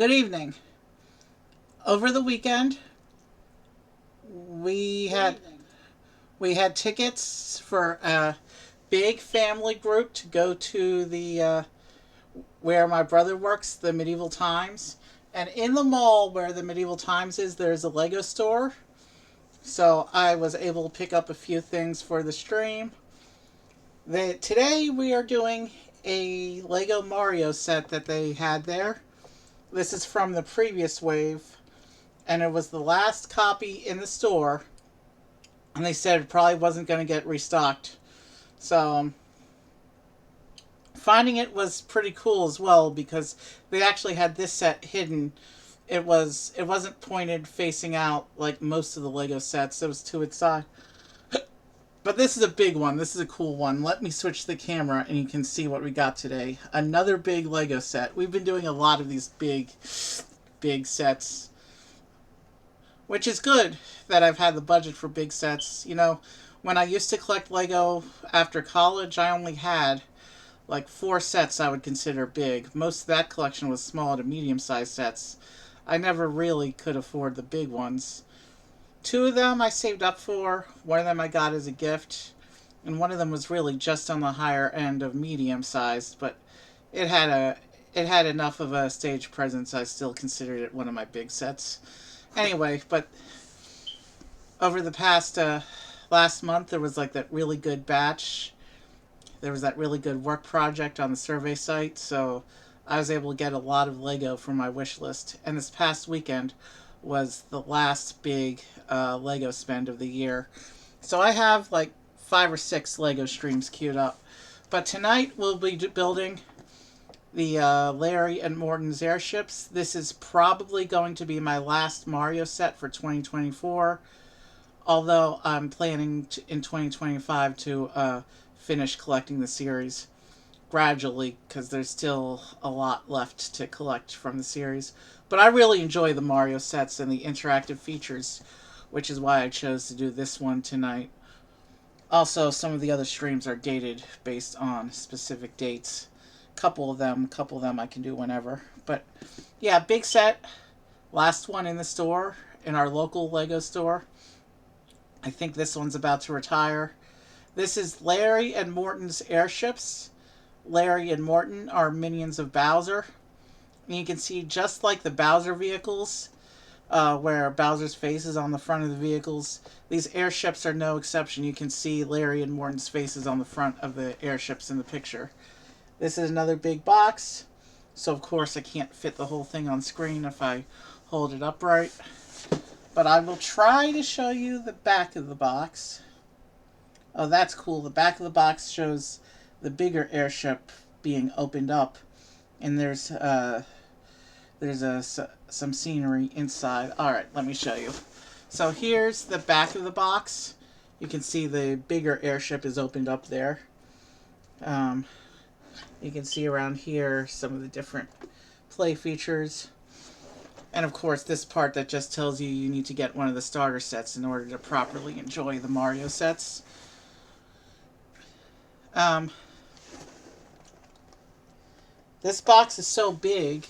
Good evening. Over the weekend, we had we had tickets for a big family group to go to the where my brother works, the Medieval Times, and in the mall where the Medieval Times is, there's a Lego store. So I was able to pick up a few things for the stream. Today we are doing a Lego Mario set that they had there. This is from the previous wave, and it was the last copy in the store, and they said it probably wasn't going to get restocked. So finding it was pretty cool as well because they actually had this set hidden. It wasn't pointed facing out like most of the Lego sets. It was to its side. But this is a big one. This is a cool one. Let me switch the camera and you can see what we got today. Another big Lego set. We've been doing a lot of these big sets, which is good that I've had the budget for big sets. You know, when I used to collect Lego after college, I only had like 4 sets I would consider big. Most of that collection was small to medium-sized sets. I never really could afford the big ones. 2 of them I saved up for. One of them I got as a gift. And one of them was really just on the higher end of medium-sized, but it had enough of a stage presence I still considered it one of my big sets. Anyway, but over the past last month there was like that really good batch. There was that really good work project on the survey site, so I was able to get a lot of Lego from my wish list. And this past weekend was the last big Lego spend of the year. So I have like 5 or 6 Lego streams queued up. But tonight we'll be building the Larry and Morton's Airships. This is probably going to be my last Mario set for 2024. Although I'm planning in 2025 to finish collecting the series gradually because there's still a lot left to collect from the series. But I really enjoy the Mario sets and the interactive features, which is why I chose to do this one tonight. Also, some of the other streams are dated based on specific dates. Couple of them I can do whenever. But yeah, big set. Last one in the store, in our local Lego store. I think this one's about to retire. This is Larry and Morton's Airships. Larry and Morton are minions of Bowser. And you can see just like the Bowser vehicles, where Bowser's face is on the front of the vehicles, these airships are no exception. You can see Larry and Morton's faces on the front of the airships in the picture. This is another big box, so of course I can't fit the whole thing on screen if I hold it upright. But I will try to show you the back of the box. Oh, that's cool. The back of the box shows the bigger airship being opened up, and there's some scenery inside. All right, let me show you. So here's the back of the box. You can see the bigger airship is opened up there. You can see around here some of the different play features. And of course this part that just tells you you need to get one of the starter sets in order to properly enjoy the Mario sets. This box is so big,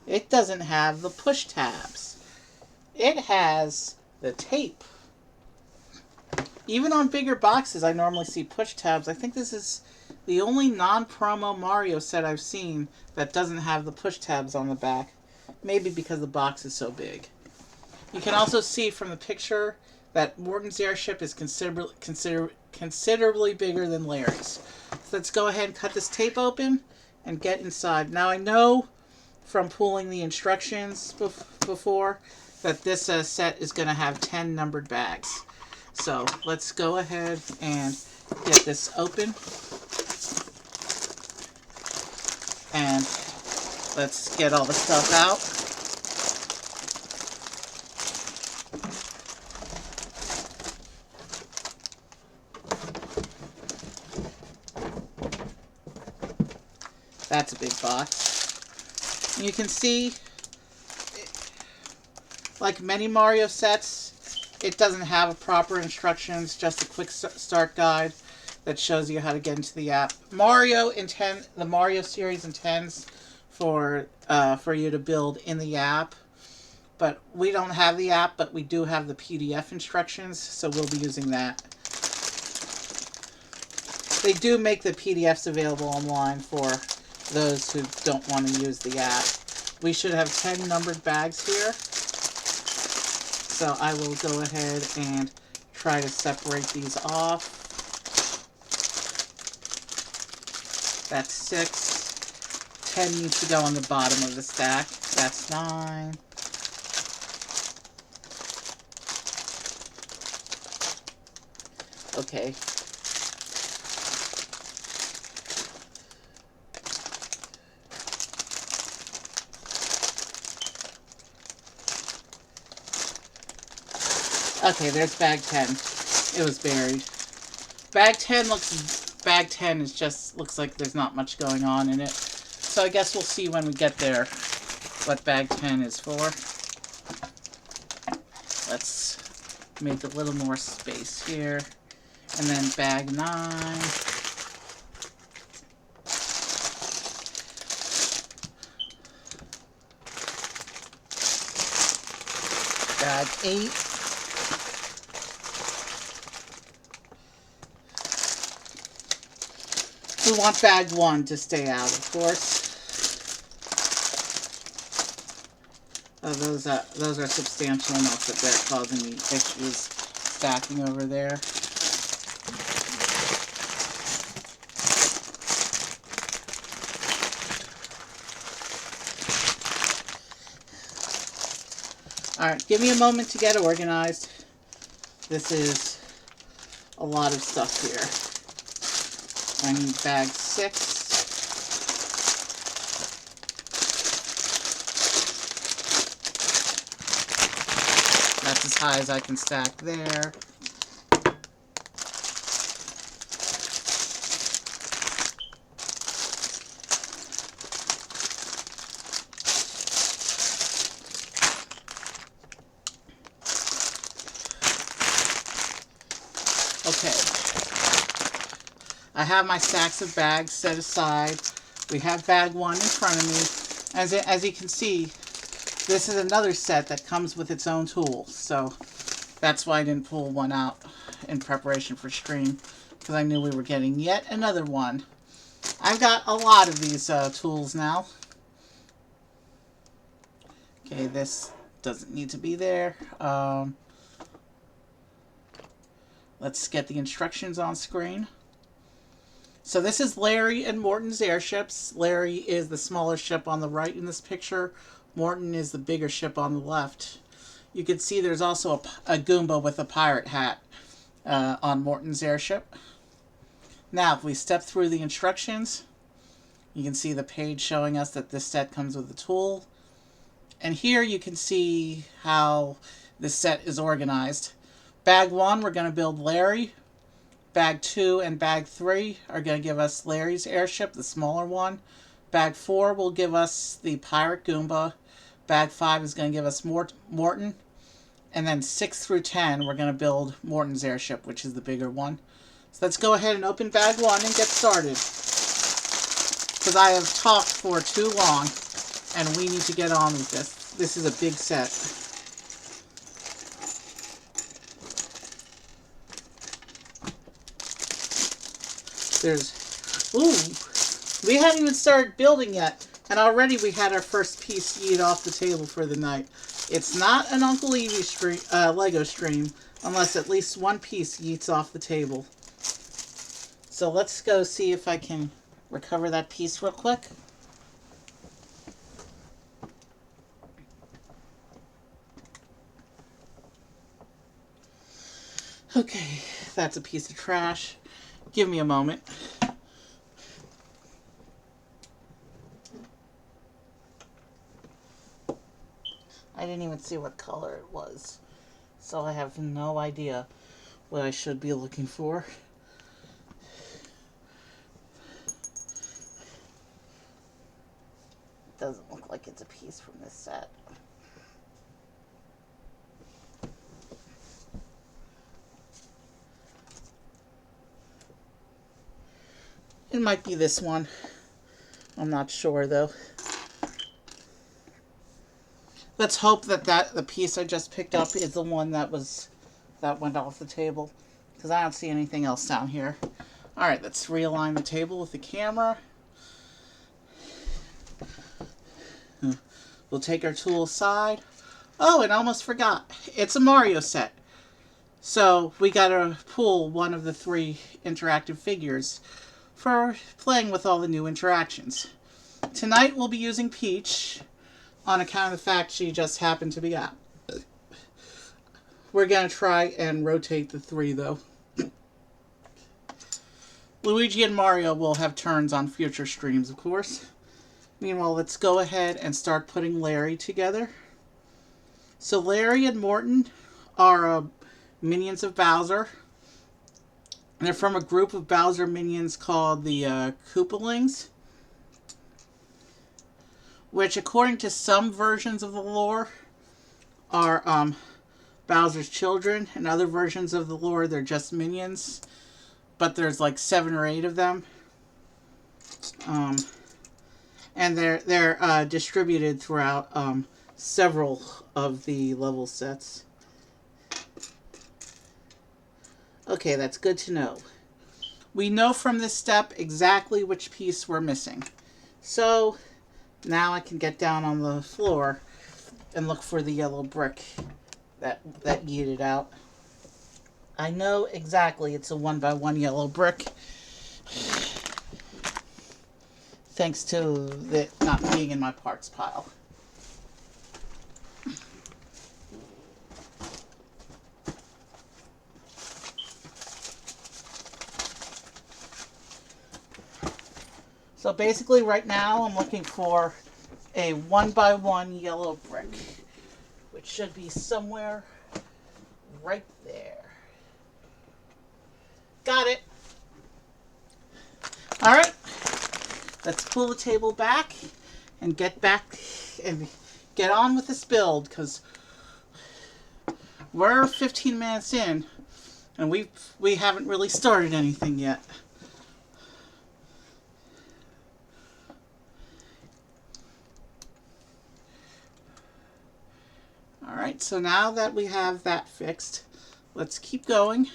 it doesn't have the push tabs. It has the tape. Even on bigger boxes I normally see push tabs. I think this is the only non-promo Mario set I've seen that doesn't have the push tabs on the back. Maybe because the box is so big. You can also see from the picture that Morton's airship is considerably bigger than Larry's. So let's go ahead and cut this tape open and get inside. Now I know from pulling the instructions before that this set is going to have 10 numbered bags. So let's go ahead and get this open. And let's get all the stuff out. That's a big box. And you can see, like many Mario sets, it doesn't have proper instructions, just a quick start guide that shows you how to get into the app. The Mario series intends for you to build in the app. But we don't have the app, but we do have the PDF instructions, so we'll be using that. They do make the PDFs available online for those who don't want to use the app. We should have 10 numbered bags here. So I will go ahead and try to separate these off. That's 6. 10 needs to go on the bottom of the stack. That's 9. Okay. Okay, there's bag 10. It was buried. Bag 10 is just looks like there's not much going on in it. So I guess we'll see when we get there what bag 10 is for. Let's make a little more space here. And then bag 9. Bag 8. We want bag 1 to stay out, of course. Those are substantial enough that they're causing me issues stacking over there. Alright, give me a moment to get organized. This is a lot of stuff here. I need bag 6. That's as high as I can stack there. Okay. I have my stacks of bags set aside. We have bag 1 in front of me. As you can see, this is another set that comes with its own tools. So that's why I didn't pull one out in preparation for stream, because I knew we were getting yet another one. I've got a lot of these tools now. Okay, this doesn't need to be there. Let's get the instructions on screen. So this is Larry and Morton's airships. Larry is the smaller ship on the right in this picture. Morton is the bigger ship on the left. You can see there's also a Goomba with a pirate hat on Morton's airship. Now, if we step through the instructions, you can see the page showing us that this set comes with a tool. And here you can see how this set is organized. Bag 1, we're going to build Larry. Bag 2 and bag 3 are going to give us Larry's airship, the smaller one. Bag 4 will give us the pirate Goomba. Bag 5 is going to give us Morton. And then 6 through 10, we're going to build Morton's airship, which is the bigger one. So let's go ahead and open bag 1 and get started. Because I have talked for too long, and we need to get on with this. This is a big set. We haven't even started building yet, and already we had our first piece yeet off the table for the night. It's not an Uncle Evie stream, Lego stream, unless at least one piece yeets off the table. So let's go see if I can recover that piece real quick. Okay, that's a piece of trash. Give me a moment. I didn't even see what color it was, so I have no idea what I should be looking for. It doesn't look like it's a piece from this set. It might be this one. I'm not sure though. Let's hope that the piece I just picked up is the one that went off the table, because I don't see anything else down here. All right, let's realign the table with the camera. We'll take our tool aside. Oh, and I almost forgot. It's a Mario set. So we gotta pull one of the 3 interactive figures for playing with all the new interactions. Tonight we'll be using Peach on account of the fact she just happened to be out. We're gonna try and rotate the 3 though. Luigi and Mario will have turns on future streams, of course. Meanwhile, let's go ahead and start putting Larry together. So Larry and Morton are minions of Bowser. They're from a group of Bowser minions called the Koopalings, which, according to some versions of the lore, are Bowser's children. In other versions of the lore, they're just minions, but there's like 7 or 8 of them. And they're distributed throughout several of the level sets. Okay, that's good to know. We know from this step exactly which piece we're missing. So now I can get down on the floor and look for the yellow brick that yeeted out. I know exactly it's a 1x1 yellow brick, thanks to it not being in my parts pile. So basically right now I'm looking for a 1x1 yellow brick, which should be somewhere right there. Got it. All right. Let's pull the table back and get on with this build, because we're 15 minutes in and we haven't really started anything yet. All right, so now that we have that fixed, let's keep going.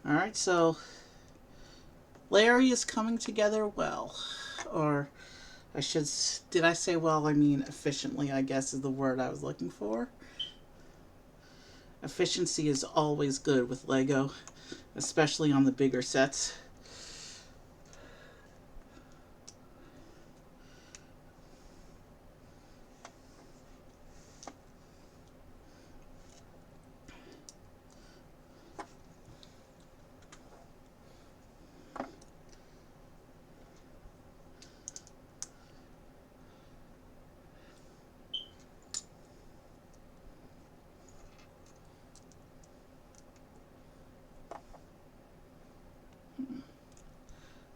All right, so Larry is coming together well, or did I say well? I mean efficiently, I guess is the word I was looking for. Efficiency is always good with Lego, especially on the bigger sets.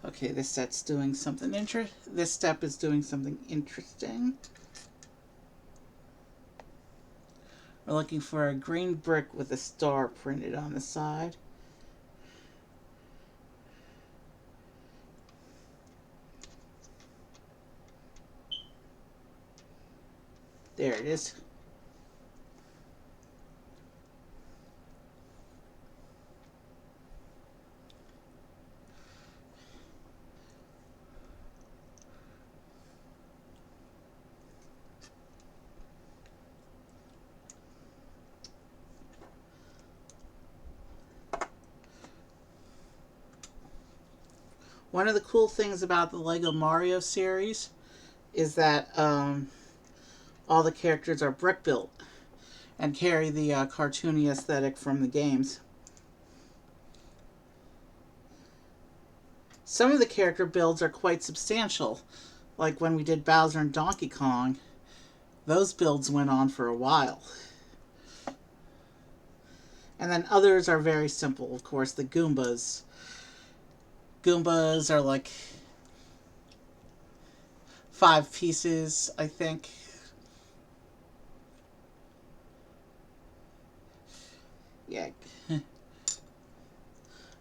Okay, this step is doing something interesting. We're looking for a green brick with a star printed on the side. There it is. One of the cool things about the Lego Mario series is that all the characters are brick built and carry the cartoony aesthetic from the games. Some of the character builds are quite substantial, like when we did Bowser and Donkey Kong. Those builds went on for a while. And then others are very simple. Of course, the Goombas. Goombas are like 5 pieces, I think. Yeah.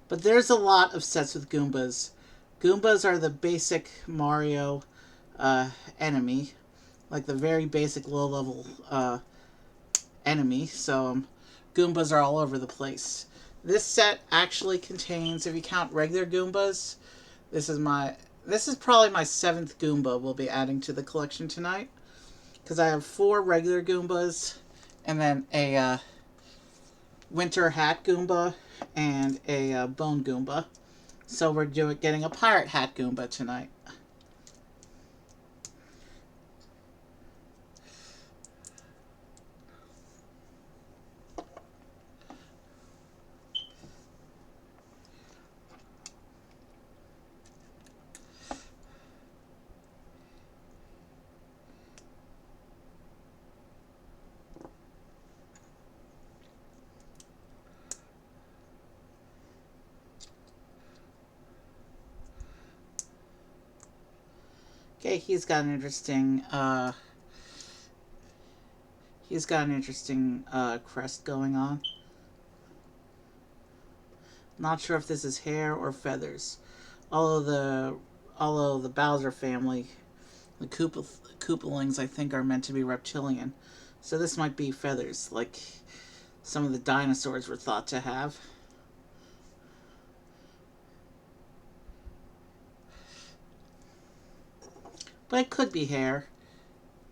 But there's a lot of sets with Goombas. Goombas are the basic Mario enemy, like the very basic low-level enemy. So Goombas are all over the place. This set actually contains, if you count regular Goombas, this is probably my 7th Goomba we'll be adding to the collection tonight, because I have 4 regular Goombas, and then a winter hat Goomba, and a bone Goomba. So we're getting a pirate hat Goomba tonight. Okay, he's got an interesting crest going on. Not sure if this is hair or feathers. Although the Bowser family, the Koopalings, I think, are meant to be reptilian. So this might be feathers, like some of the dinosaurs were thought to have. But it could be hair.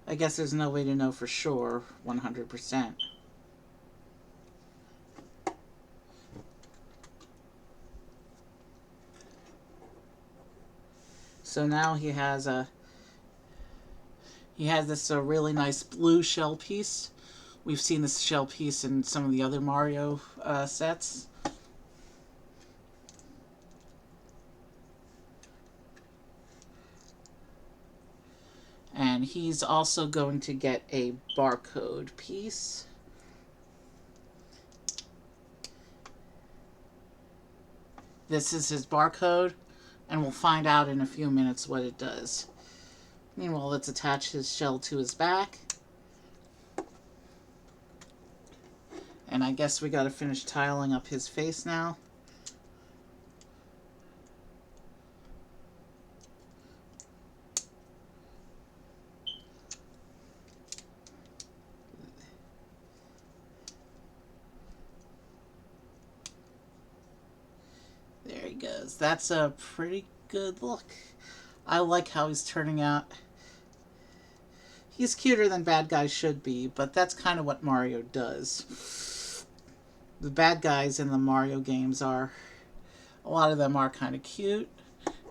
I guess there's no way to know for sure, 100%. So now he has this really nice blue shell piece. We've seen this shell piece in some of the other Mario sets. And he's also going to get a barcode piece. This is his barcode, and we'll find out in a few minutes what it does. Meanwhile, let's attach his shell to his back. And I guess we gotta finish tiling up his face now. There he goes. That's a pretty good look. I like how he's turning out. He's cuter than bad guys should be, but that's kind of what Mario does. The bad guys in the Mario games a lot of them are kind of cute.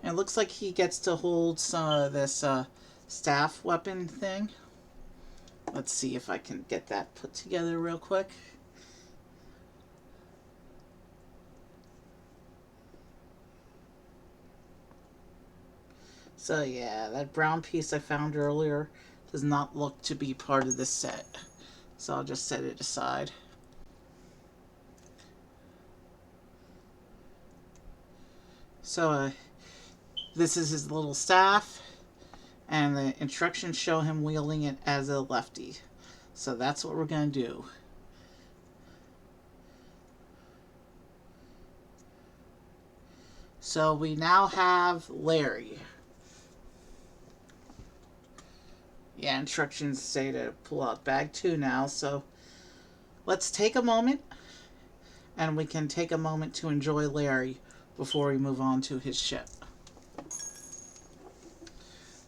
And it looks like he gets to hold some of this staff weapon thing. Let's see if I can get that put together real quick. So yeah, that brown piece I found earlier does not look to be part of this set. So I'll just set it aside. So this is his little staff, and the instructions show him wielding it as a lefty. So that's what we're going to do. So we now have Larry. Yeah, instructions say to pull out bag 2 now, so let's take a moment, and we can take a moment to enjoy Larry before we move on to his ship.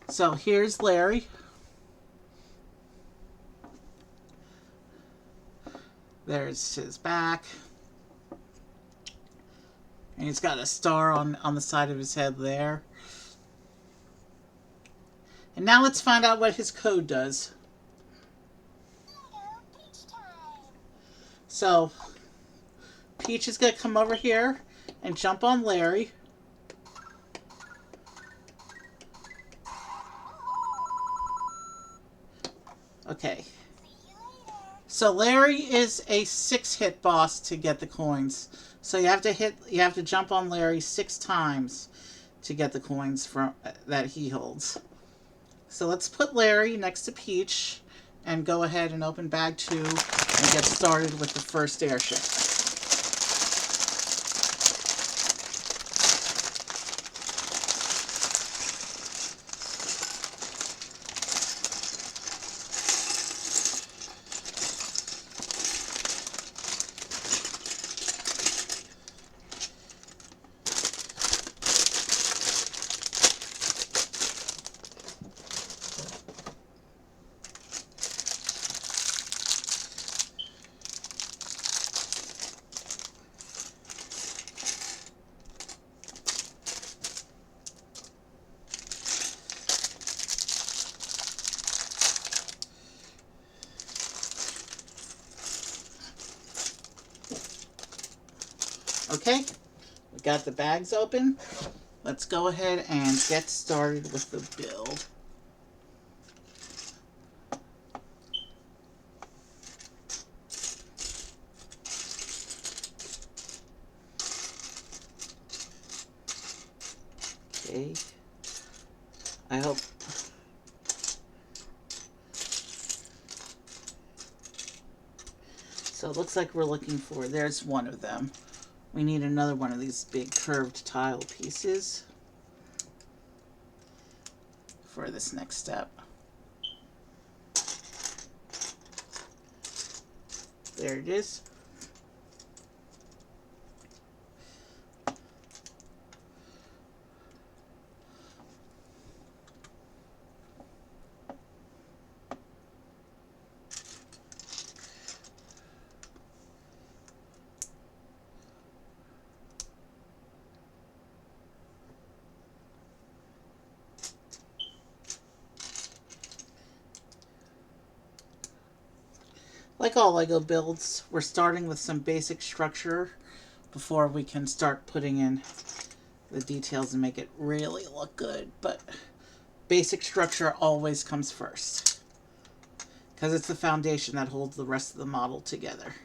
So here's Larry. There's his back. And he's got a star on the side of his head there. And now let's find out what his code does. So, Peach is going to come over here and jump on Larry. Okay. So Larry is a 6-hit boss to get the coins. So you have to jump on Larry 6 times to get the coins from that he holds. So let's put Larry next to Peach and go ahead and open bag 2 and get started with the first airship. Okay, we got the bags open. Let's go ahead and get started with the build. Okay, I hope. So it looks like we're looking for, there's one of them. We need another one of these big curved tile pieces for this next step. There it is. Like all Lego builds, we're starting with some basic structure before we can start putting in the details and make it really look good. But basic structure always comes first because it's the foundation that holds the rest of the model together.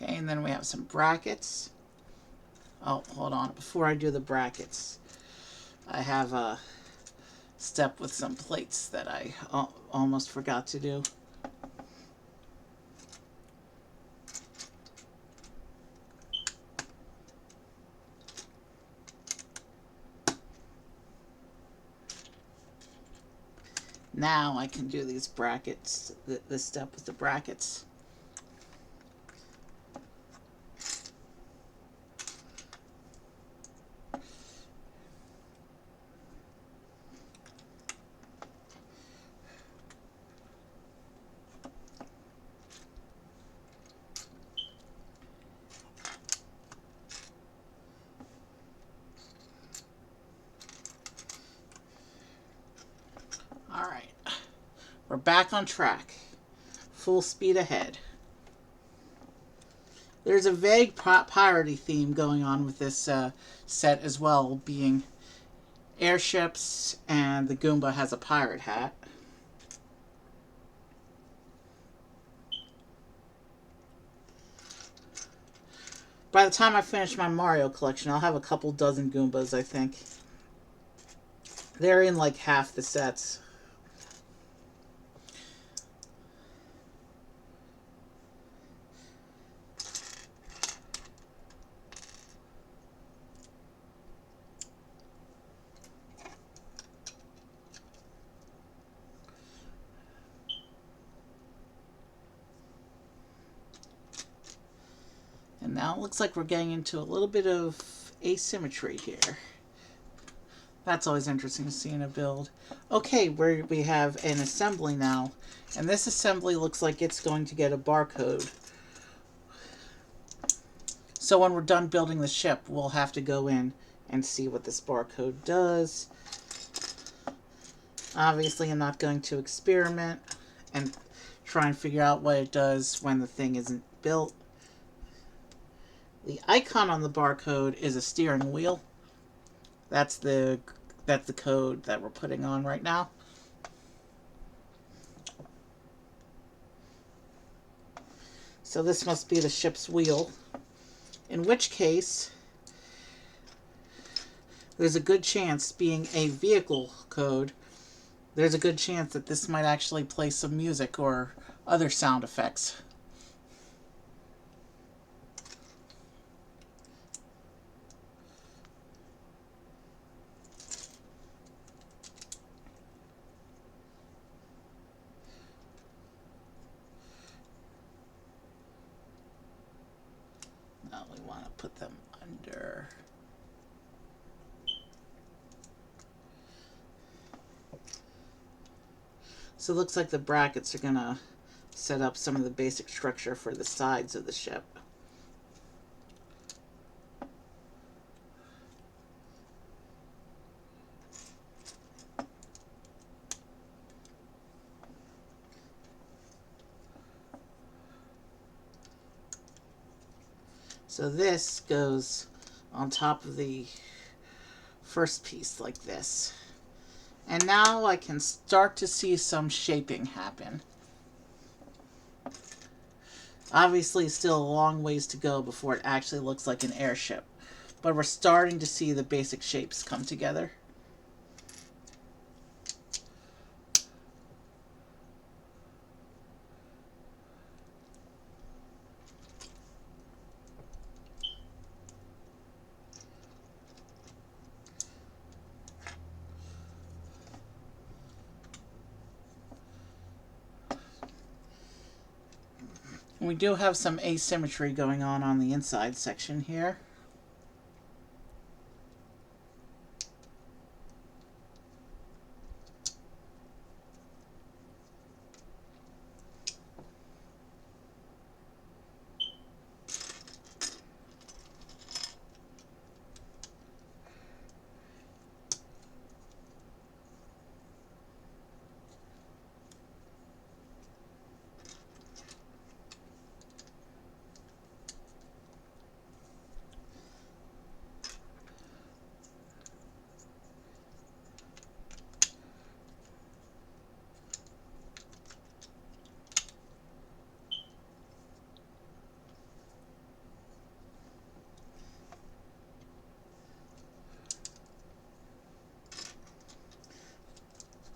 Okay, and then we have some brackets. Oh, hold on. Before I do the brackets, I have a step with some plates that I almost forgot to do. Now I can do these brackets, this step with the brackets. All right, we're back on track. Full speed ahead. There's a vague piratey theme going on with this set as well, being airships, and the Goomba has a pirate hat. By the time I finish my Mario collection, I'll have a couple dozen Goombas, I think. They're in like half the sets. Now it looks like we're getting into a little bit of asymmetry here. That's always interesting to see in a build. Okay, we have an assembly now. And this assembly looks like it's going to get a barcode. So when we're done building the ship, we'll have to go in and see what this barcode does. Obviously, I'm not going to experiment and try and figure out what it does when the thing isn't built. The icon on the barcode is a steering wheel. That's the code that we're putting on right now. So this must be the ship's wheel. In which case, there's a good chance, being a vehicle code, there's a good chance that this might actually play some music or other sound effects. Now we want to put them under. So it looks like the brackets are going to set up some of the basic structure for the sides of the ship. So this goes on top of the first piece like this. And now I can start to see some shaping happen. Obviously, still a long ways to go before it actually looks like an airship. But we're starting to see the basic shapes come together. We do have some asymmetry going on the inside section here.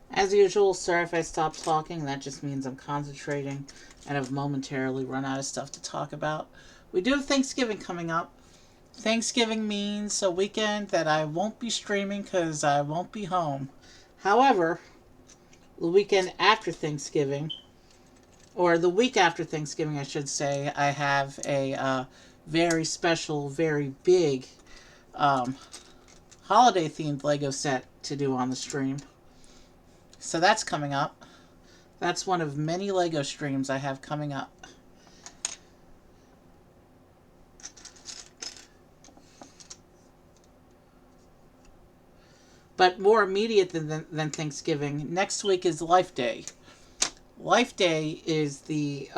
As usual, sorry if I stop talking. That just means I'm concentrating and have momentarily run out of stuff to talk about. We do have Thanksgiving coming up. Thanksgiving means a weekend that I won't be streaming because I won't be home. However, the weekend after Thanksgiving, or the week after Thanksgiving, I should say, I have a very special, very big holiday-themed Lego set to do on the stream. So that's coming up. That's one of many Lego streams I have coming up. But more immediate than Thanksgiving, next week is Life Day. Life Day is the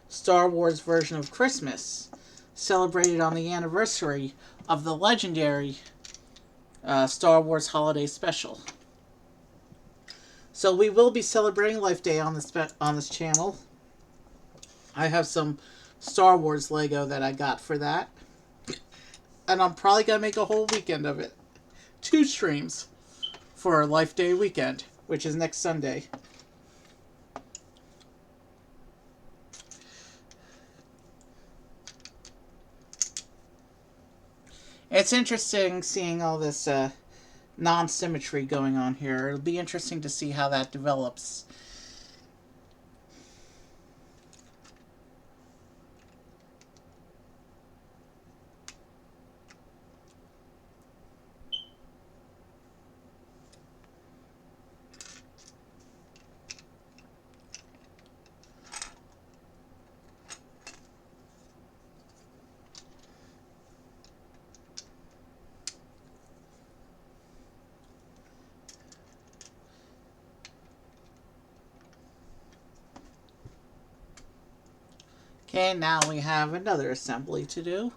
Star Wars version of Christmas, celebrated on the anniversary of the legendary Star Wars Holiday Special. So we will be celebrating Life Day on this channel. I have some Star Wars Lego that I got for that. And I'm probably going to make a whole weekend of it. 2 streams for Life Day weekend, which is next Sunday. It's interesting seeing all this non-symmetry going on here. It'll be interesting to see how that develops. Okay, now we have another assembly to do.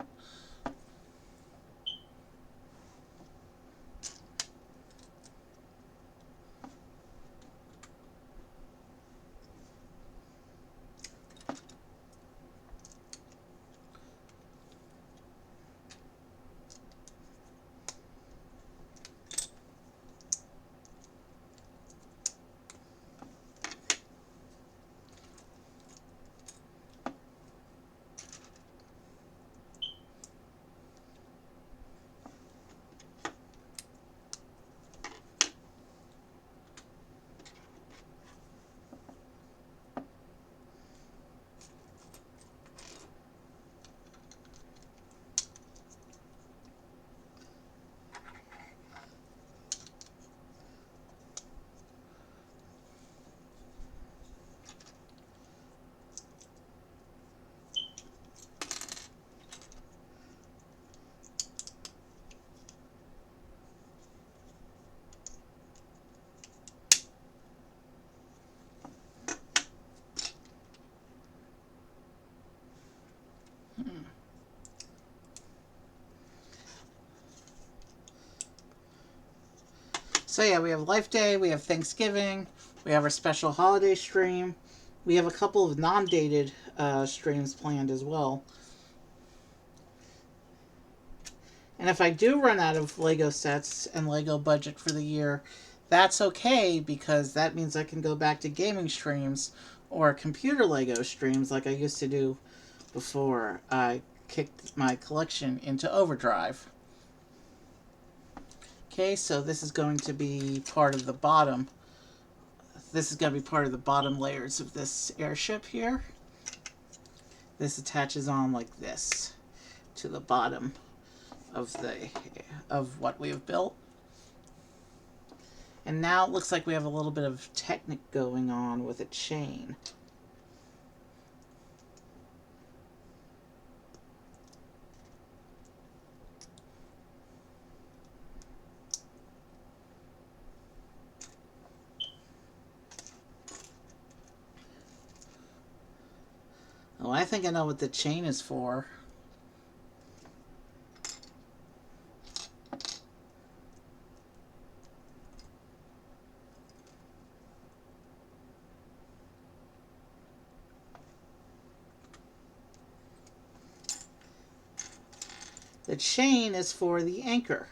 So yeah, we have Life Day, we have Thanksgiving, we have our special holiday stream. We have a couple of non-dated streams planned as well. And if I do run out of Lego sets and Lego budget for the year, that's okay because that means I can go back to gaming streams or computer Lego streams like I used to do before I kicked my collection into overdrive. Okay, so this is going to be part of the bottom. This is going to be part of the bottom layers of this airship here. This attaches on like this to the bottom of what we have built. And now it looks like we have a little bit of technique going on with a chain. Oh, I think I know what the chain is for. The chain is for the anchor.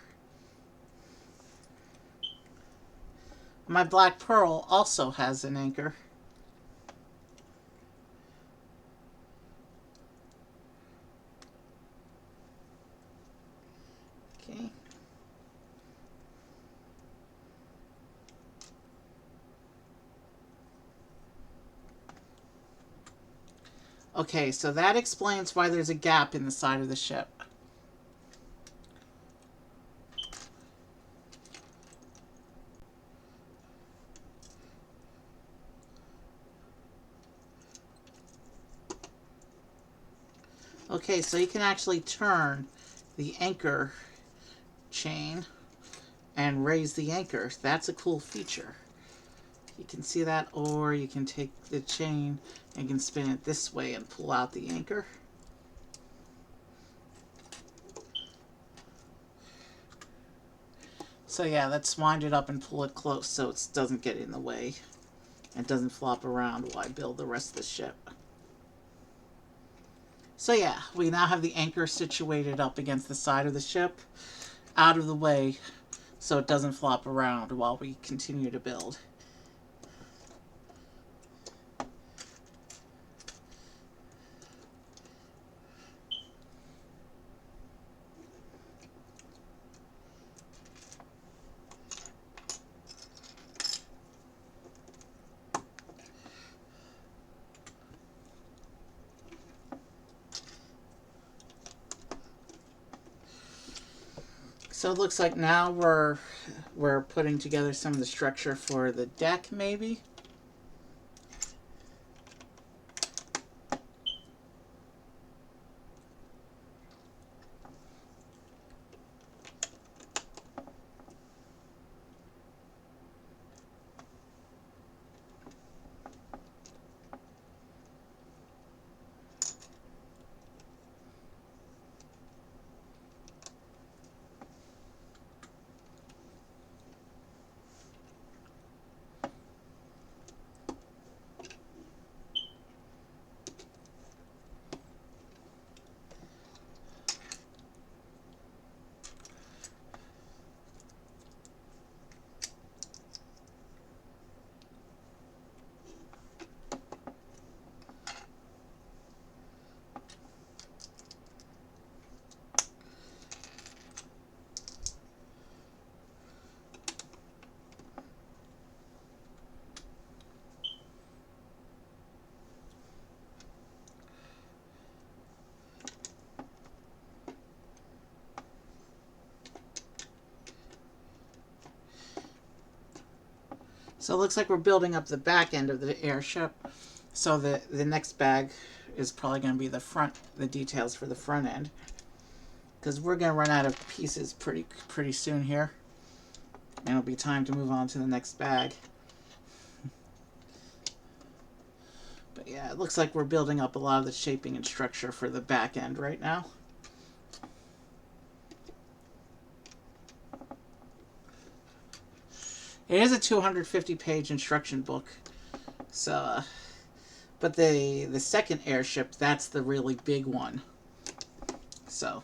My black pearl also has an anchor. Okay. Okay, so that explains why there's a gap in the side of the ship. Okay, so you can actually turn the anchor chain and raise the anchor. That's a cool feature. You can see that, or you can take the chain and you can spin it this way and pull out the anchor. So yeah, let's wind it up and pull it close so it doesn't get in the way and doesn't flop around while I build the rest of the ship. So yeah, we now have the anchor situated up against the side of the ship, out of the way, so it doesn't flop around while we continue to build. So it looks like now we're putting together some of the structure for the deck, maybe. So it looks like we're building up the back end of the airship. So the next bag is probably going to be the details for the front end. Because we're going to run out of pieces pretty soon here. And it'll be time to move on to the next bag. But yeah, it looks like we're building up a lot of the shaping and structure for the back end right now. It is a 250-page instruction book. So, but the second airship, that's the really big one. So,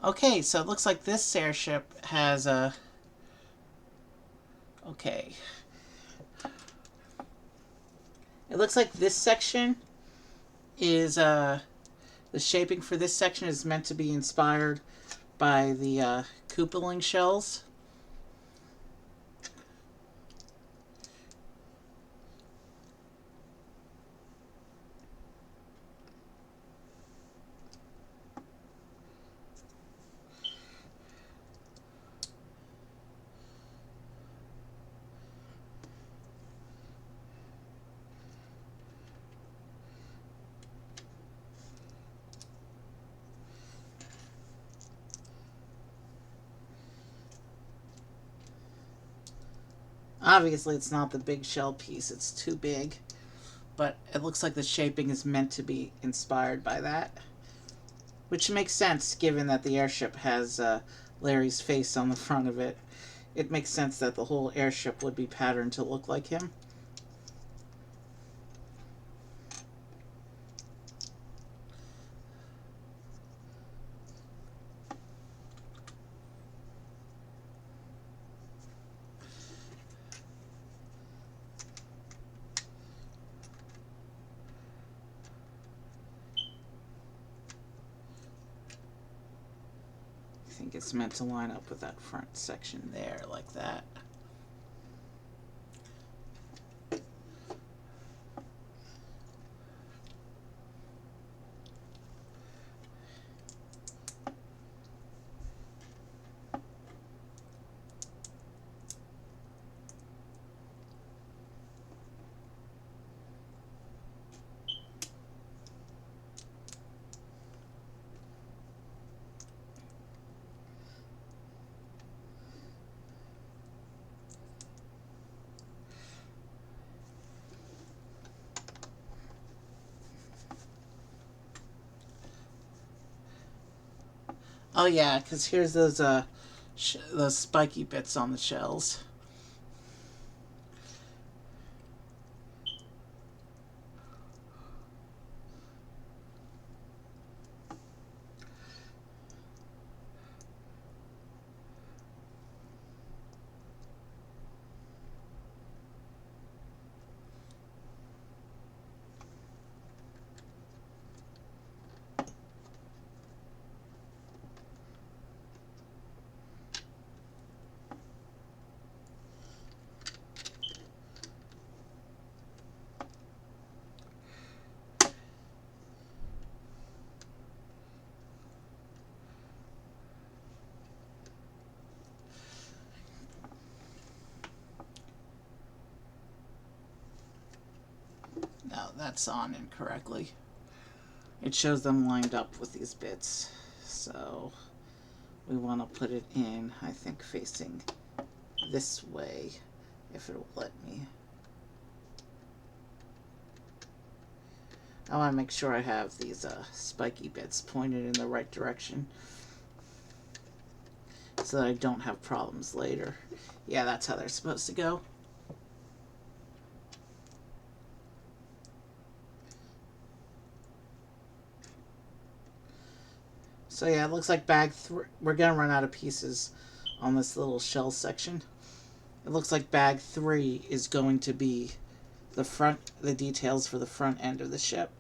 okay, so it looks like this airship has a... Okay. It looks like this section is... the shaping for this section is meant to be inspired by the Koopaling shells. Obviously, it's not the big shell piece. It's too big. But it looks like the shaping is meant to be inspired by that. Which makes sense, given that the airship has Larry's face on the front of it. It makes sense that the whole airship would be patterned to look like him. I think it's meant to line up with that front section there, like that. Oh yeah, because here's those spiky bits on the shells. No, that's on incorrectly. It shows them lined up with these bits. So we want to put it in, I think, facing this way, if it will let me. I want to make sure I have these spiky bits pointed in the right direction so that I don't have problems later. Yeah, that's how they're supposed to go. So yeah, it looks like bag 3, we're going to run out of pieces on this little shell section. It looks like bag 3 is going to be the details for the front end of the ship.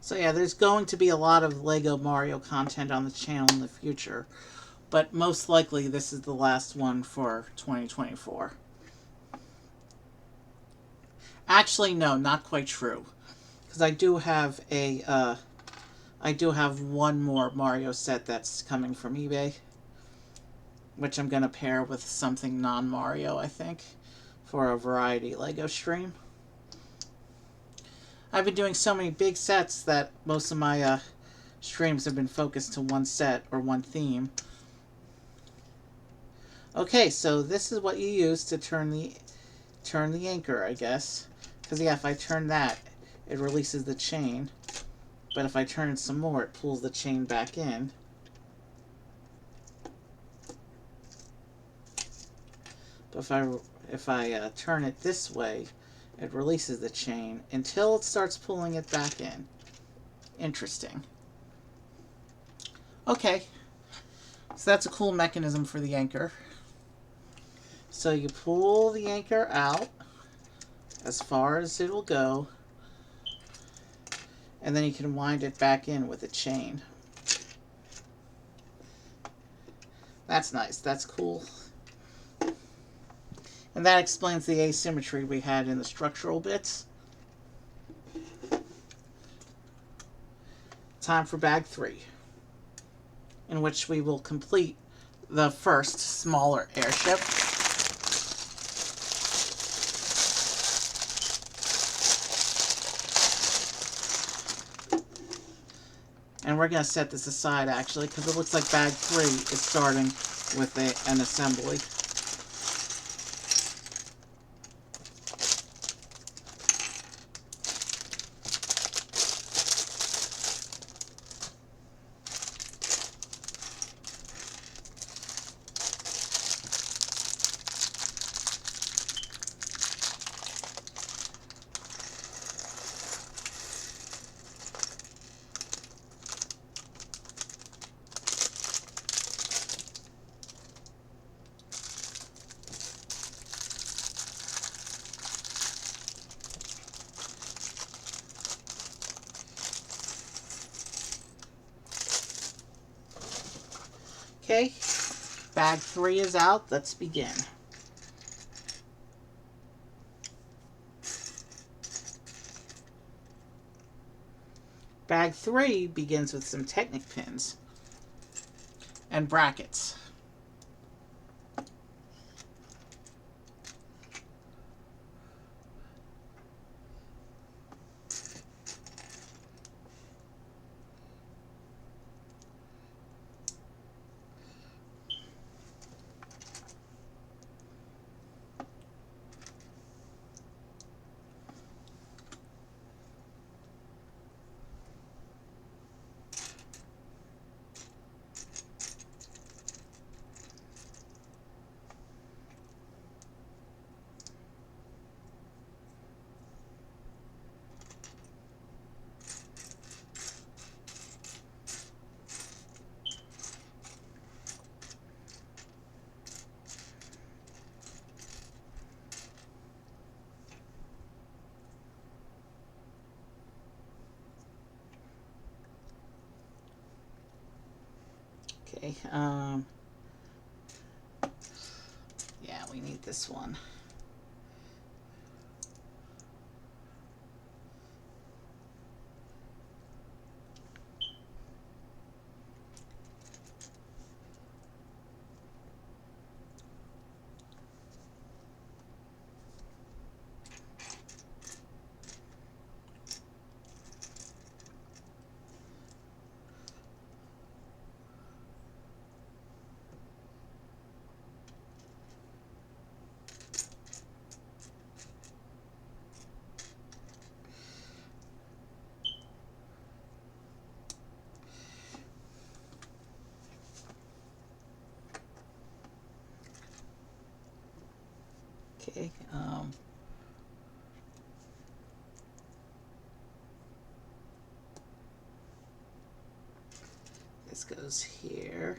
So yeah, there's going to be a lot of Lego Mario content on the channel in the future, but most likely this is the last one for 2024. Actually, no, not quite true, because I do have one more Mario set that's coming from eBay, which I'm gonna pair with something non-Mario, I think, for a variety Lego stream. I've been doing so many big sets that most of my streams have been focused to one set or one theme. Okay, so this is what you use to turn the anchor, I guess. Because yeah, if I turn that, it releases the chain. But if I turn it some more, it pulls the chain back in. But if I turn it this way, it releases the chain until it starts pulling it back in. Interesting. Okay, so that's a cool mechanism for the anchor. So you pull the anchor out as far as it will go, and then you can wind it back in with a chain. That's nice. That's cool. And that explains the asymmetry we had in the structural bits. Time for bag 3, in which we will complete the first smaller airship. And we're going to set this aside, actually, because it looks like bag 3 is starting with an assembly. Okay, bag 3 is out. Let's begin. Bag 3 begins with some Technic pins and brackets. Okay, yeah, we need this one. Okay, this goes here.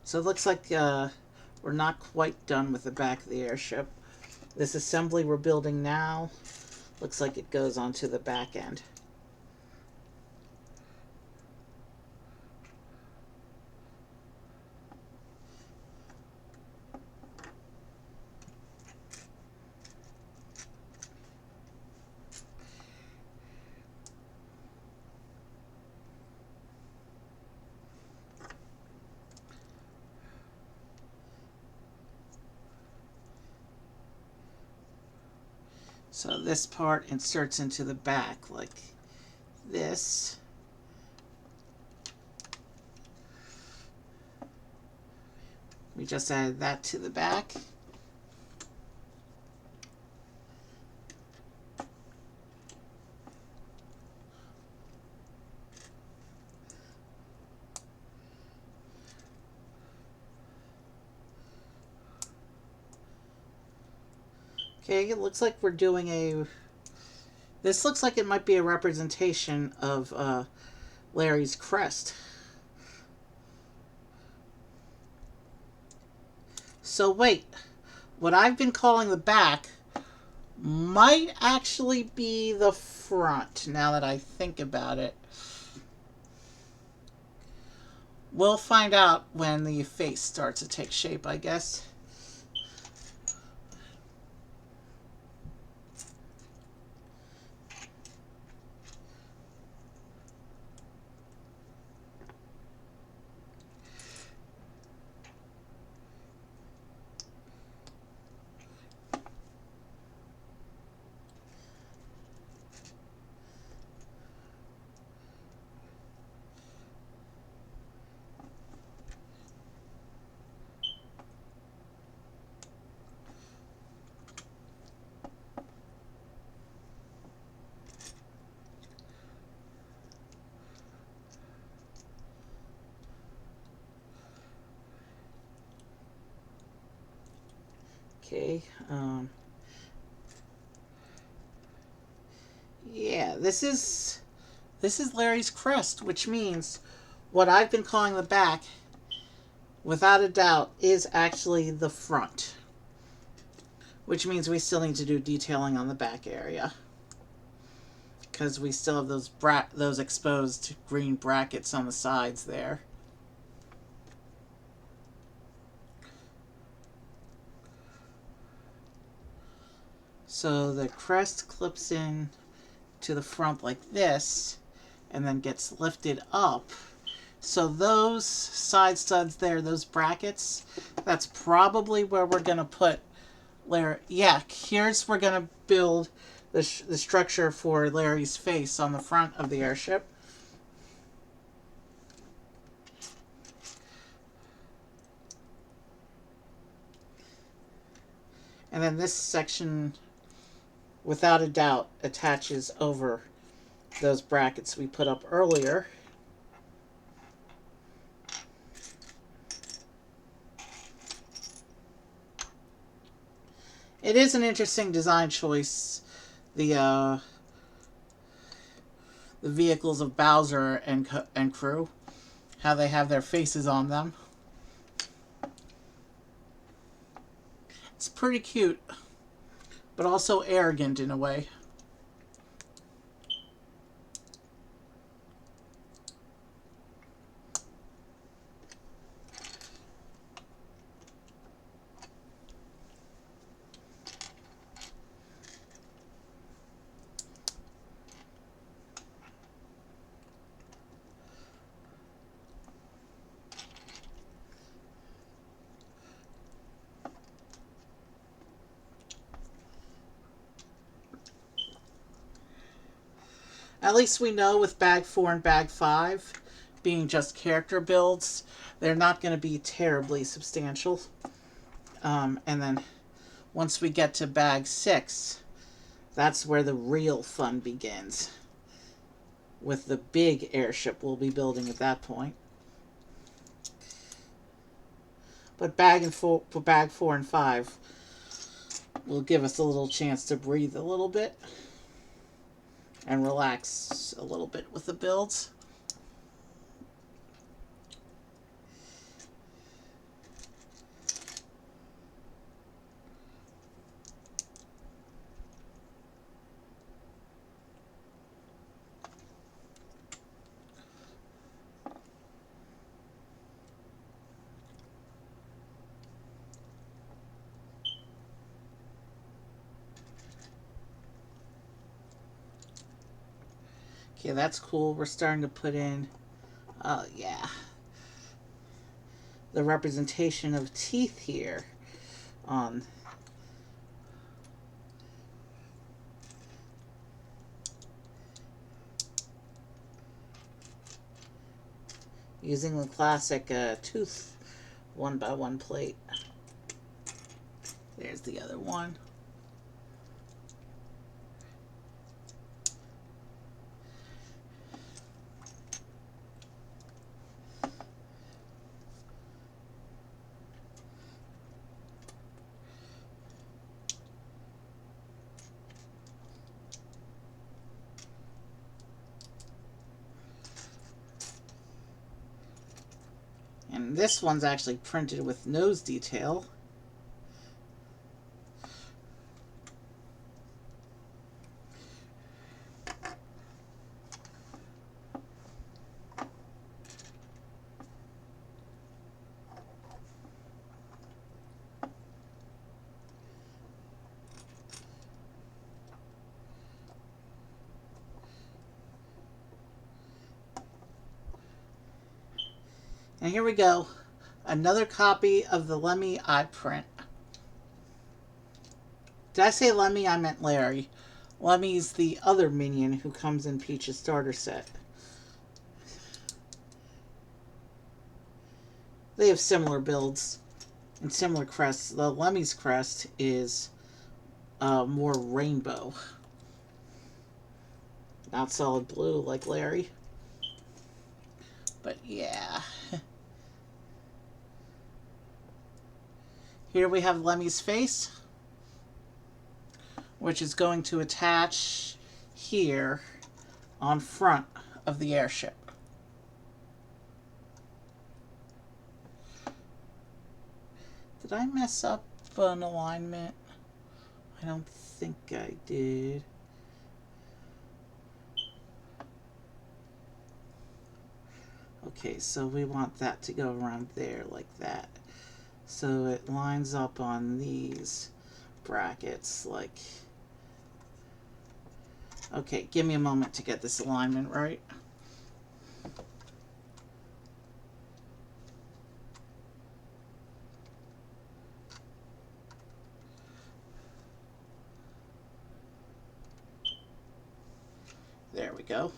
So it looks like we're not quite done with the back of the airship. This assembly we're building now looks like it goes onto the back end. So this part inserts into the back like this. We just added that to the back. Okay, it looks like we're doing a... This looks like it might be a representation of Larry's crest. So wait, what I've been calling the back might actually be the front, now that I think about it. We'll find out when the face starts to take shape, I guess. Okay, yeah, this is Larry's crest, which means what I've been calling the back, without a doubt, is actually the front. Which means we still need to do detailing on the back area, because we still have those exposed green brackets on the sides there. So the crest clips in to the front like this and then gets lifted up. So those side studs there, those brackets, that's probably where we're going to put Larry. Yeah, here's we're going to build the structure for Larry's face on the front of the airship. And then this section, without a doubt, attaches over those brackets we put up earlier. It is an interesting design choice, the vehicles of Bowser and crew, how they have their faces on them. It's pretty cute, but also arrogant in a way. At least we know with Bag 4 and Bag 5 being just character builds, they're not going to be terribly substantial. And then once we get to Bag 6, that's where the real fun begins, with the big airship we'll be building at that point. But Bag 4 and 5 will give us a little chance to breathe a little bit and relax a little bit with the builds. Okay, that's cool. We're starting to put in, yeah, the representation of teeth here on. Using the classic tooth 1x1 plate. There's the other one. And this one's actually printed with nose detail. And here we go. Another copy of the Lemmy eye print. Did I say Lemmy? I meant Larry. Lemmy's the other minion who comes in Peach's starter set. They have similar builds and similar crests. The Lemmy's crest is more rainbow. Not solid blue like Larry. But yeah. Here we have Lemmy's face, which is going to attach here on front of the airship. Did I mess up an alignment? I don't think I did. Okay, so we want that to go around there like that. So it lines up on these brackets like... Okay, give me a moment to get this alignment right. There we go.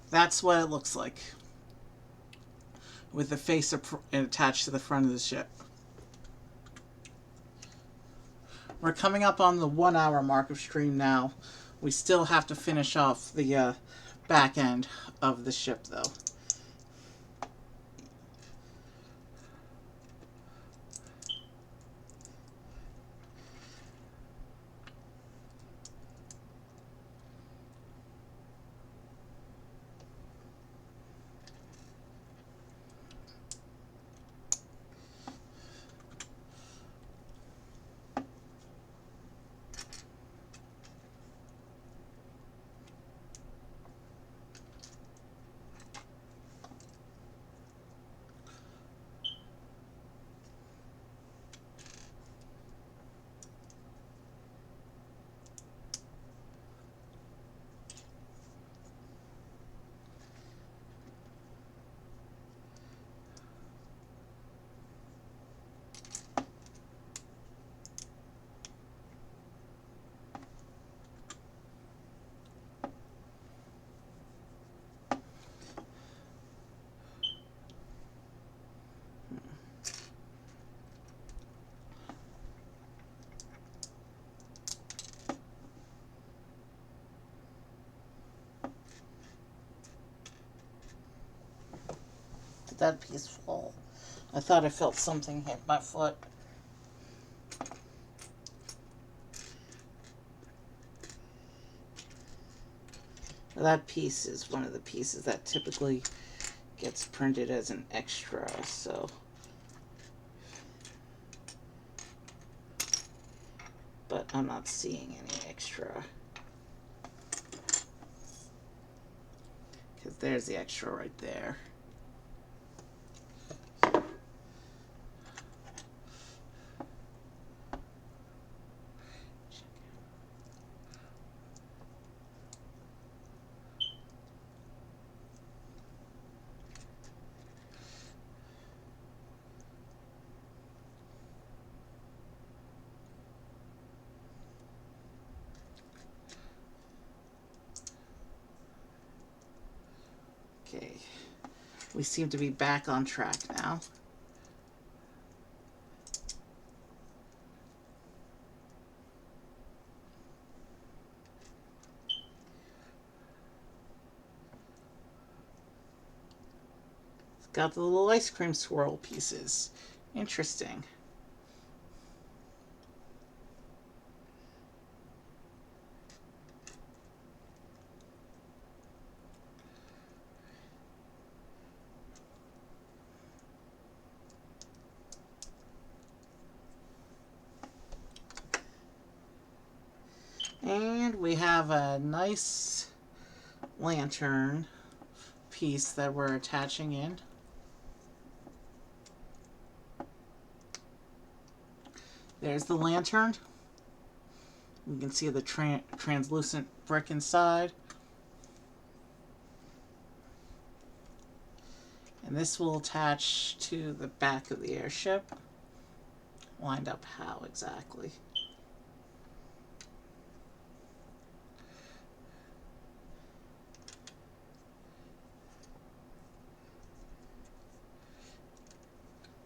That's what it looks like, with the face attached to the front of the ship. We're coming up on the 1 hour mark of stream now. We still have to finish off the back end of the ship though. Did that piece fall? I thought I felt something hit my foot. That piece is one of the pieces that typically gets printed as an extra, so... But I'm not seeing any extra. Because there's the extra right there. We seem to be back on track now. It's got the little ice cream swirl pieces. Interesting. And we have a nice lantern piece that we're attaching in. There's the lantern. You can see the translucent brick inside. And this will attach to the back of the airship. Lined up how exactly?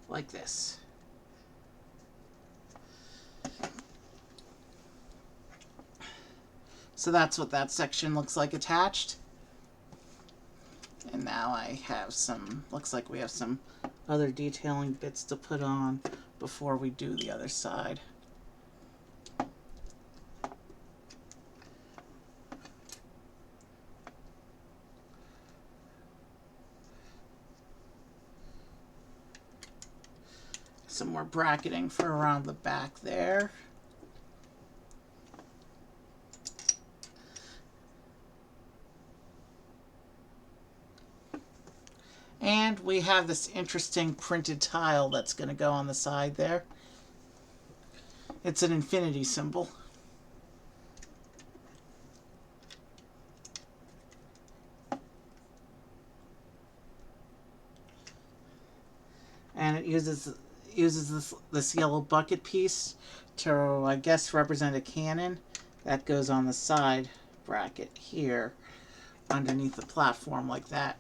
Like this. So that's what that section looks like attached. And now I have some, looks like we have some other detailing bits to put on before we do the other side. Some more bracketing for around the back there. And we have this interesting printed tile that's going to go on the side there. It's an infinity symbol. And it uses this yellow bucket piece to, I guess, represent a cannon that goes on the side bracket here underneath the platform like that.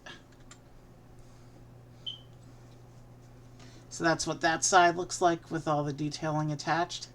So that's what that side looks like with all the detailing attached.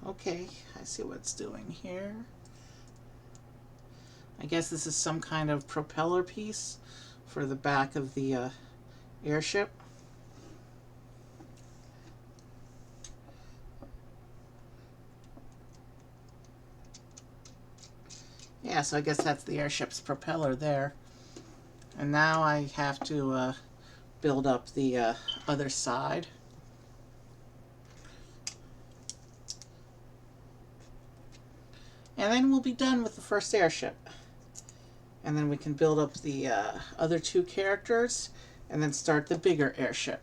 Okay, I see what it's doing here. I guess this is some kind of propeller piece for the back of the airship. Yeah, so I guess that's the airship's propeller there. And now I have to build up the other side. And then we'll be done with the first airship. And then we can build up the other two characters and then start the bigger airship.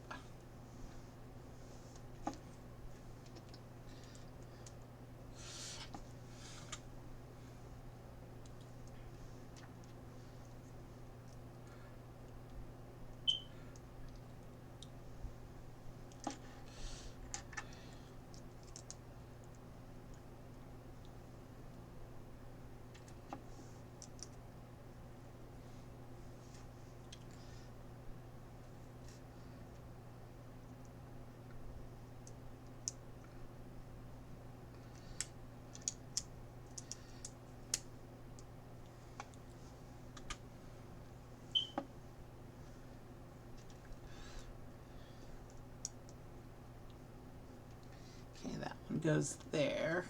Okay, that one goes there.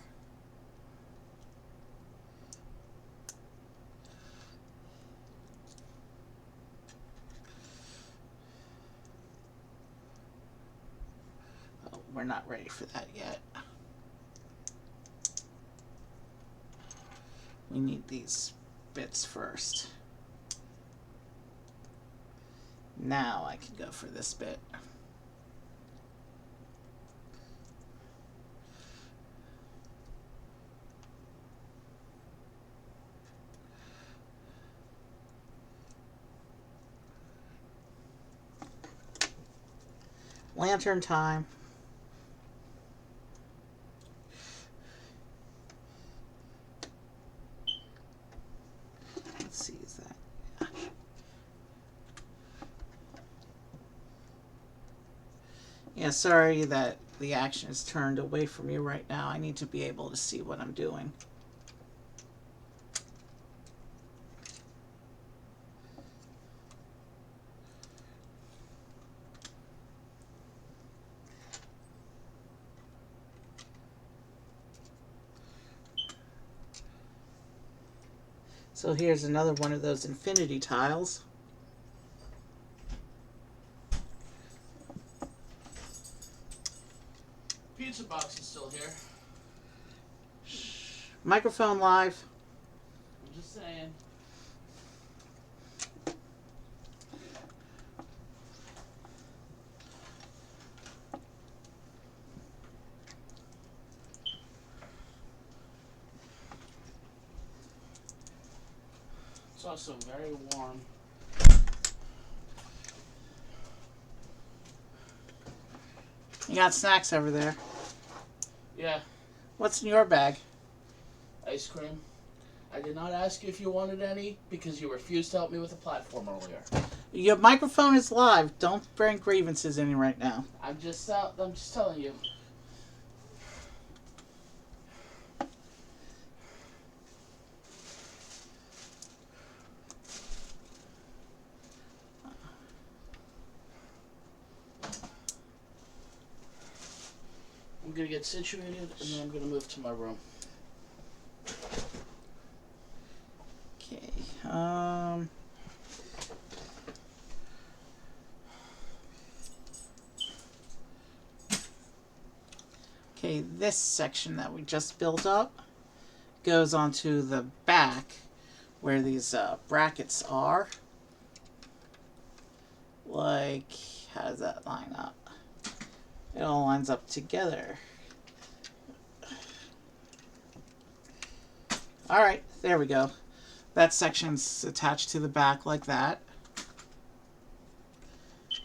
Oh, we're not ready for that yet. We need these bits first. Now I can go for this bit. Lantern time. Let's see, is that... Yeah, sorry that the action is turned away from you right now. I need to be able to see what I'm doing. So here's another one of those infinity tiles. Pizza box is still here. Microphone live. I'm just saying. It's also very warm. You got snacks over there. Yeah. What's in your bag? Ice cream. I did not ask you if you wanted any because you refused to help me with the platform earlier. Your microphone is live. Don't bring grievances in right now. I'm just telling you. I'm gonna get situated and then I'm gonna move to my room. Okay. Okay, this section that we just built up goes onto the back where these brackets are. Like, how does that line up? It all lines up together. Alright, there we go. That section's attached to the back like that.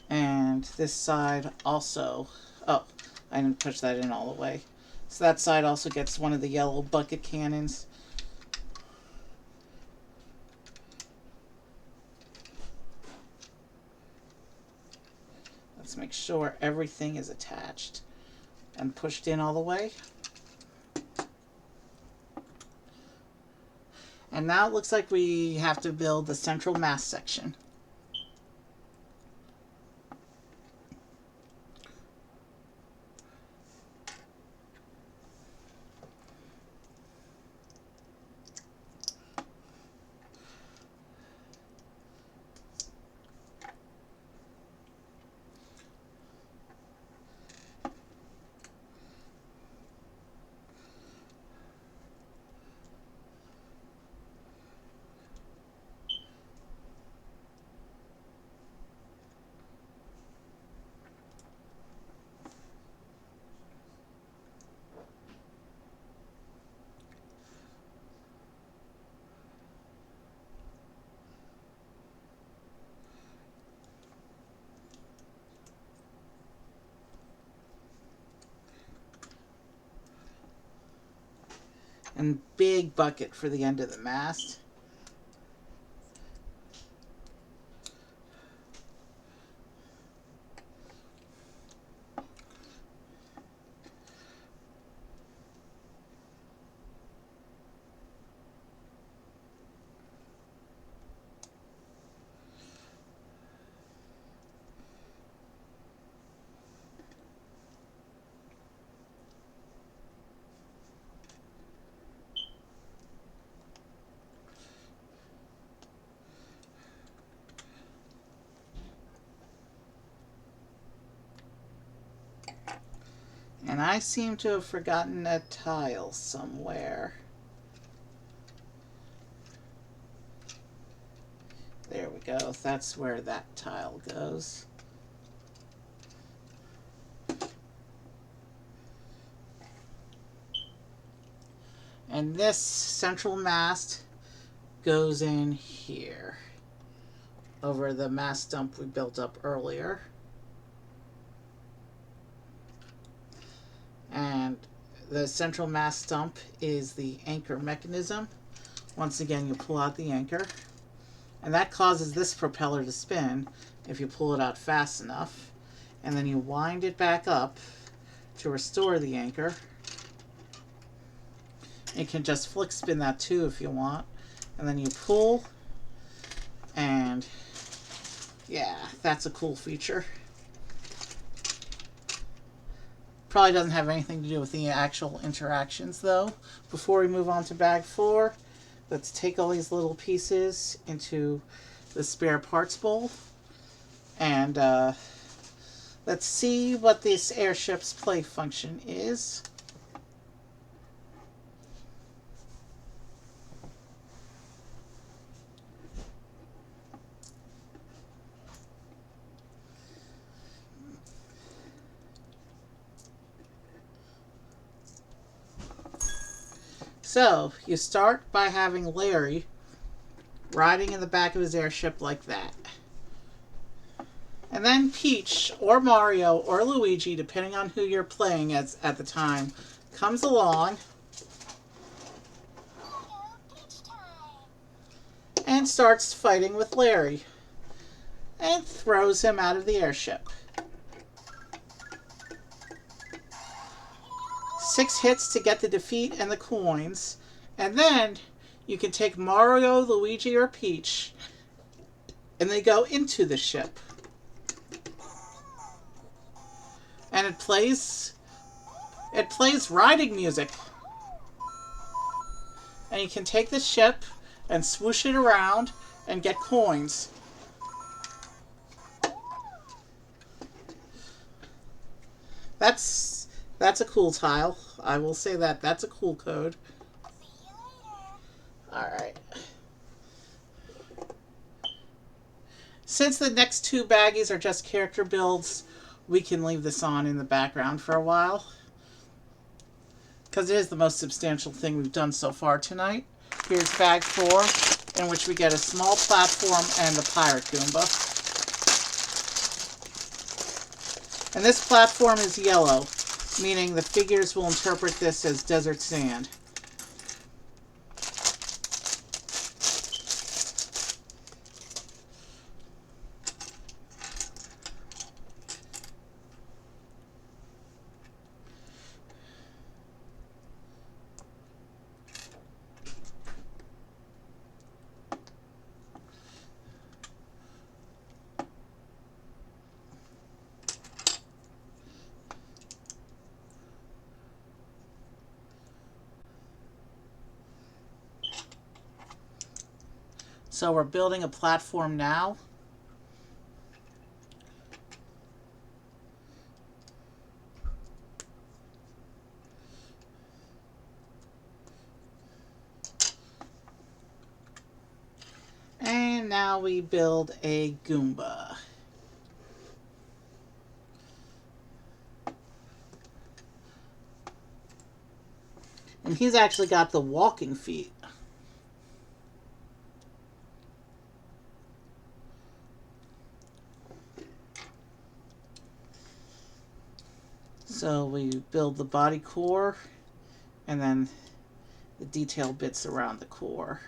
And this side also... Oh, I didn't push that in all the way. So that side also gets one of the yellow bucket cannons. Let's make sure everything is attached and pushed in all the way. And now it looks like we have to build the central mast section. And big bucket for the end of the mast. And I seem to have forgotten a tile somewhere. There we go. That's where that tile goes. And this central mast goes in here over the mast dump we built up earlier. And the central mast stump is the anchor mechanism. Once again, you pull out the anchor, and that causes this propeller to spin if you pull it out fast enough. And then you wind it back up to restore the anchor. You can just flick spin that too if you want. And then you pull, and yeah, that's a cool feature. Probably doesn't have anything to do with the actual interactions though. Before we move on to bag 4, let's take all these little pieces into the spare parts bowl, and let's see what this airship's play function is. So, you start by having Larry riding in the back of his airship like that. And then Peach, or Mario, or Luigi, depending on who you're playing as at the time, comes along and starts fighting with Larry and throws him out of the airship. 6 hits to get the defeat and the coins, and then you can take Mario, Luigi, or Peach, and they go into the ship. And it plays riding music. And you can take the ship and swoosh it around and get coins. That's a cool tile. I will say that. That's a cool code. Alright. Since the next 2 baggies are just character builds, we can leave this on in the background for a while, because it is the most substantial thing we've done so far tonight. Here's bag 4, in which we get a small platform and the pirate Goomba. And this platform is yellow, meaning the figures will interpret this as desert sand. So we're building a platform now. And now we build a Goomba. And he's actually got the walking feet. So we build the body core and then the detail bits around the core.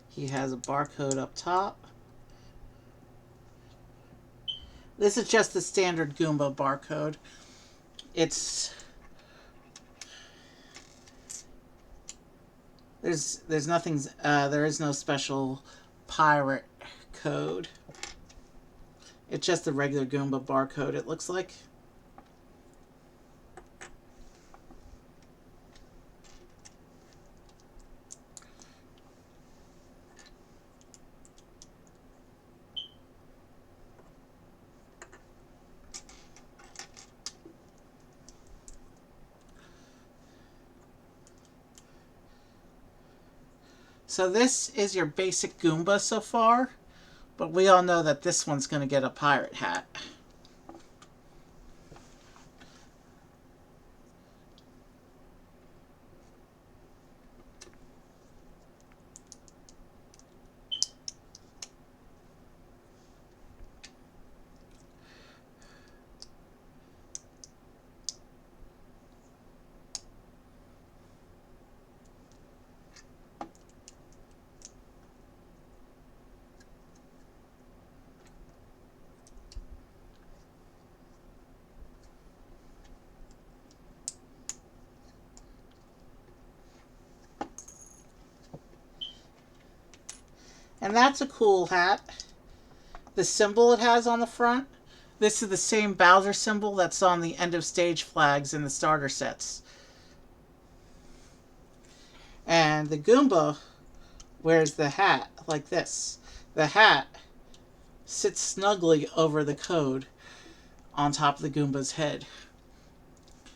He has a barcode up top. This is just the standard Goomba barcode. There's nothing, there is no special pirate code. It's just the regular Goomba barcode, it looks like. So this is your basic Goomba so far, but we all know that this one's going to get a pirate hat. And that's a cool hat. The symbol it has on the front, this is the same Bowser symbol that's on the end of stage flags in the starter sets. And the Goomba wears the hat like this. The hat sits snugly over the code on top of the Goomba's head.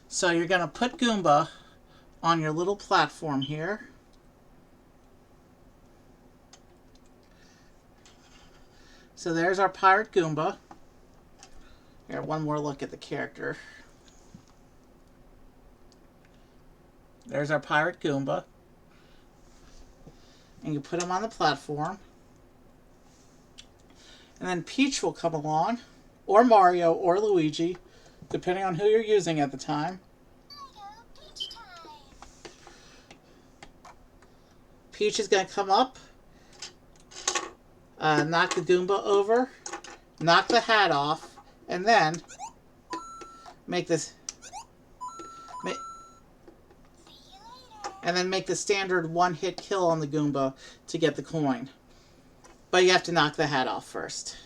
So you're going to put Goomba on your little platform here. So there's our pirate Goomba. Here, one more look at the character. There's our pirate Goomba. And you put him on the platform. And then Peach will come along, or Mario, or Luigi, depending on who you're using at the time. Peach is going to come up, knock the Goomba over, knock the hat off, and then make this... And then make the standard one-hit kill on the Goomba to get the coin. But you have to knock the hat off first.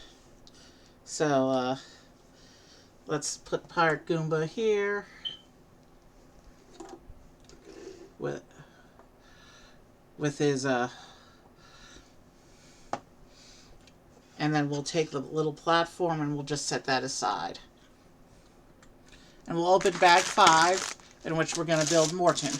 So, let's put Pirate Goomba here. With his, and then we'll take the little platform and we'll just set that aside. And we'll open bag 5, in which we're going to build Morton.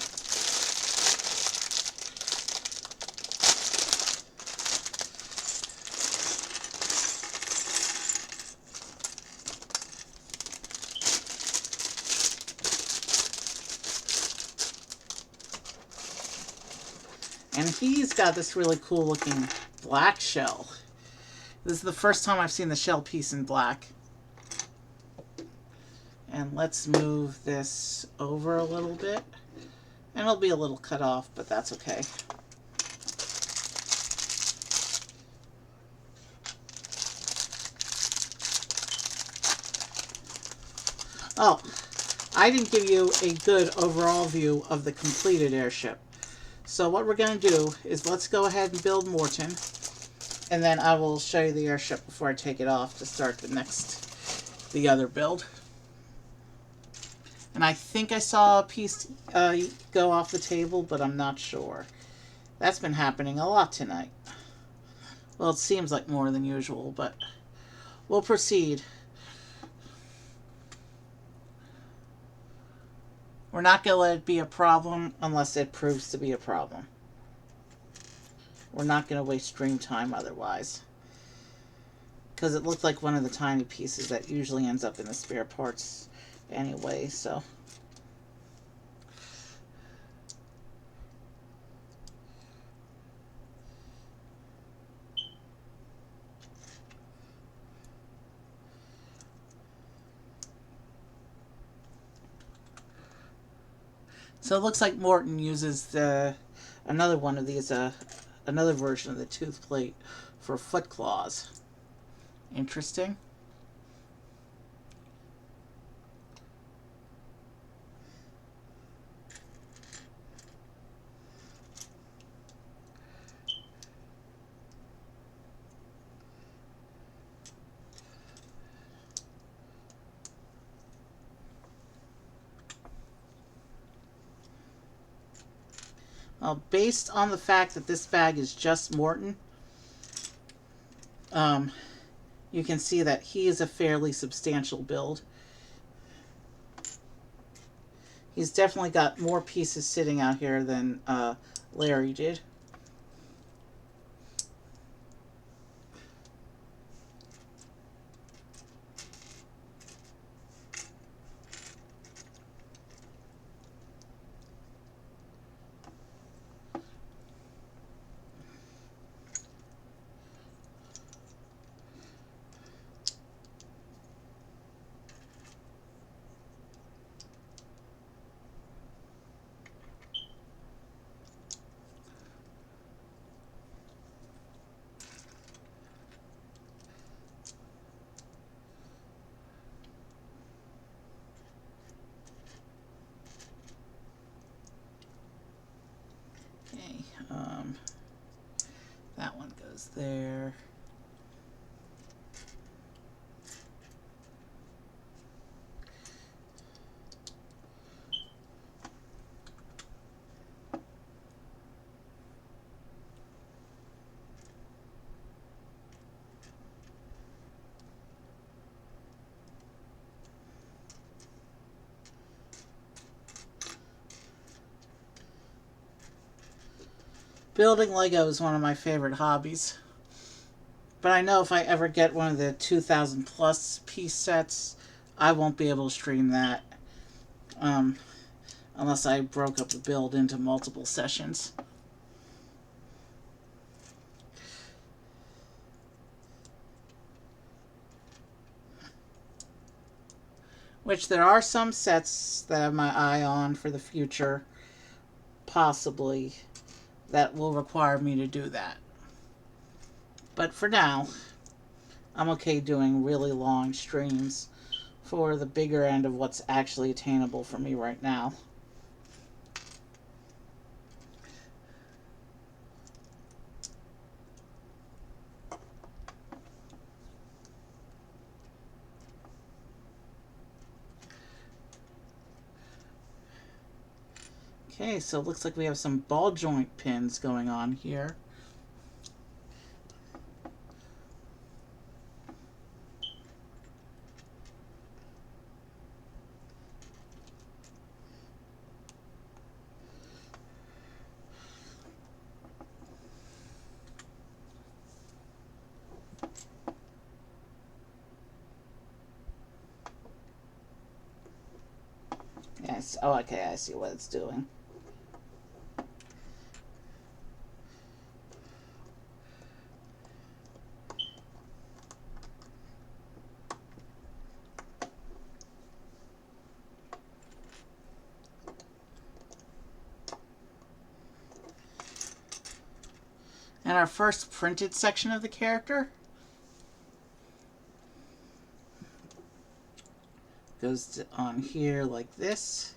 And he's got this really cool looking black shell. This is the first time I've seen the shell piece in black. And let's move this over a little bit. And it'll be a little cut off, but that's okay. Oh, I didn't give you a good overall view of the completed airship. So what we're going to do is let's go ahead and build Morton, and then I will show you the airship before I take it off to start the other build. And I think I saw a piece go off the table, but I'm not sure. That's been happening a lot tonight. Well, it seems like more than usual, but we'll proceed. We're not going to let it be a problem unless it proves to be a problem. We're not going to waste stream time otherwise. Because it looked like one of the tiny pieces that usually ends up in the spare parts anyway, so... So it looks like Morton uses another one of these, another version of the tooth plate for foot claws. Interesting. Based on the fact that this bag is just Morton, you can see that he is a fairly substantial build. He's definitely got more pieces sitting out here than Larry did. That one goes there. Building Lego is one of my favorite hobbies. But I know if I ever get one of the 2,000 plus piece sets, I won't be able to stream that um, unless I broke up the build into multiple sessions. Which there are some sets that I have my eye on for the future, possibly, that will require me to do that. But for now, I'm okay doing really long streams for the bigger end of what's actually attainable for me right now. Okay, so it looks like we have some ball joint pins going on here. Yes. Oh, okay, I see what it's doing. And our first printed section of the character goes on here like this.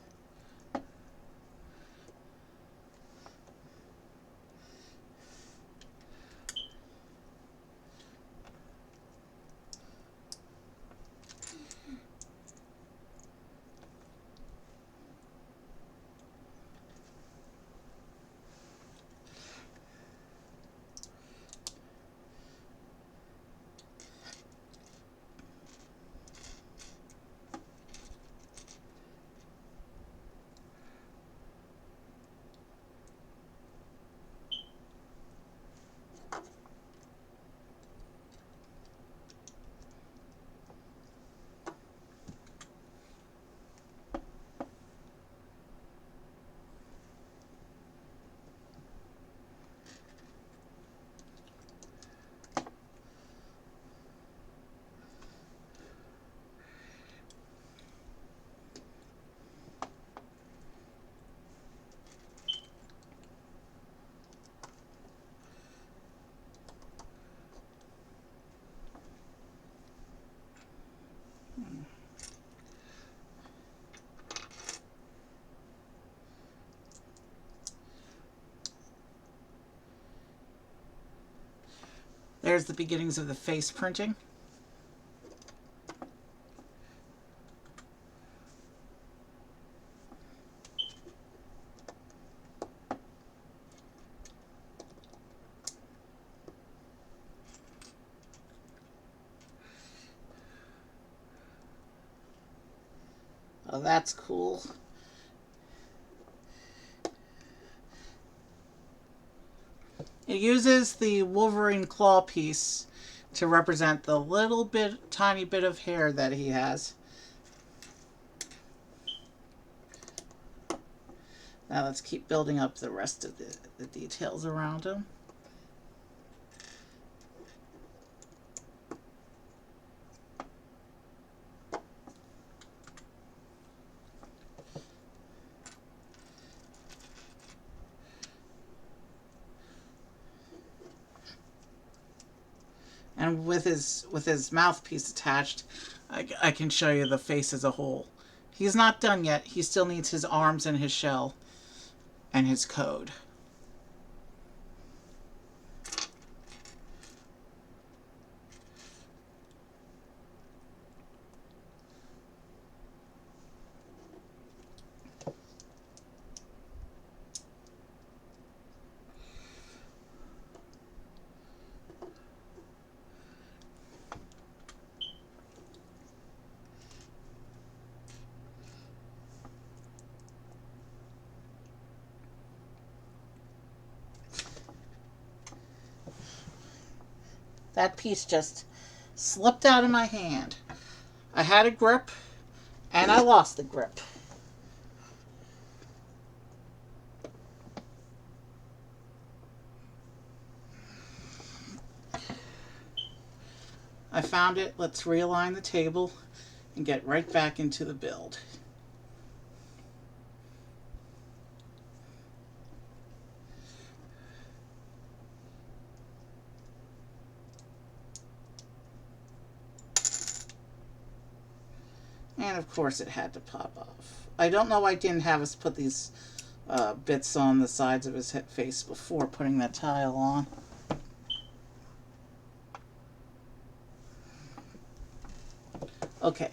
There's the beginnings of the face printing. Oh, that's cool. It uses the Wolverine claw piece to represent the little bit, tiny bit of hair that he has. Now let's keep building up the rest of the details around him. And with his mouthpiece attached, I can show you the face as a whole. He's not done yet. He still needs his arms and his shell and his code. That piece just slipped out of my hand. I had a grip and I lost the grip. I found it. Let's realign the table and get right back into the build. And of course it had to pop off. I don't know why I didn't have us put these bits on the sides of his face before putting that tile on. Okay.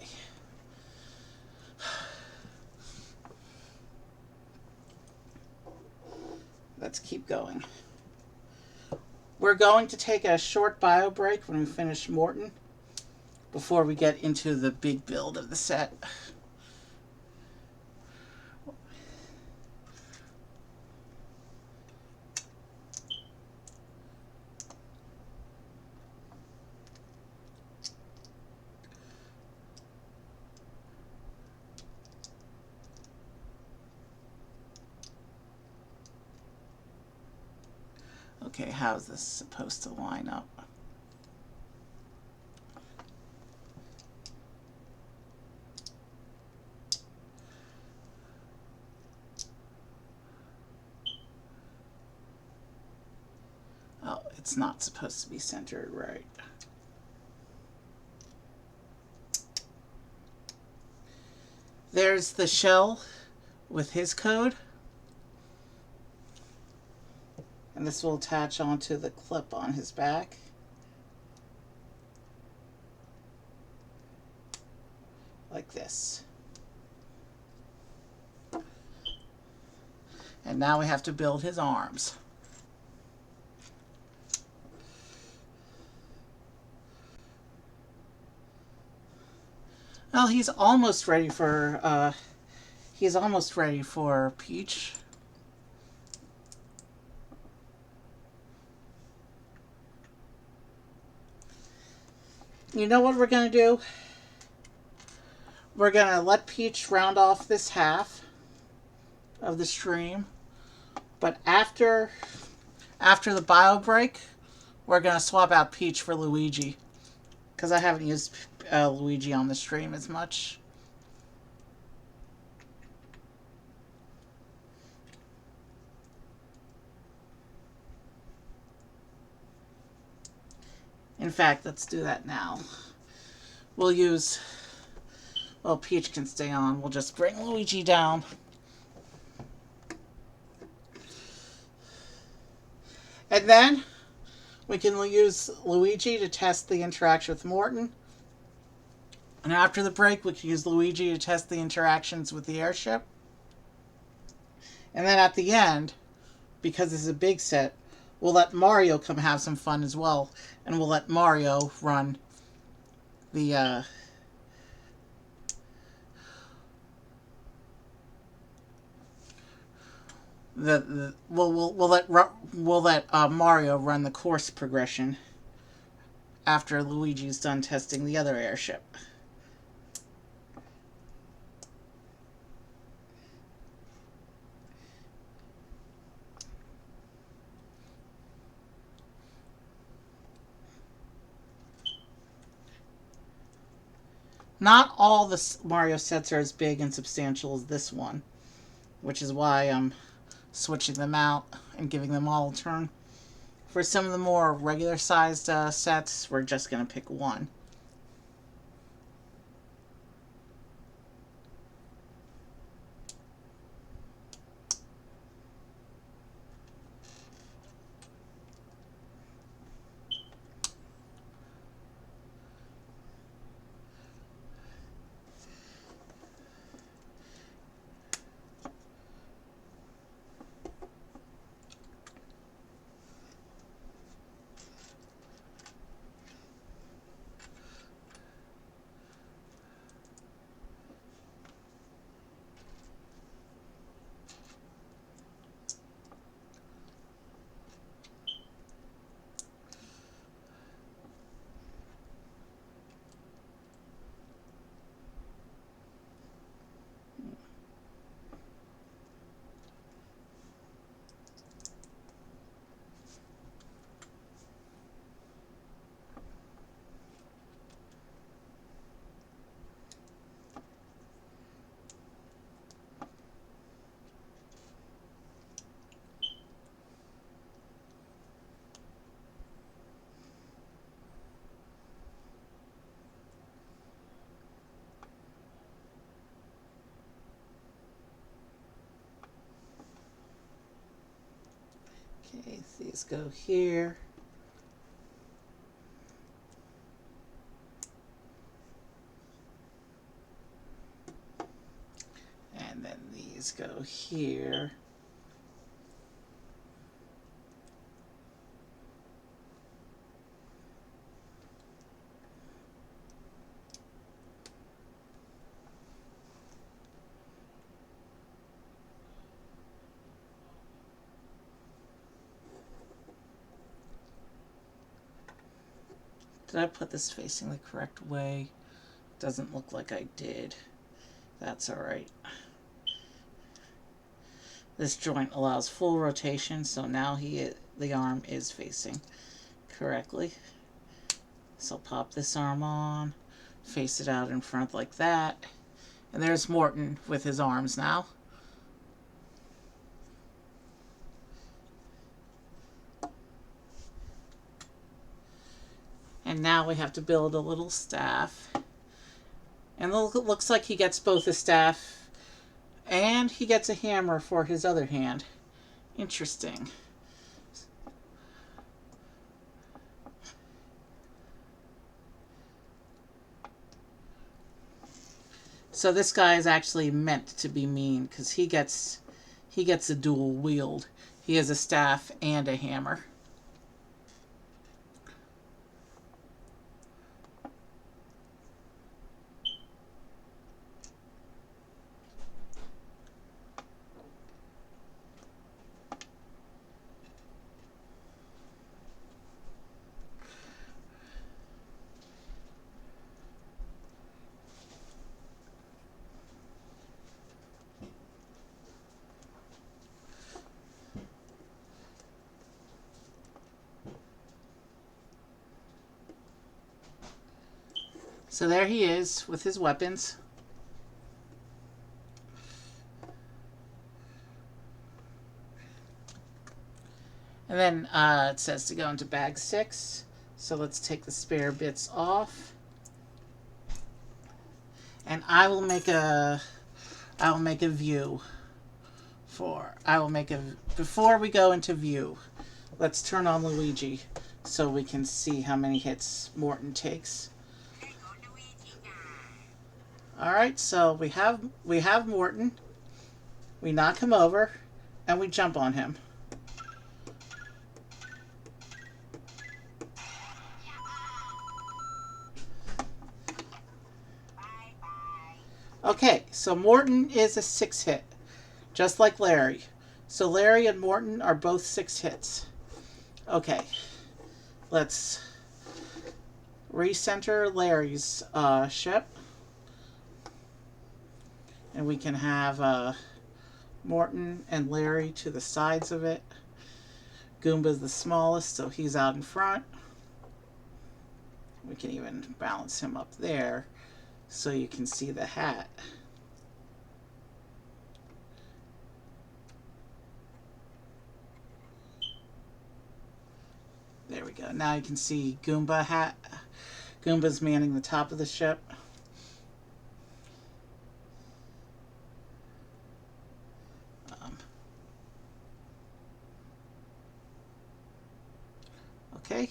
Let's keep going. We're going to take a short bio break when we finish Morton before we get into the big build of the set. Okay, how's this supposed to line up? Oh, it's not supposed to be centered right. There's the shell with his code. And this will attach onto the clip on his back. Like this. And now we have to build his arms. Well, he's almost ready for Peach. You know what we're going to do? We're going to let Peach round off this half of the stream. But after the bio break, we're going to swap out Peach for Luigi. Because I haven't used Luigi on the stream as much. In fact, let's do that now. We'll use... Well, Peach can stay on. We'll just bring Luigi down. And then we can use Luigi to test the interaction with Morton. And after the break, we can use Luigi to test the interactions with the airship. And then at the end, because this is a big set, we'll let Mario come have some fun as well. And we'll let Mario run the... we'll let Mario run the course progression after Luigi's done testing the other airship. Not all the Mario sets are as big and substantial as this one, which is why I'm switching them out and giving them all a turn. For some of the more regular sized sets, we're just going to pick one. These go here. And then these go here. Did I put this facing the correct way? Doesn't look like I did. That's alright. This joint allows full rotation, so now the arm is facing correctly. So pop this arm on, face it out in front like that. And there's Morton with his arms now. And now we have to build a little staff. And it looks like he gets both a staff and he gets a hammer for his other hand. Interesting. So this guy is actually meant to be mean because he gets a dual wield. He has a staff and a hammer. So there he is with his weapons. And then it says to go into bag 6. So let's take the spare bits off. And I will make a view before we go into view. Let's turn on Luigi so we can see how many hits Morton takes. Alright, so we have Morton. We knock him over and we jump on him. Okay, so Morton is a 6 hit, just like Larry. So Larry and Morton are both 6 hits. Okay, let's recenter Larry's ship. And we can have Morton and Larry to the sides of it. Goomba's the smallest, so he's out in front. We can even balance him up there so you can see the hat. There we go. Now you can see Goomba hat. Goomba's manning the top of the ship. Okay.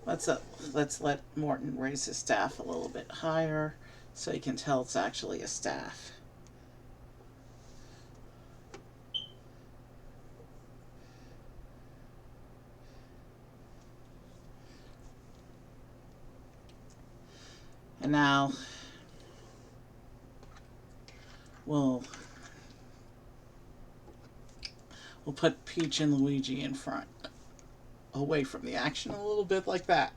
Let's let Morton raise his staff a little bit higher so you can tell it's actually a staff. And now we'll put Peach and Luigi in front, away from the action a little bit like that.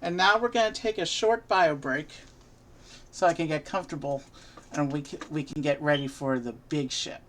And now we're going to take a short bio break so I can get comfortable and we can get ready for the big ship.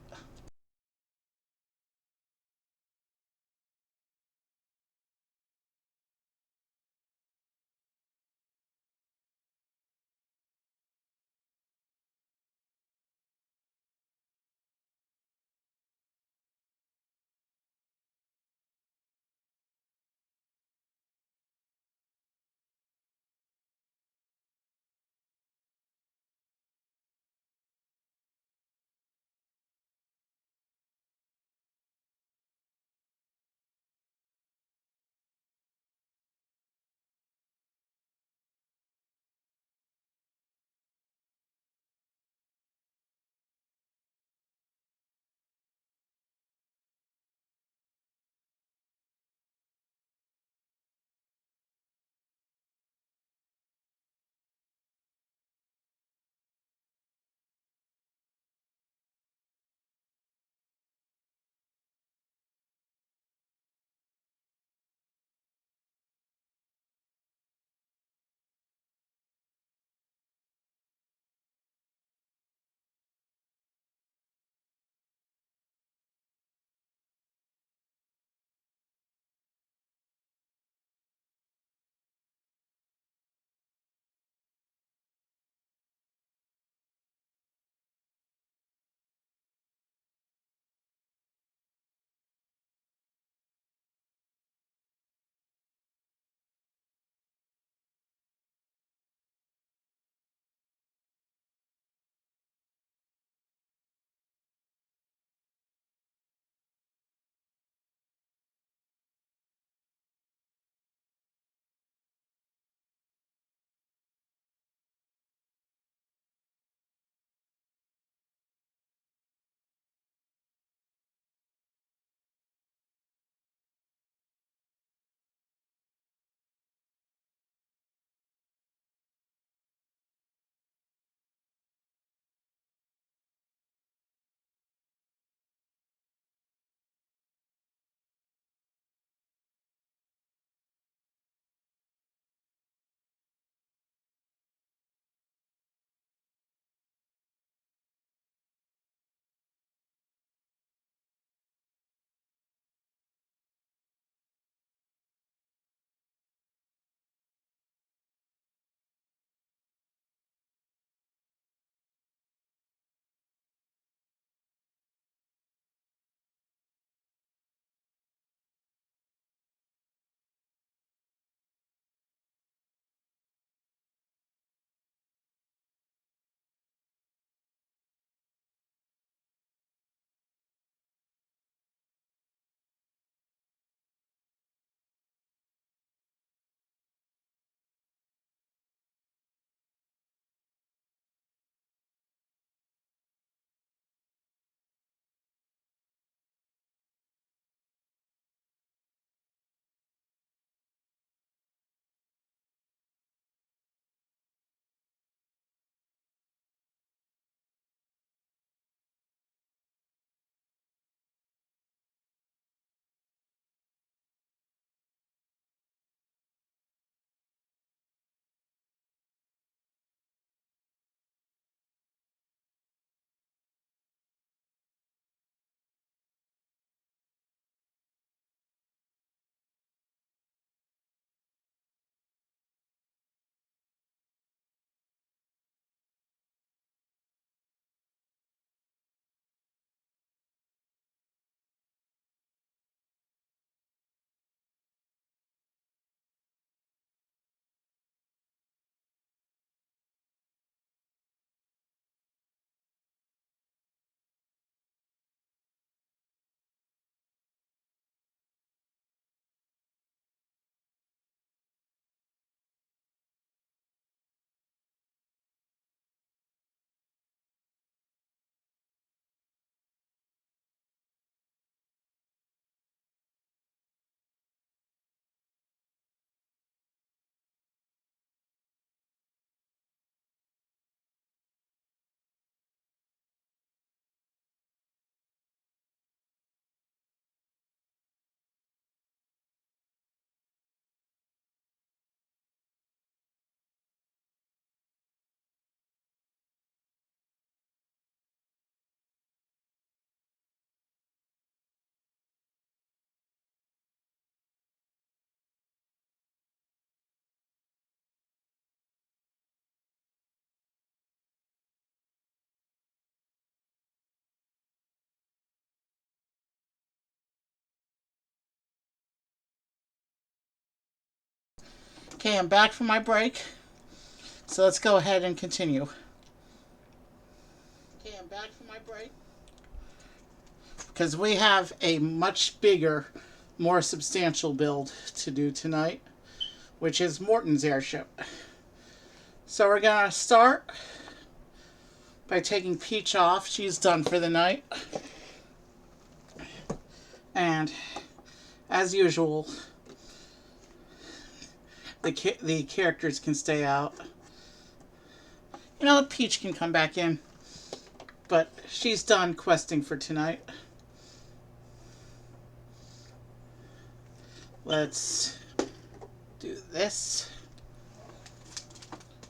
Okay, I'm back from my break. So let's go ahead and continue. Okay, I'm back from my break. Because we have a much bigger, more substantial build to do tonight, which is Morton's airship. So we're going to start by taking Peach off. She's done for the night. And as usual, the characters can stay out. You know, Peach can come back in, but she's done questing for tonight. Let's do this.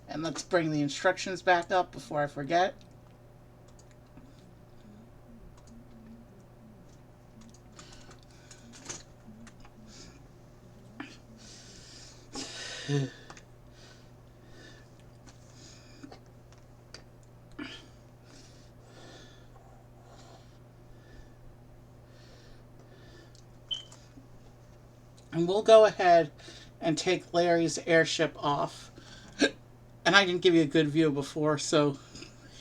And let's bring the instructions back up before I forget. And we'll go ahead and take Larry's airship off. And I didn't give you a good view before, so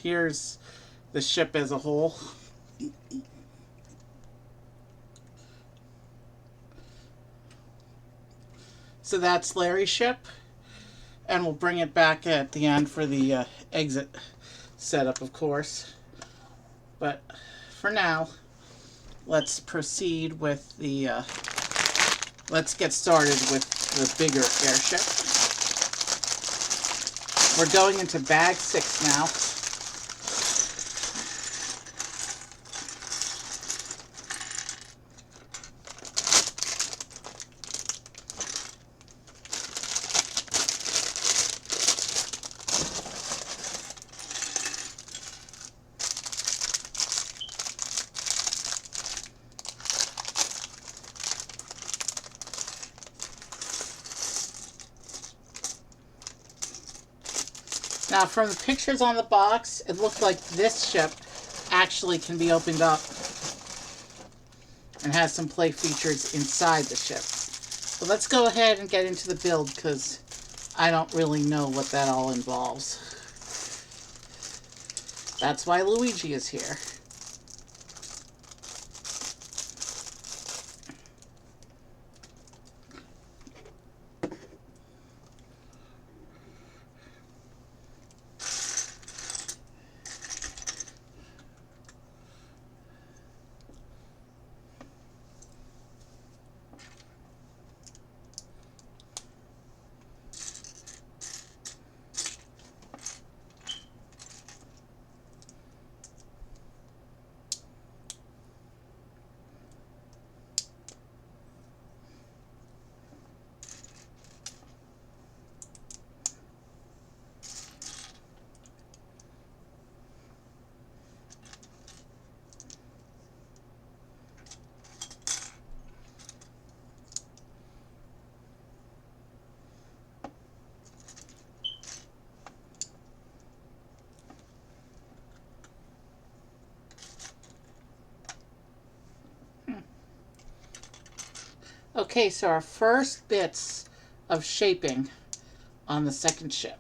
here's the ship as a whole. So that's Larry's ship. And we'll bring it back at the end for the exit setup, of course. But for now, let's proceed with the... let's get started with the bigger airship. We're going into bag 6 now. Now, from the pictures on the box, it looked like this ship actually can be opened up and has some play features inside the ship. So let's go ahead and get into the build, because I don't really know what that all involves. That's why Luigi is here. Okay, so our first bits of shaping on the second ship.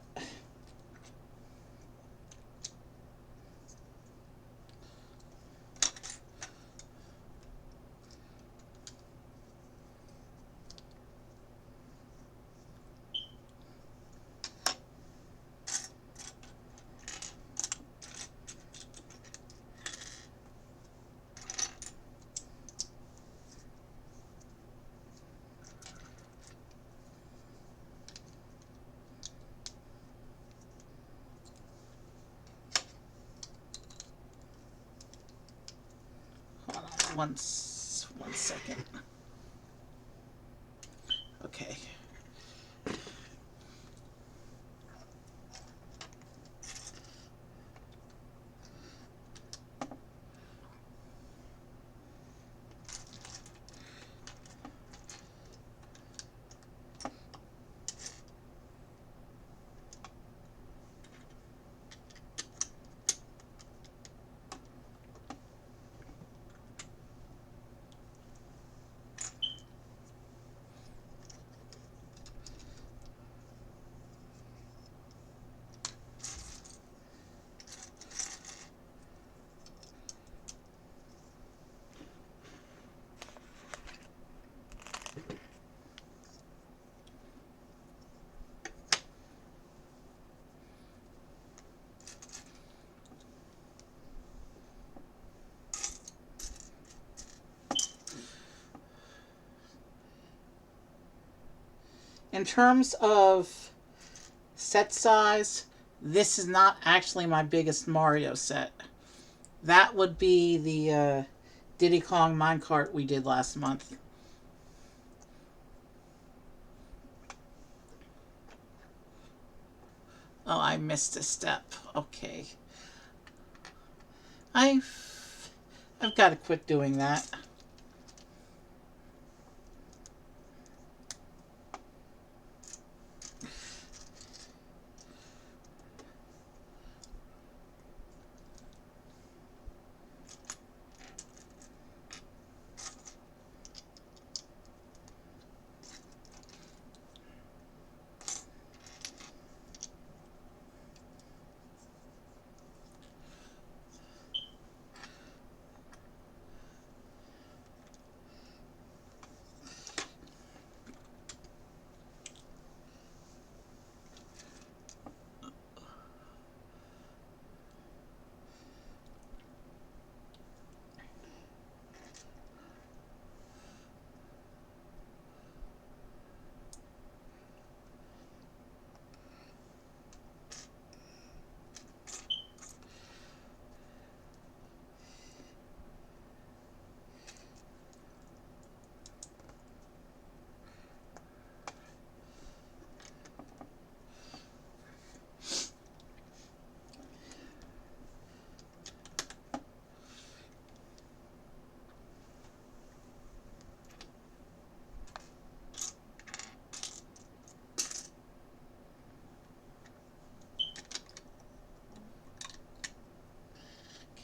Hold on one second. Okay. in terms of set size, this is not actually my biggest Mario set. That would be the Diddy Kong minecart we did last month. Oh, I missed a step. Okay. I've got to quit doing that.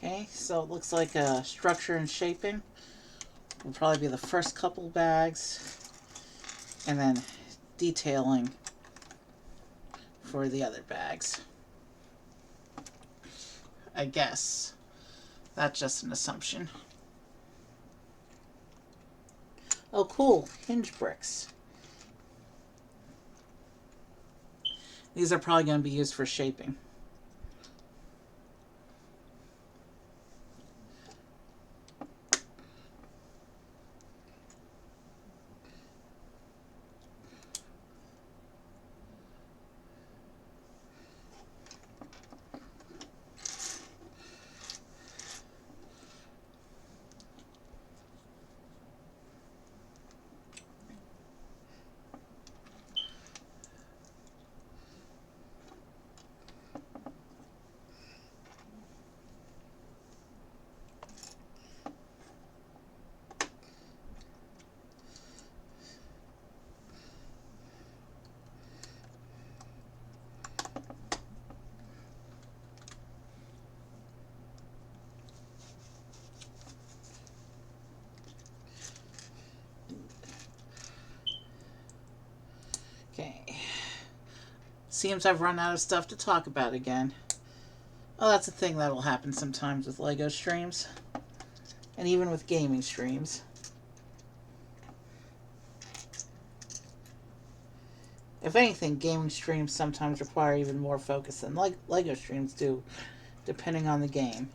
Okay, so it looks like structure and shaping will probably be the first couple bags, and then detailing for the other bags. I guess. That's just an assumption. Oh, cool. Hinge bricks. These are probably going to be used for shaping. Okay. Seems I've run out of stuff to talk about again. Oh, that's a thing that'll happen sometimes with LEGO streams. And even with gaming streams. If anything, gaming streams sometimes require even more focus than LEGO streams do, depending on the game.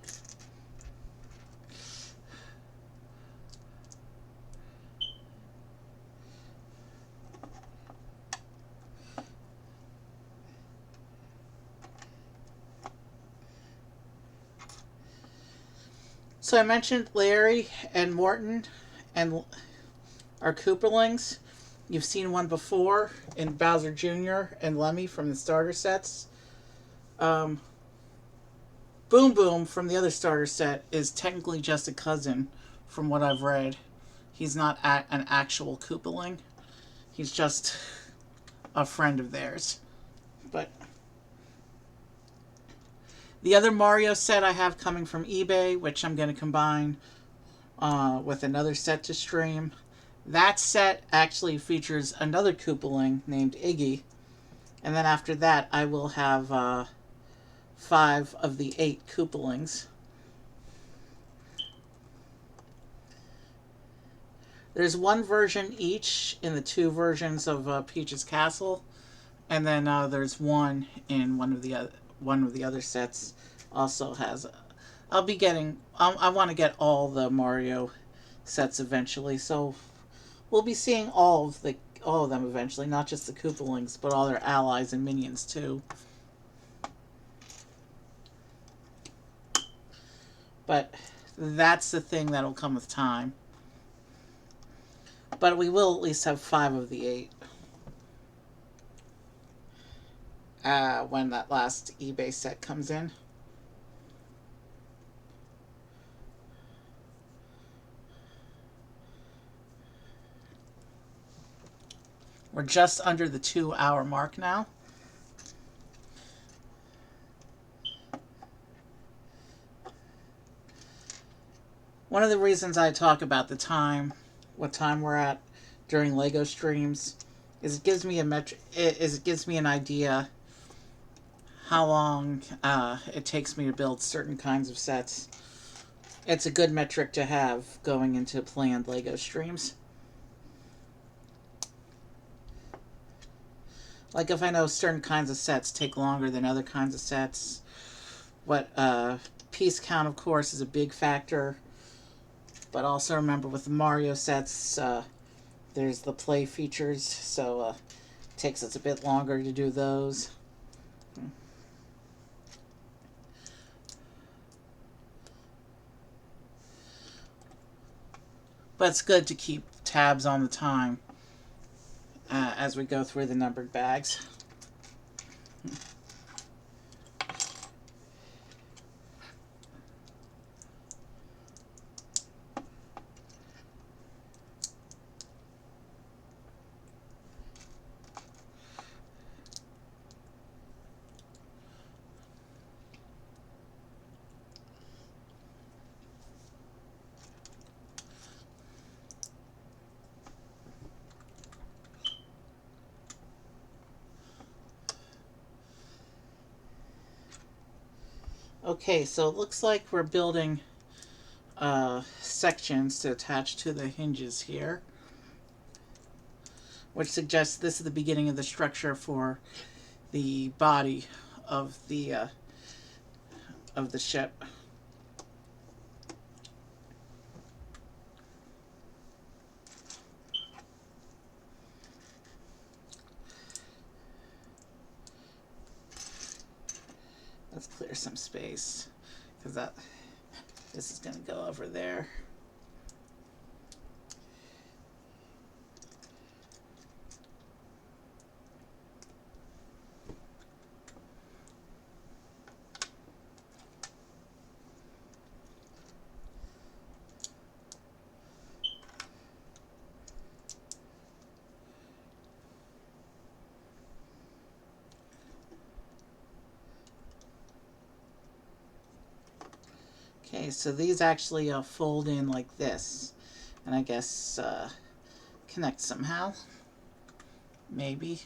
So I mentioned Larry and Morton and our Cooperlings. You've seen one before in Bowser Jr. and Lemmy from the starter sets. Um, Boom Boom from the other starter set is technically just a cousin, from what I've read. He's not an actual Koopaling. He's just a friend of theirs. But the other Mario set I have coming from eBay, which I'm going to combine with another set to stream. That set actually features another Koopaling named Iggy. And then after that, I will have 5 of the 8 Koopalings. There's one version each in the 2 versions of Peach's Castle, and then there's one in one of the other sets. Also has. I'll be getting. I want to get all the Mario sets eventually, so we'll be seeing all of them eventually, not just the Koopalings, but all their allies and minions too. But that's the thing that'll come with time. But we will at least have 5 of the 8 when that last eBay set comes in. We're just under the 2-hour mark now. One of the reasons I talk about the time, what time we're at during Lego streams, is it gives me an idea how long it takes me to build certain kinds of sets. It's a good metric to have going into planned Lego streams. Like if I know certain kinds of sets take longer than other kinds of sets. What piece count, of course, is a big factor. But also remember with the Mario sets, there's the play features, so it takes us a bit longer to do those. But it's good to keep tabs on the time as we go through the numbered bags. Okay, so it looks like we're building sections to attach to the hinges here, which suggests this is the beginning of the structure for the body of the ship. Let's clear some space because this is going to go over there. Okay, so these actually fold in like this, and I guess connect somehow, maybe.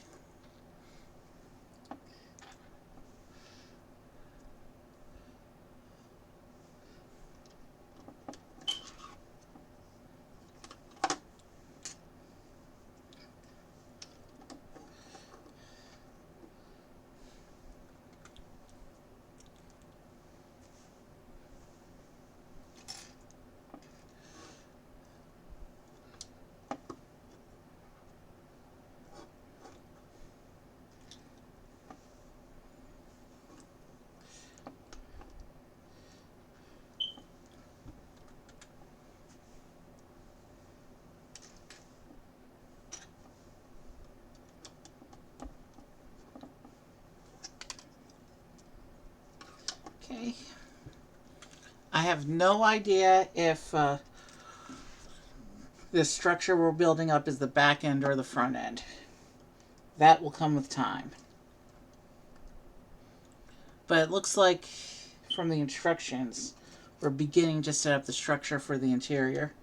Okay. I have no idea if this structure we're building up is the back end or the front end. That will come with time. But it looks like from the instructions, we're beginning to set up the structure for the interior.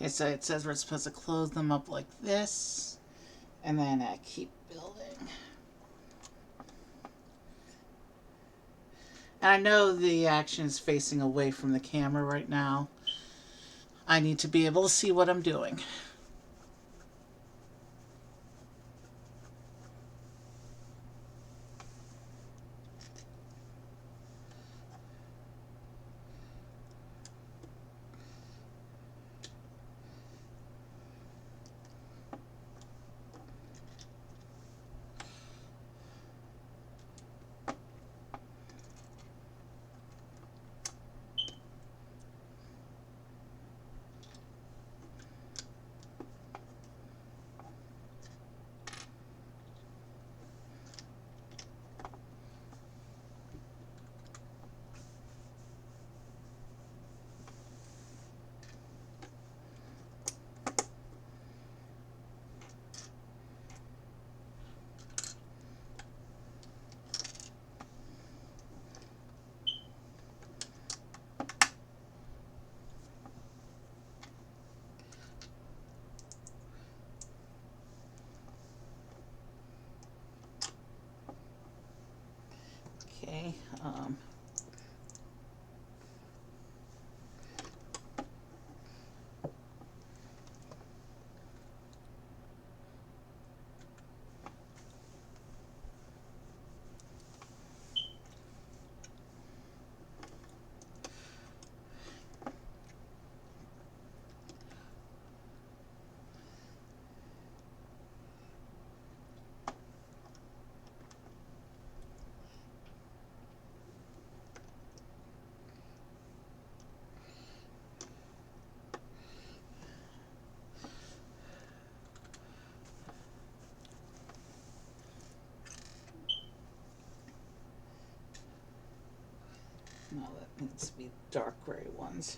Okay, so it says we're supposed to close them up like this, and then keep building. And I know the action is facing away from the camera right now. I need to be able to see what I'm doing. Okay. No, that needs to be dark gray ones.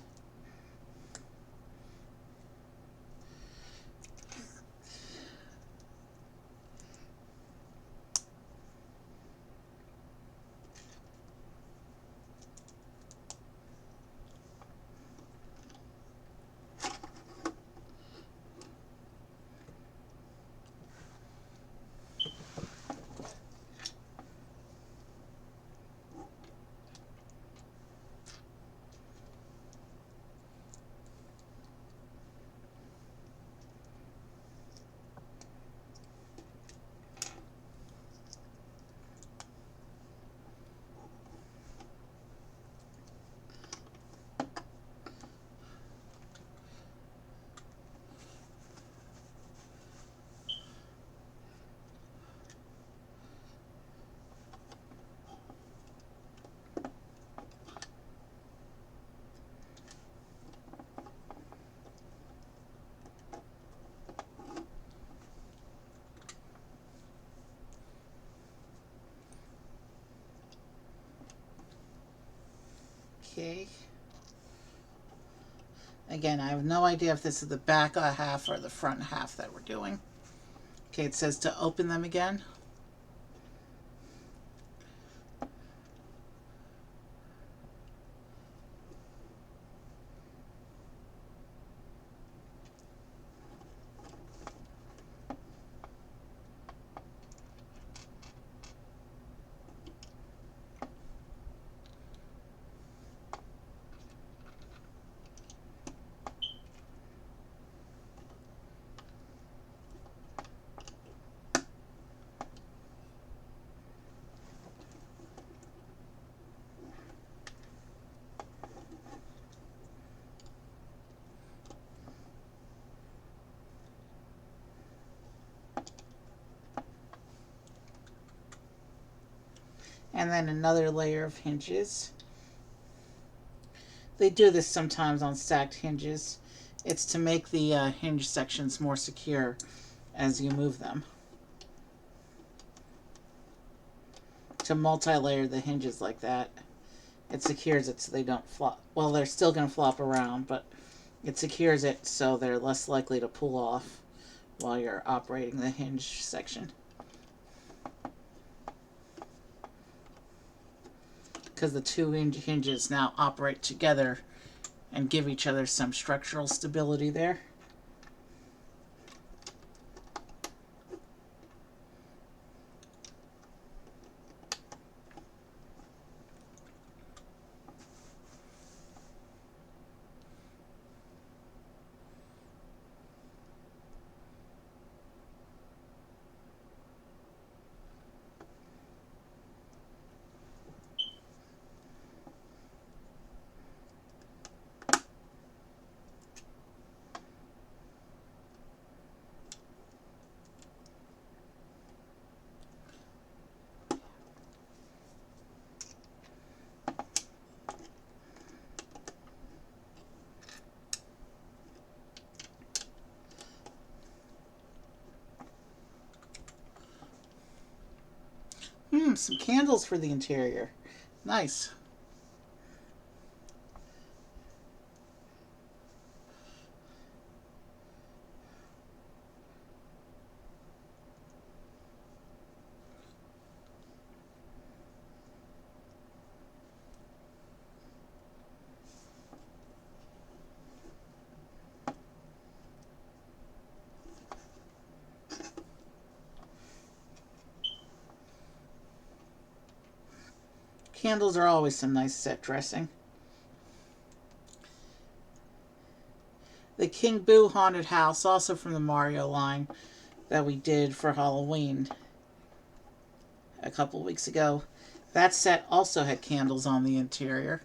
Okay. Again, I have no idea if this is the back half or the front half that we're doing. Okay, it says to open them again. And then another layer of hinges. They do this sometimes on stacked hinges. It's to make the hinge sections more secure as you move them. To multi-layer the hinges like that, it secures it so they don't flop. Well, they're still going to flop around, but it secures it so they're less likely to pull off while you're operating the hinge section. Because the two hinges now operate together and give each other some structural stability there. some candles for the interior. Nice. Candles are always some nice set dressing. The King Boo haunted house, also from the Mario line, that we did for Halloween a couple weeks ago. That set also had candles on the interior.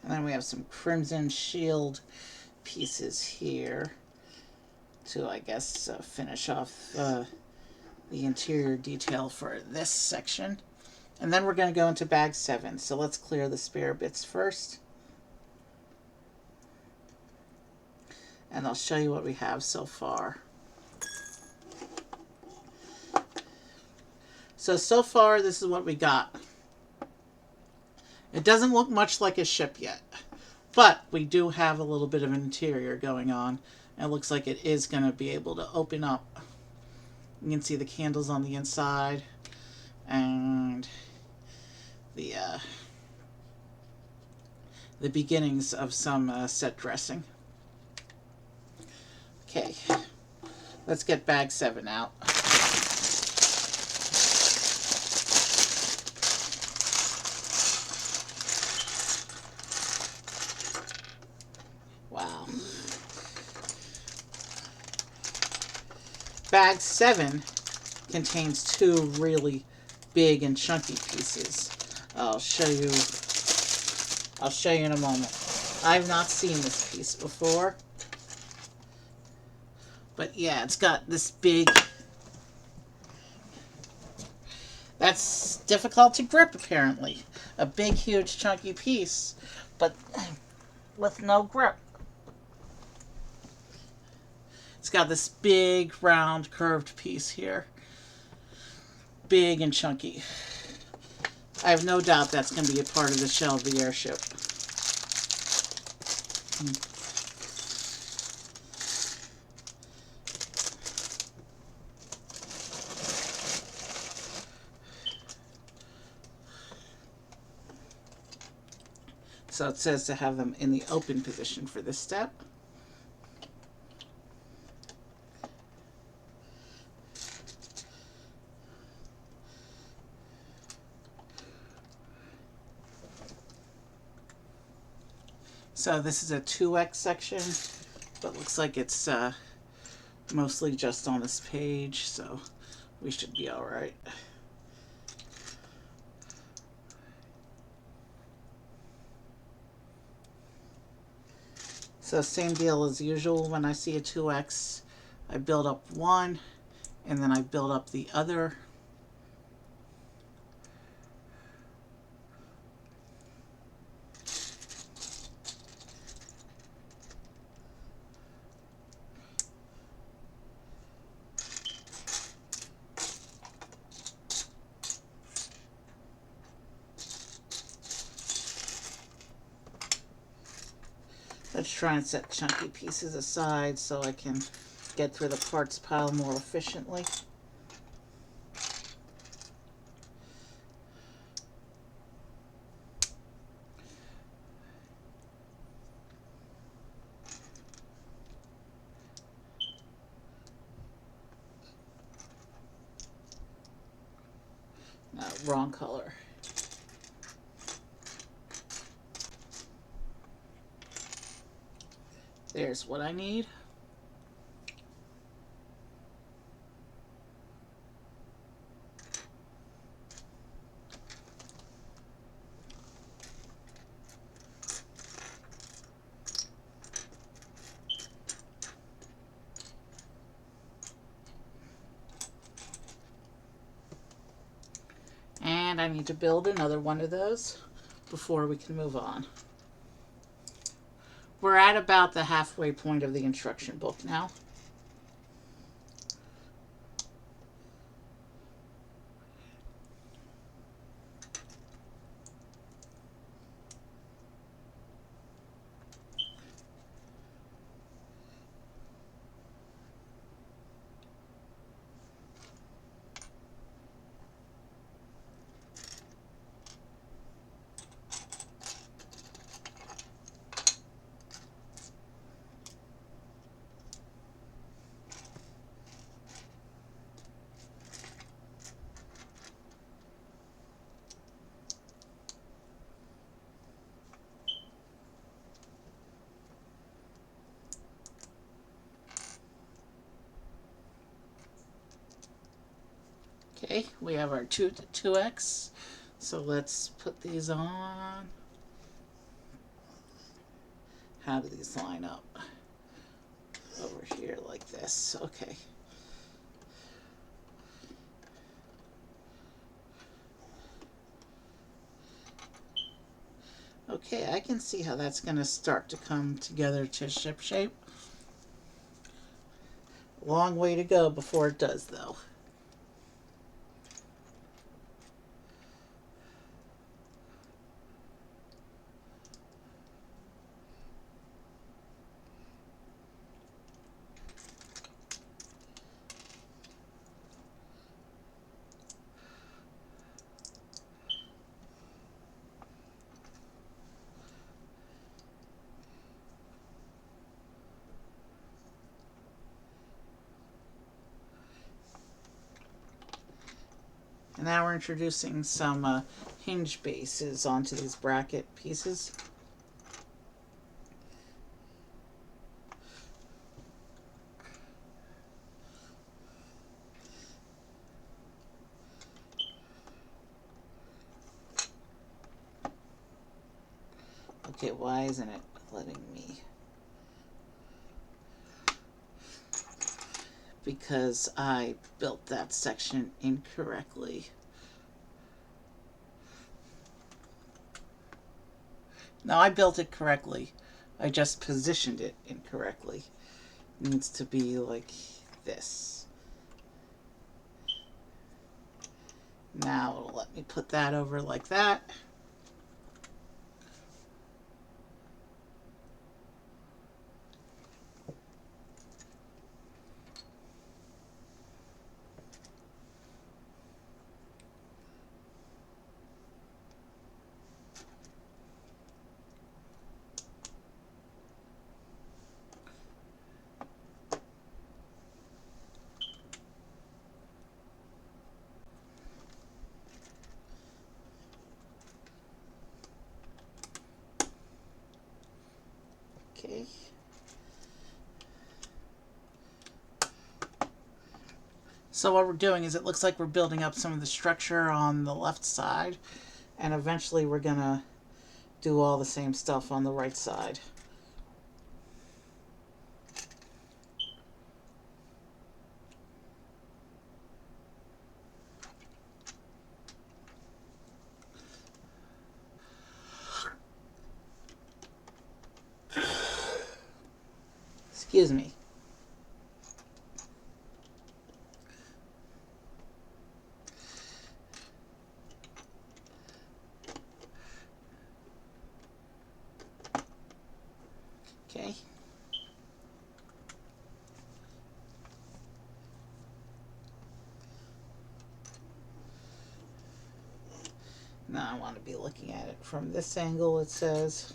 And then we have some Crimson Shield pieces here to, I guess, finish off the interior detail for this section. And then we're going to go into bag 7. So let's clear the spare bits first. And I'll show you what we have so far. So far, this is what we got. It doesn't look much like a ship yet, but we do have a little bit of an interior going on. And it looks like it is going to be able to open up. You can see the candles on the inside and the beginnings of some set dressing. Okay, let's get bag 7 out. Wow. Bag 7 contains 2 really big and chunky pieces. I'll show you in a moment. I've not seen this piece before. But yeah, it's got this big... That's difficult to grip, apparently. A big, huge, chunky piece, but with no grip. It's got this big, round, curved piece here. Big and chunky. I have no doubt that's going to be a part of the shell of the airship. So it says to have them in the open position for this step. So this is a 2x section, but looks like it's mostly just on this page, so we should be all right. So same deal as usual. When I see a 2x, I build up one, and then I build up the other. Let's try and set chunky pieces aside so I can get through the parts pile more efficiently. No, wrong color. There's what I need. And I need to build another one of those before we can move on. We're at about the halfway point of the instruction book now. Okay, we have our 2x. So let's put these on. How do these line up? Over here like this. Okay. Okay, I can see how that's going to start to come together to ship shape. Long way to go before it does, though. And now we're introducing some hinge bases onto these bracket pieces. Okay, why isn't it letting me? Because I built that section incorrectly. No, I built it correctly. I just positioned it incorrectly. It needs to be like this. Now it'll let me put that over like that. Okay. So what we're doing is it looks like we're building up some of the structure on the left side, and eventually we're gonna do all the same stuff on the right side. Excuse me. Okay. Now I want to be looking at it from this angle, it says.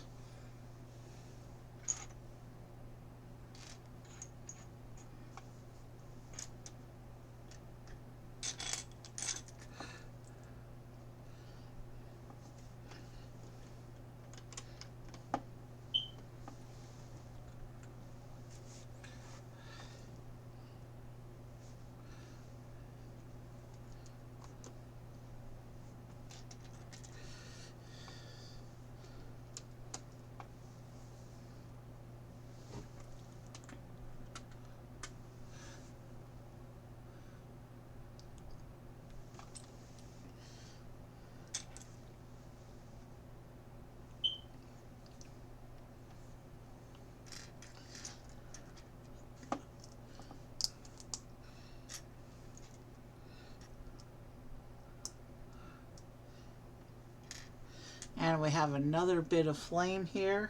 And we have another bit of flame here.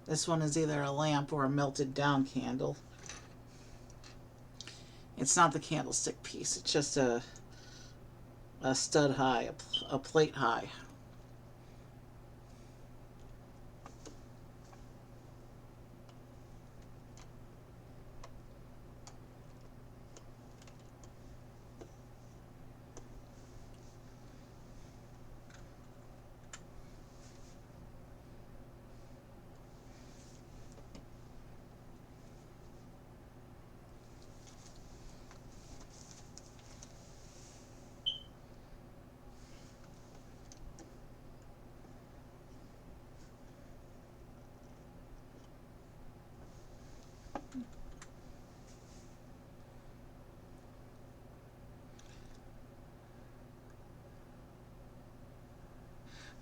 This one is either a lamp or a melted down candle. It's not the candlestick piece, it's just a stud high, a plate high.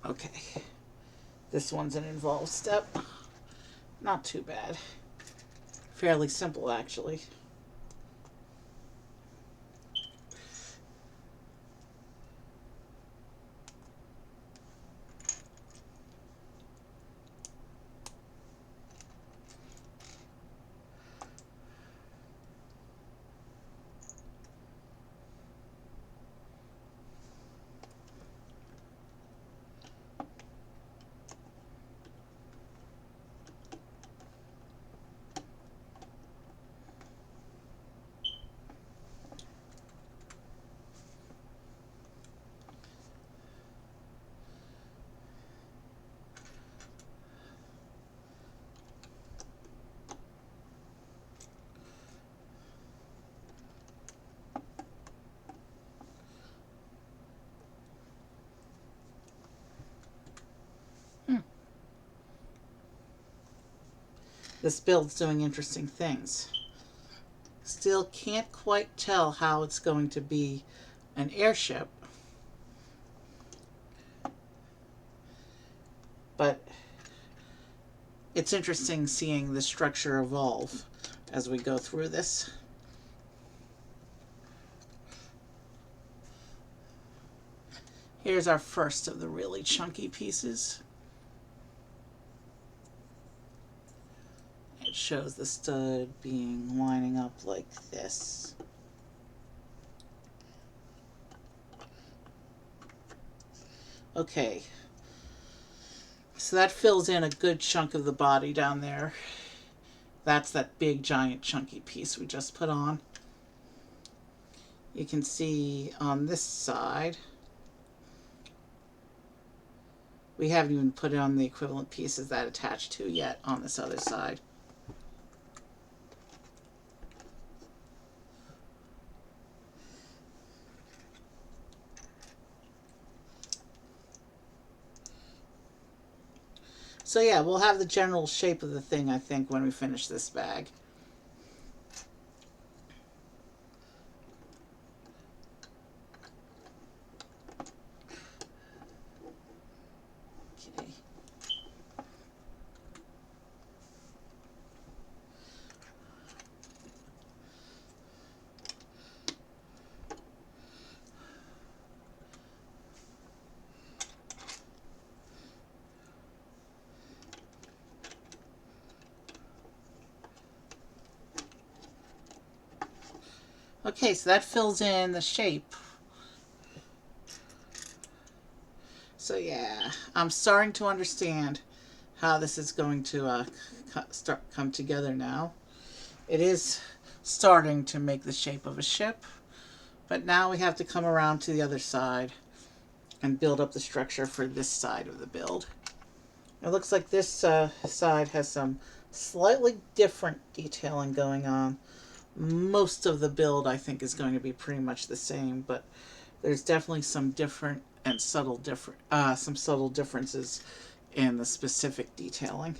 Okay, this one's an involved step. Not too bad. Fairly simple, actually. This build's doing interesting things. Still can't quite tell how it's going to be an airship, but it's interesting seeing the structure evolve as we go through this. Here's our first of the really chunky pieces. It shows the stud being lining up like this. Okay, so that fills in a good chunk of the body down there. That's that big giant chunky piece we just put on. You can see on this side we haven't even put on the equivalent pieces that attach to yet on this other side. So yeah, we'll have the general shape of the thing, I think, when we finish this bag. Okay. Okay, so that fills in the shape. So yeah, I'm starting to understand how this is going to come together now. It is starting to make the shape of a ship, but now we have to come around to the other side and build up the structure for this side of the build. It looks like this side has some slightly different detailing going on. Most of the build, I think, is going to be pretty much the same, but there's definitely some different and subtle differences in the specific detailing.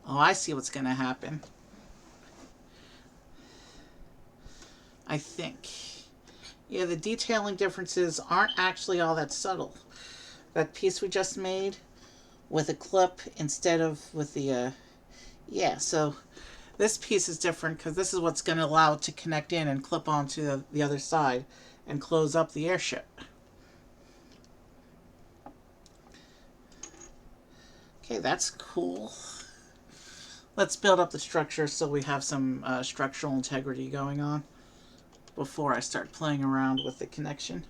Oh, I see what's going to happen. I think. Yeah, the detailing differences aren't actually all that subtle. that piece we just made with a clip instead of with the, yeah, so this piece is different because this is what's going to allow it to connect in and clip onto the other side and close up the airship. Okay, that's cool. Let's build up the structure so we have some structural integrity going on before I start playing around with the connection.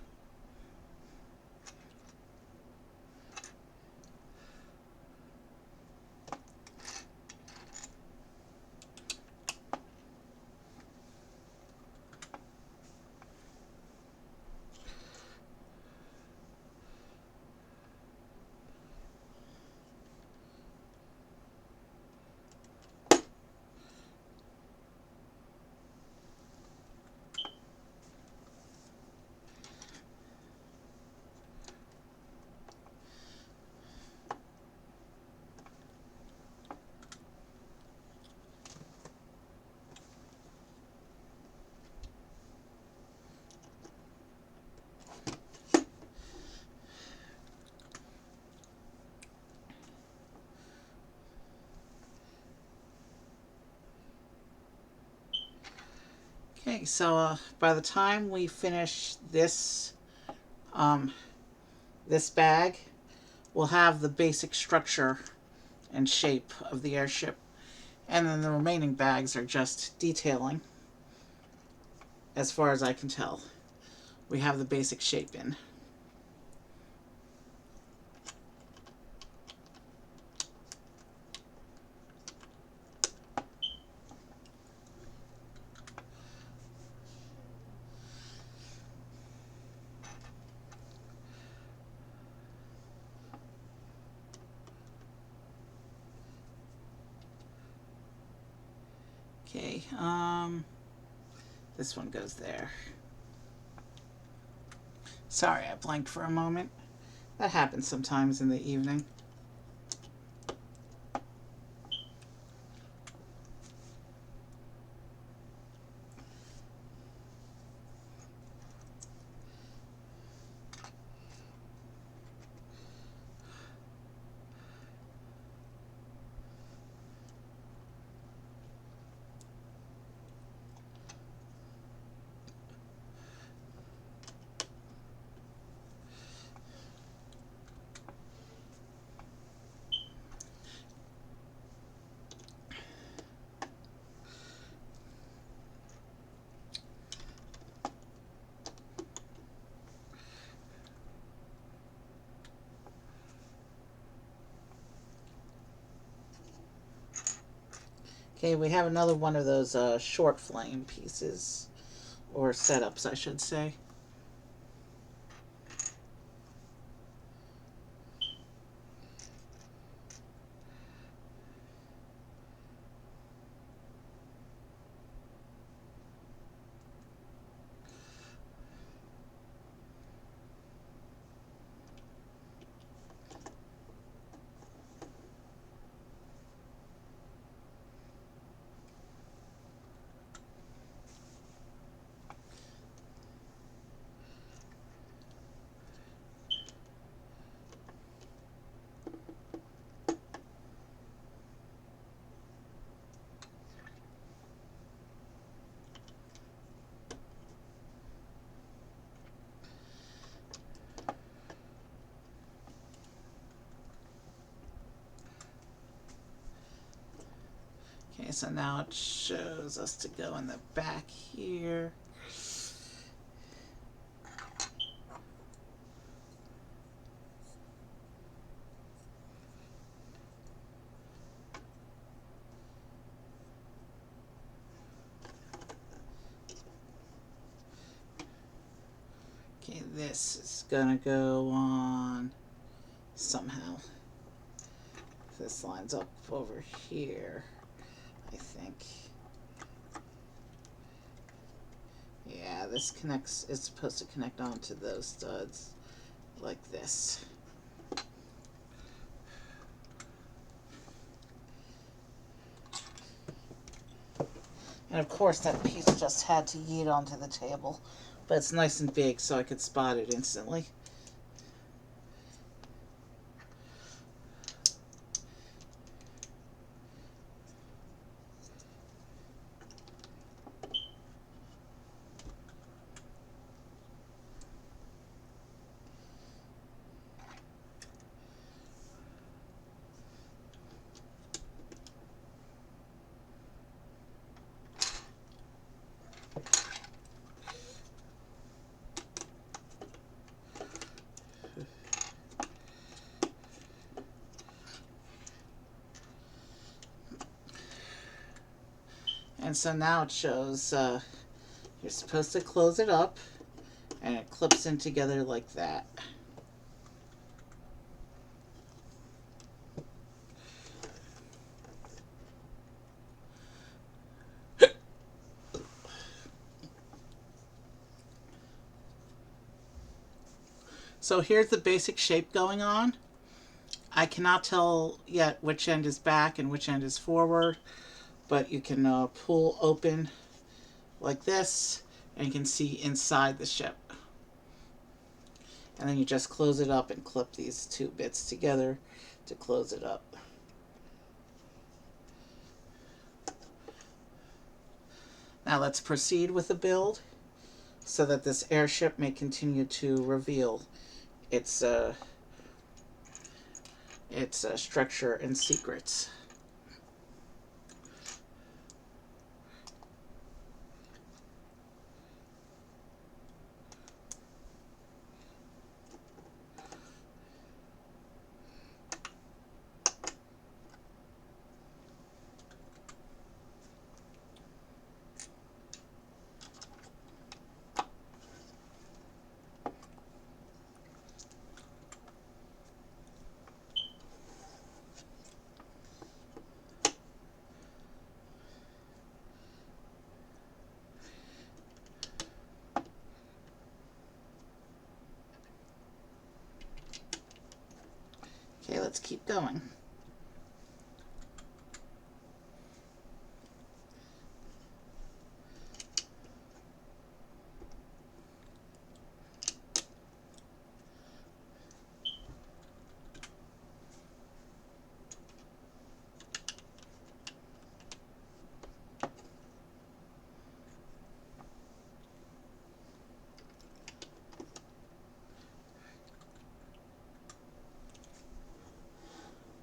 Okay, so by the time we finish um, this bag, we'll have the basic structure and shape of the airship. And then the remaining bags are just detailing, as far as I can tell. We have the basic shape in. Okay, this one goes there. Sorry, I blanked for a moment. That happens sometimes in the evening. Okay, we have another one of those short flame pieces, or setups, I should say. Okay, so now it shows us to go in the back here. Okay, this is gonna go on somehow. This lines up over here, I think. Yeah, this connects, it's supposed to connect onto those studs like this. And of course that piece just had to yeet onto the table, but it's nice and big so I could spot it instantly. And so now it shows you're supposed to close it up and it clips in together like that. So here's the basic shape going on. I cannot tell yet which end is back and which end is forward, but you can pull open like this and you can see inside the ship. And then you just close it up and clip these two bits together to close it up. Now let's proceed with the build so that this airship may continue to reveal its structure and secrets. Okay, let's keep going.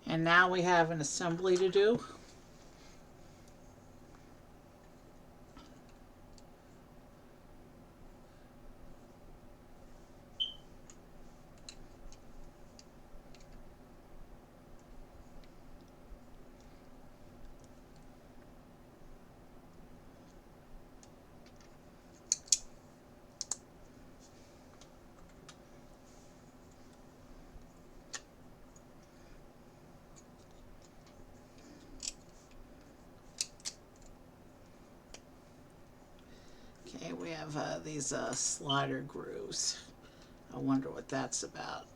And now we have an assembly to do. Okay, we have these slider grooves. I wonder what that's about.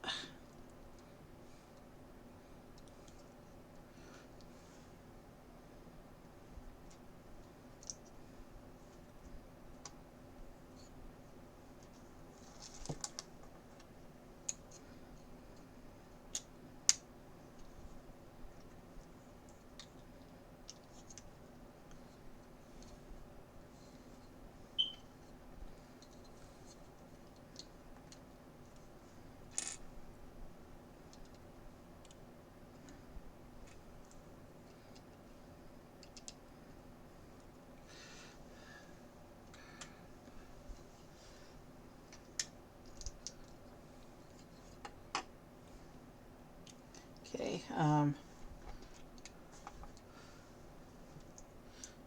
Okay,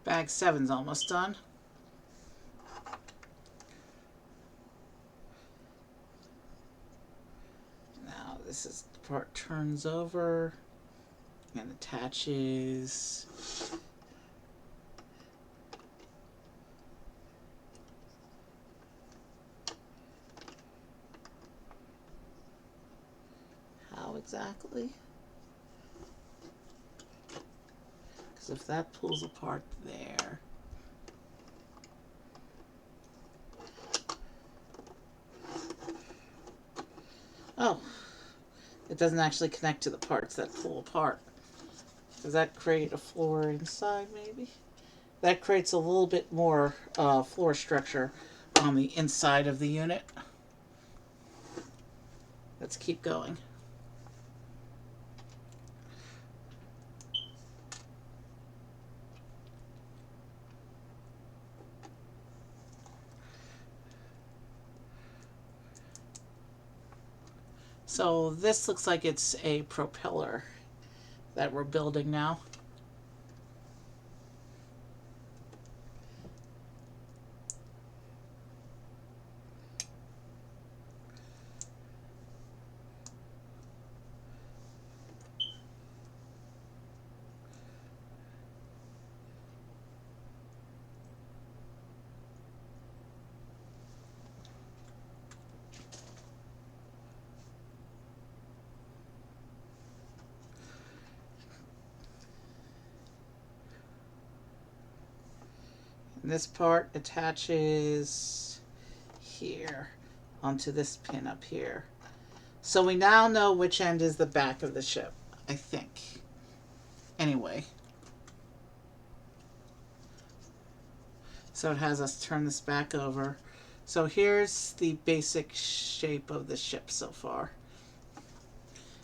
bag 7's almost done. Now this is the part turns over and attaches. How exactly? Because if that pulls apart there, oh, it doesn't actually connect to the parts that pull apart. Does that create a floor inside maybe? That creates a little bit more floor structure on the inside of the unit. Let's keep going. So this looks like it's a propeller that we're building now. And this part attaches here onto this pin up here. So we now know which end is the back of the ship, I think. Anyway. So it has us turn this back over. So here's the basic shape of the ship so far.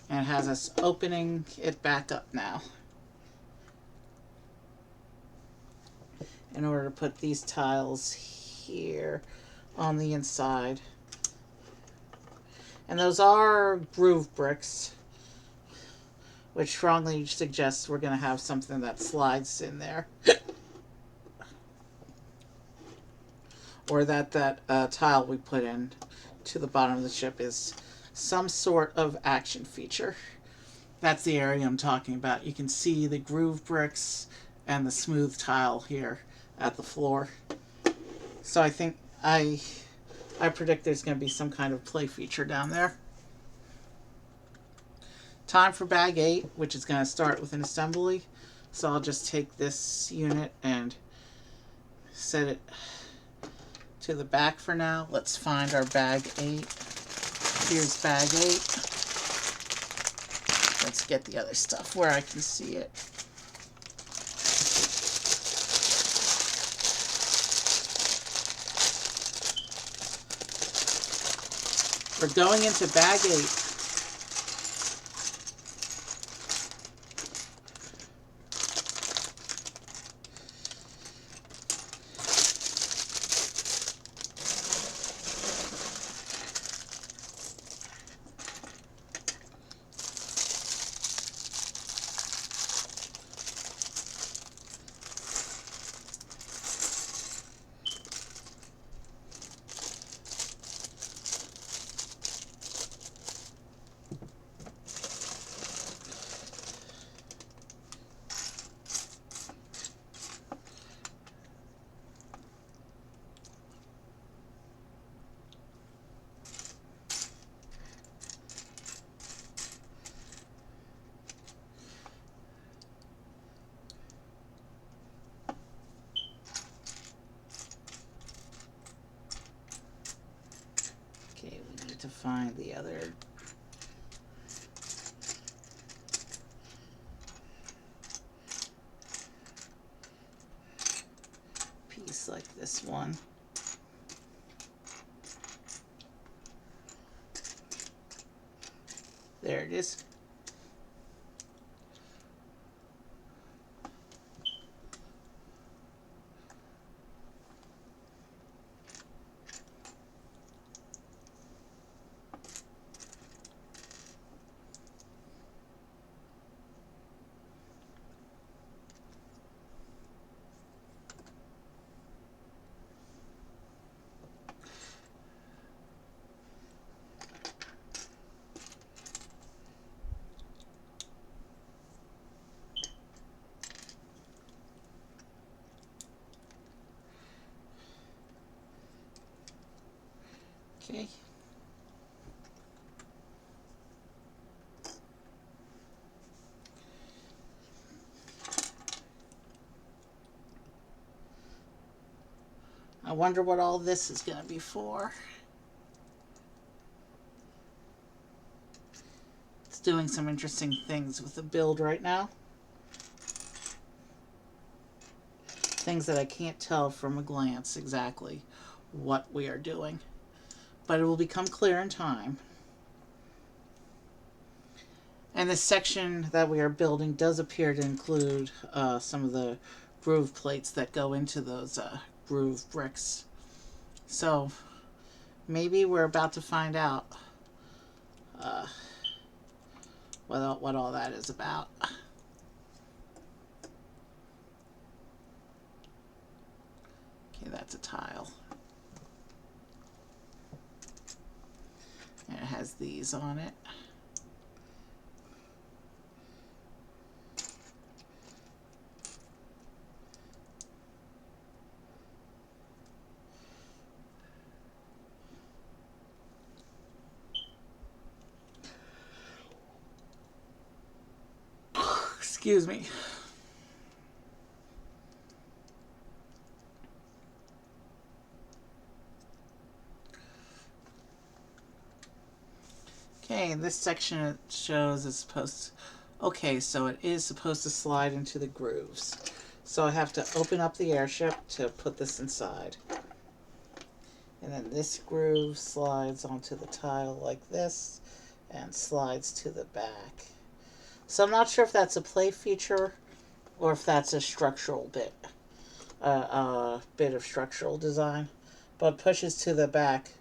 And it has us opening it back up now, in order to put these tiles here on the inside. And those are groove bricks, which strongly suggests we're going to have something that slides in there. Or that tile we put in to the bottom of the ship is some sort of action feature. That's the area I'm talking about. You can see the groove bricks and the smooth tile here at the floor. So I think I predict there's going to be some kind of play feature down there. Time for bag 8, which is going to start with an assembly. So I'll just take this unit and set it to the back for now. Let's find our bag 8. Here's bag 8. Let's get the other stuff where I can see it. We're going into bag 8. Okay, we need to find the other piece like this one. There it is. Okay. I wonder what all this is going to be for. It's doing some interesting things with the build right now. Things that I can't tell from a glance exactly what we are doing. But it will become clear in time. And this section that we are building does appear to include some of the groove plates that go into those groove bricks. So maybe we're about to find out what all that is about. Okay, that's a tile. And it has these on it. Excuse me. Okay, in this section it shows it's supposed to, okay, so it is supposed to slide into the grooves. So I have to open up the airship to put this inside. And then this groove slides onto the tile like this and slides to the back. So I'm not sure if that's a play feature or if that's a structural bit, bit of structural design, but pushes to the back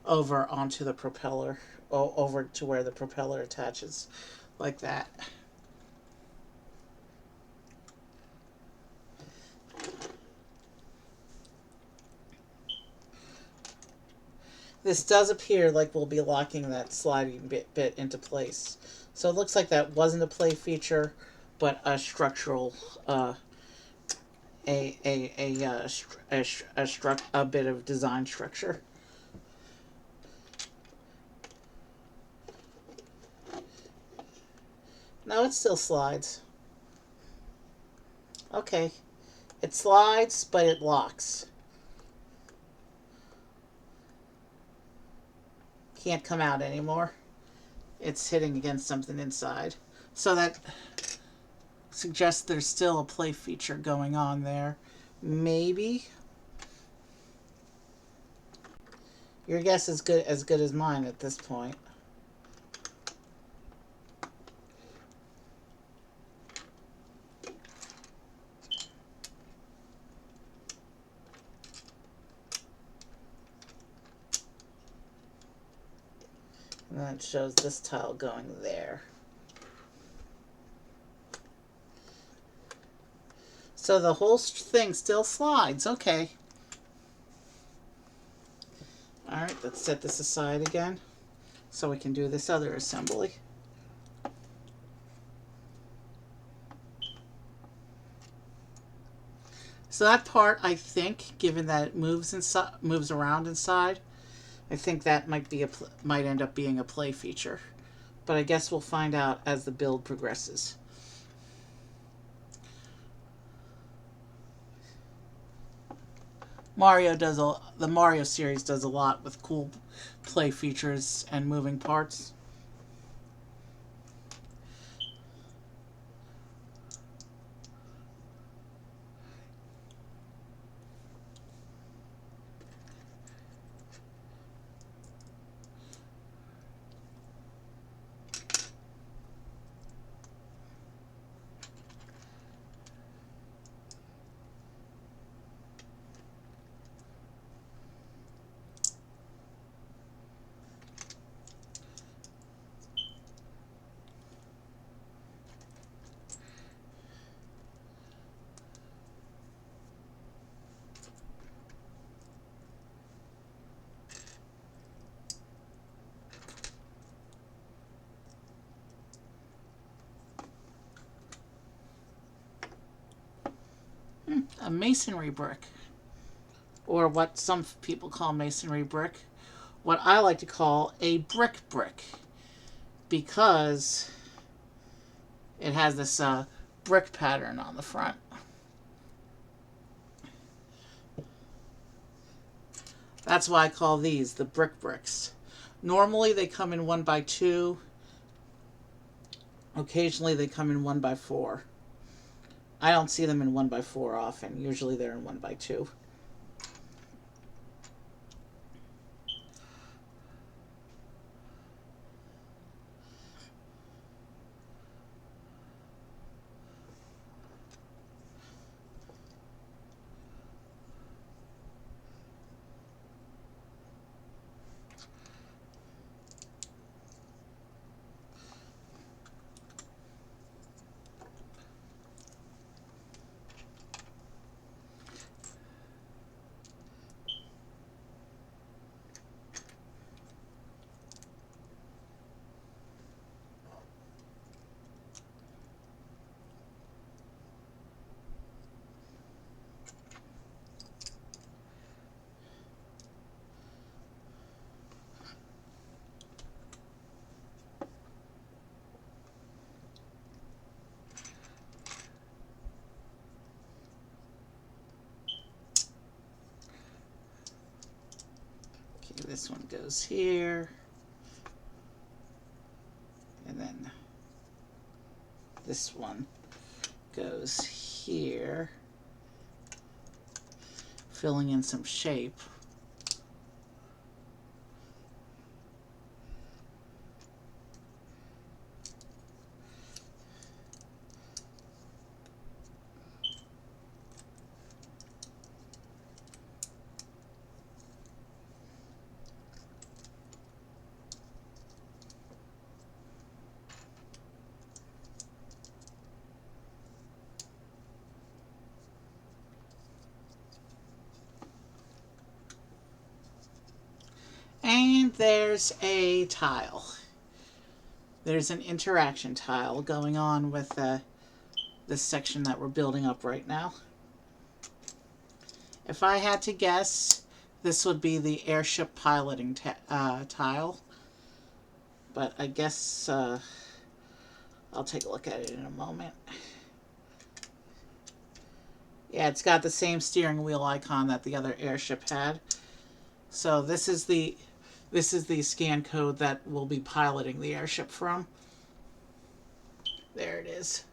over onto the propeller, over to where the propeller attaches, like that. This does appear like we'll be locking that sliding bit into place. So it looks like that wasn't a play feature, but a structural, a bit of design structure. No, it still slides. Okay, it slides, but it locks. Can't come out anymore. It's hitting against something inside. So that suggests there's still a play feature going on there. Maybe. Your guess is good as mine at this point. And then it shows this tile going there. So the whole thing still slides. Okay. Alright, let's set this aside again so we can do this other assembly. So that part, I think, given that it moves around inside, I think that might end up being a play feature. But I guess we'll find out as the build progresses. The Mario series does a lot with cool play features and moving parts. A masonry brick, or what some people call masonry brick, what I like to call a brick, because it has this brick pattern on the front. That's why I call these the bricks. Normally they come in 1x2. Occasionally they come in 1x4. I don't see them in 1x4 often. Usually they're in 1x2. Okay, this one goes here. this one goes here, filling in some shape. And there's a tile. There's an interaction tile going on with this section that we're building up right now. If I had to guess, this would be the airship piloting tile. But I guess I'll take a look at it in a moment. Yeah, it's got the same steering wheel icon that the other airship had. So this is the scan code that we'll be piloting the airship from. There it is.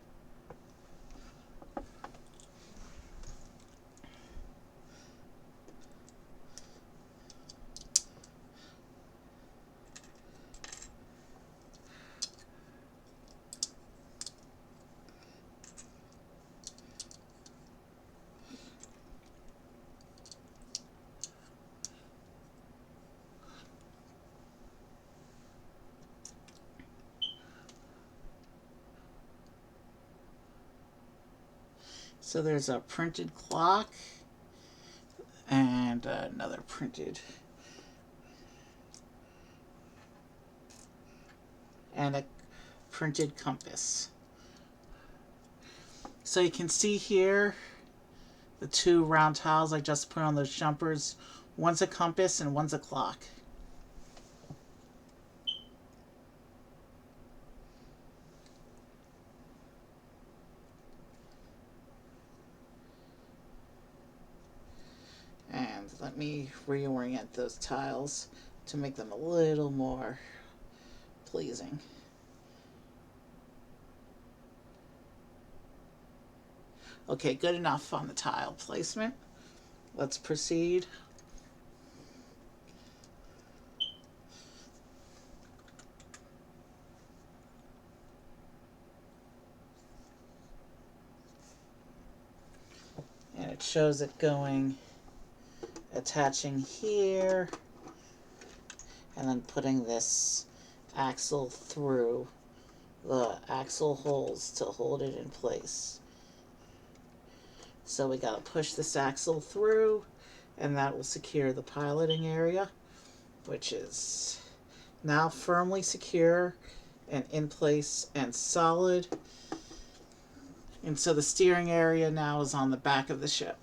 So there's a printed clock and another printed, and a printed compass. So you can see here the two round tiles I just put on those jumpers. One's a compass and one's a clock. And let me reorient those tiles to make them a little more pleasing. Okay, good enough on the tile placement. Let's proceed. And it shows it going, attaching here, and then putting this axle through the axle holes to hold it in place. So we gotta push this axle through, and that will secure the piloting area, which is now firmly secure and in place and solid. And so the steering area now is on the back of the ship.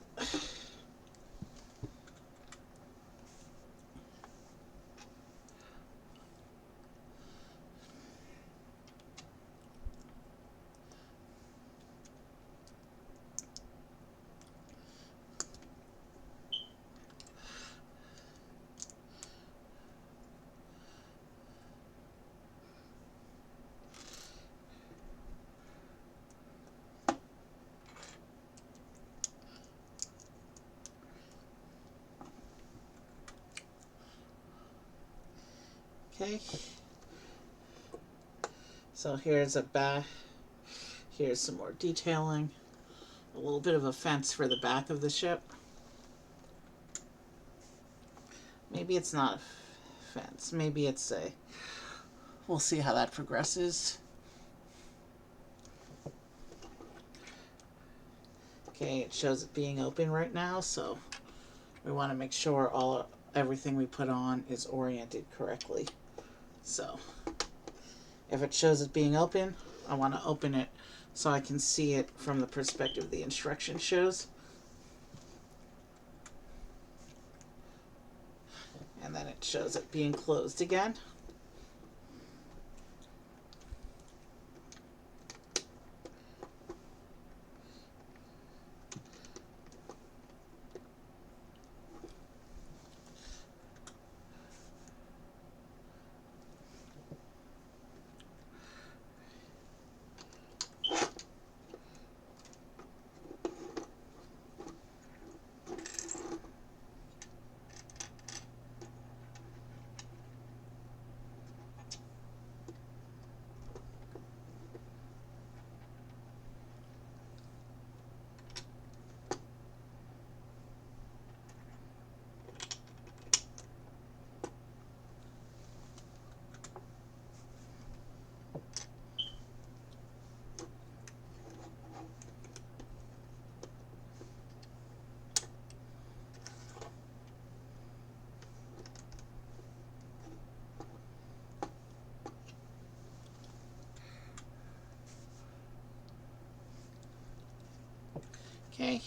Okay. So here's a back. Here's some more detailing. A little bit of a fence for the back of the ship. Maybe it's not a fence. Maybe it's a... We'll see how that progresses. Okay, it shows it being open right now, so we want to make sure everything we put on is oriented correctly. So if it shows it being open, I want to open it so I can see it from the perspective the instruction shows. And then it shows it being closed again. Okay.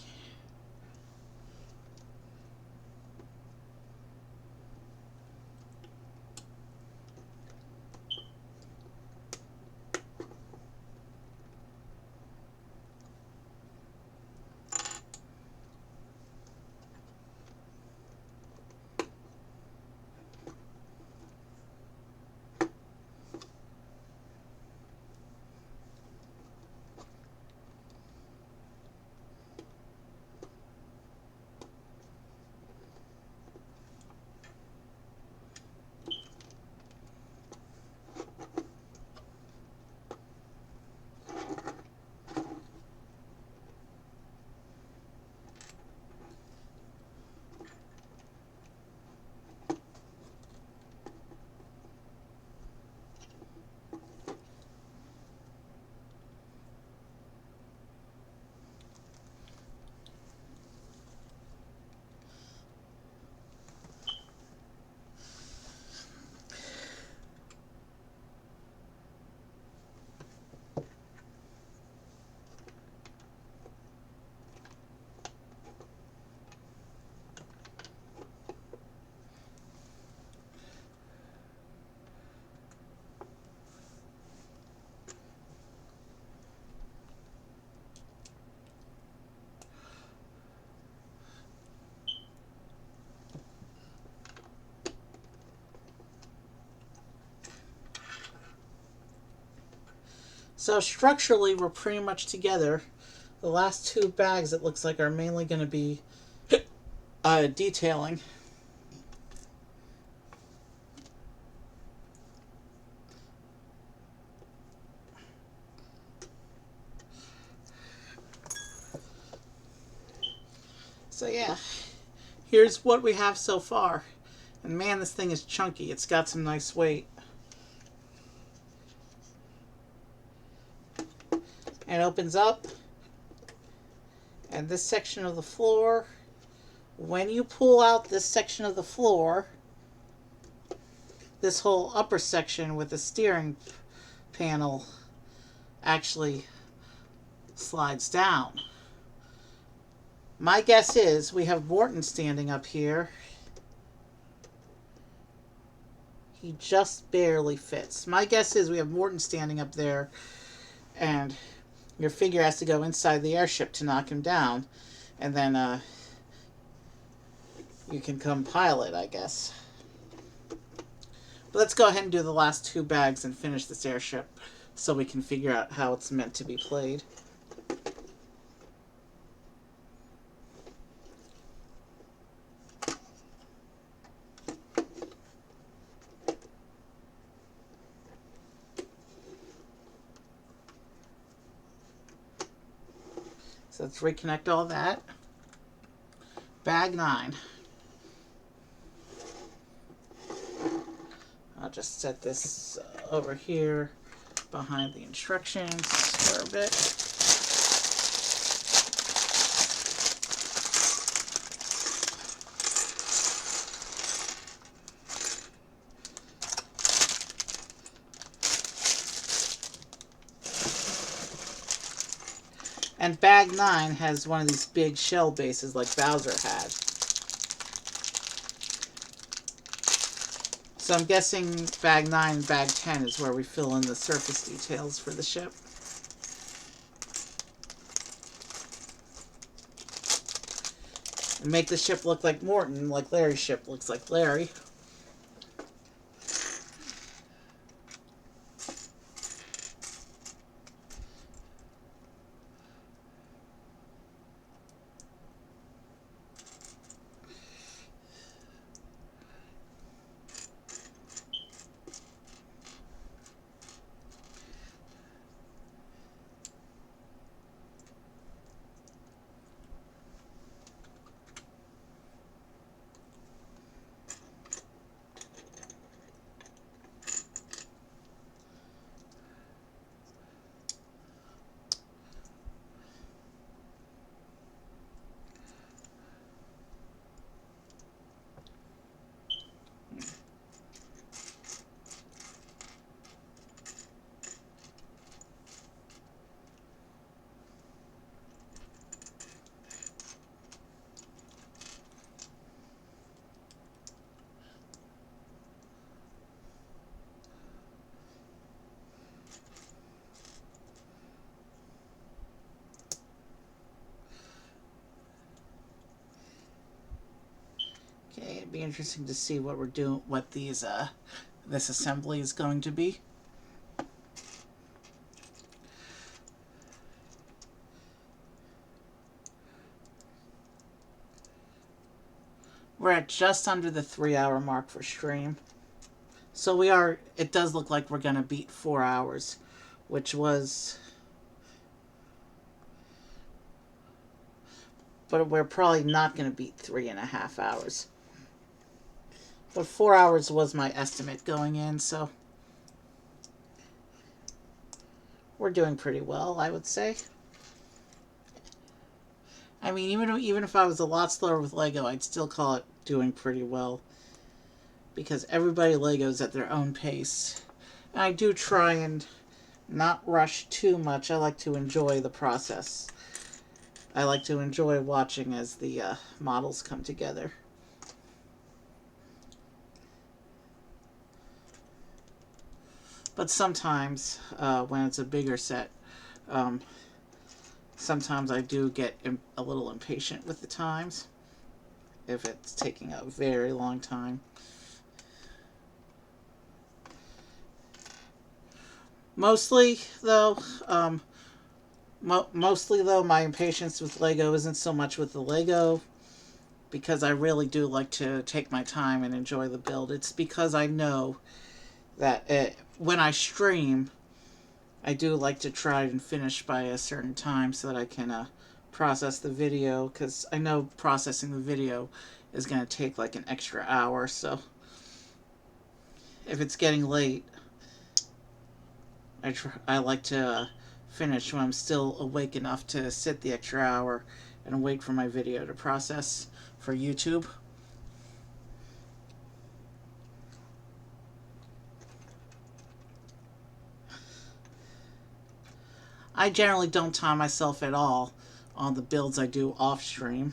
So structurally, we're pretty much together. The last two bags, it looks like, are mainly going to be detailing. So yeah, here's what we have so far. And man, this thing is chunky. It's got some nice weight. And it opens up. And this section of the floor, when you pull out this section of the floor, this whole upper section with the steering panel actually slides down. My guess is we have Morton standing up here. He just barely fits. My guess is we have Morton standing up there, and your figure has to go inside the airship to knock him down, and then you can come pilot, I guess. But let's go ahead and do the last two bags and finish this airship so we can figure out how it's meant to be played. So let's reconnect all that. Bag 9. I'll just set this over here behind the instructions for a bit. And bag 9 has one of these big shell bases like Bowser had. So I'm guessing bag 9 and bag 10 is where we fill in the surface details for the ship. And make the ship look like Morton, like Larry's ship looks like Larry. Be interesting to see what we're doing, what this assembly is going to be. We're at just under the 3-hour mark for stream. So it does look like we're going to beat 4 hours, which was, but we're probably not going to beat 3.5 hours. But 4 hours was my estimate going in, so we're doing pretty well, I would say. I mean, even if I was a lot slower with Lego, I'd still call it doing pretty well. Because everybody Legos at their own pace. And I do try and not rush too much. I like to enjoy the process. I like to enjoy watching as the models come together. But sometimes, when it's a bigger set, sometimes I do get a little impatient with the times if it's taking a very long time. Mostly, though, my impatience with Lego isn't so much with the Lego, because I really do like to take my time and enjoy the build. It's because I know that when I stream, I do like to try and finish by a certain time so that I can process the video, because I know processing the video is going to take like an extra hour. So if it's getting late, I like to finish when I'm still awake enough to sit the extra hour and wait for my video to process for YouTube. I generally don't time myself at all on the builds I do off stream.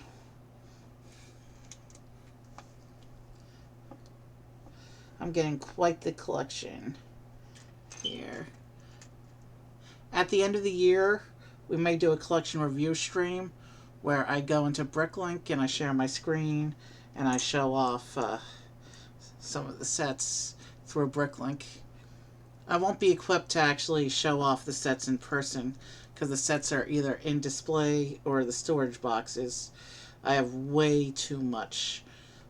I'm getting quite the collection here. At the end of the year, we may do a collection review stream where I go into Bricklink and I share my screen and I show off some of the sets through Bricklink. I won't be equipped to actually show off the sets in person because the sets are either in display or the storage boxes. I have way too much.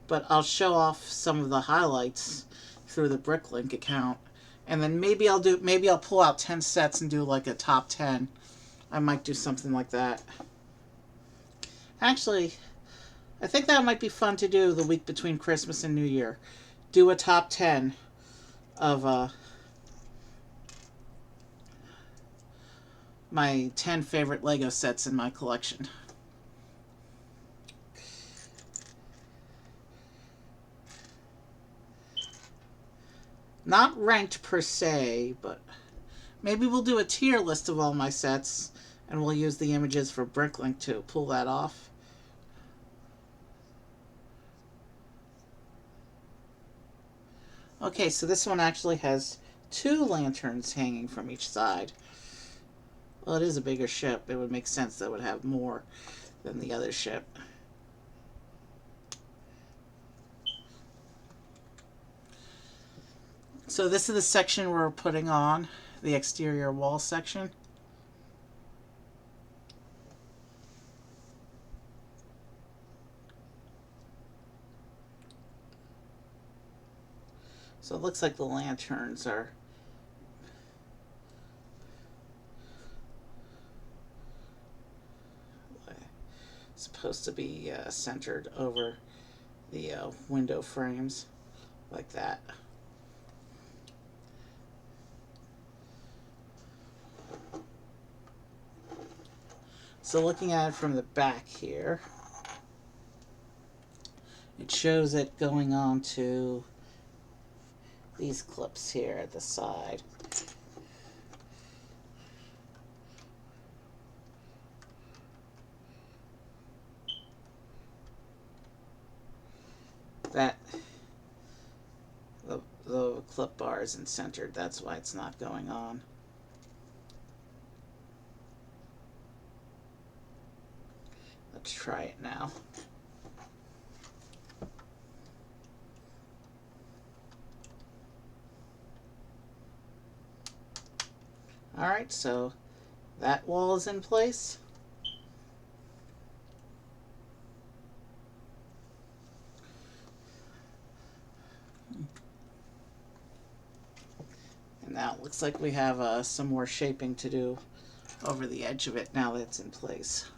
But I'll show off some of the highlights through the Bricklink account. And then maybe I'll pull out 10 sets and do like a top 10. I might do something like that. Actually, I think that might be fun to do the week between Christmas and New Year. Do a top 10 of my 10 favorite Lego sets in my collection. Not ranked per se, but maybe we'll do a tier list of all my sets and we'll use the images for Bricklink to pull that off. Okay, so this one actually has 2 lanterns hanging from each side. Well, it is a bigger ship. It would make sense that it would have more than the other ship. So this is the section we're putting on, the exterior wall section. So it looks like the lanterns are supposed to be centered over the window frames like that. So looking at it from the back here, it shows it going on to these clips here at the side. That the clip bar isn't centered, that's why it's not going on. Let's try it now. Alright, so that wall is in place. And now it looks like we have some more shaping to do over the edge of it now that it's in place.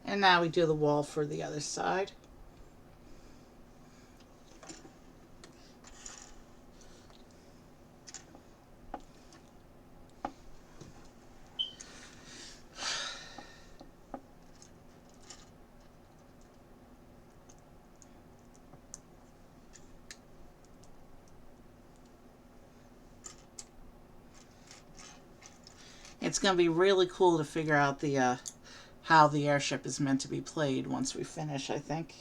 And now we do the wall for the other side. It's going to be really cool to figure out the how the airship is meant to be played once we finish, I think.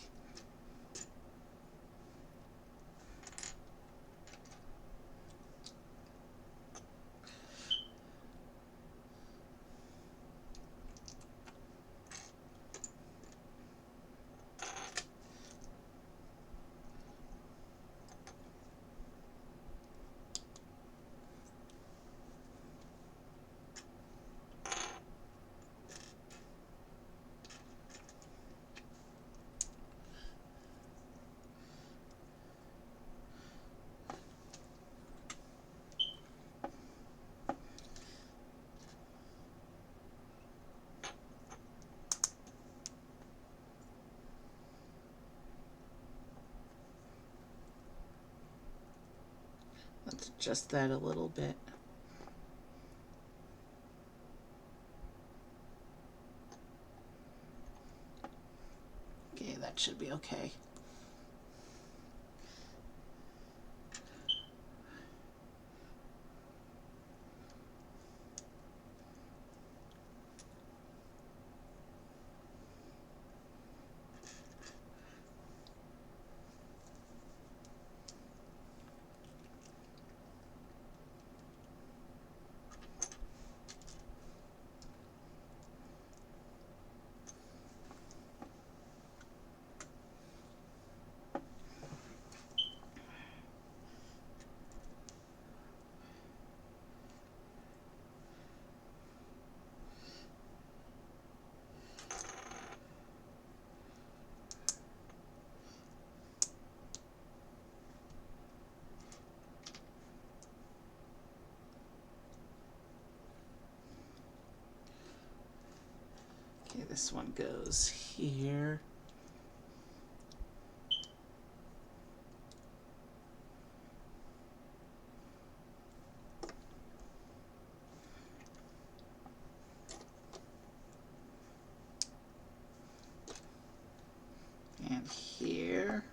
Let's adjust that a little bit. Okay, that should be okay. Okay, this one goes here. And here.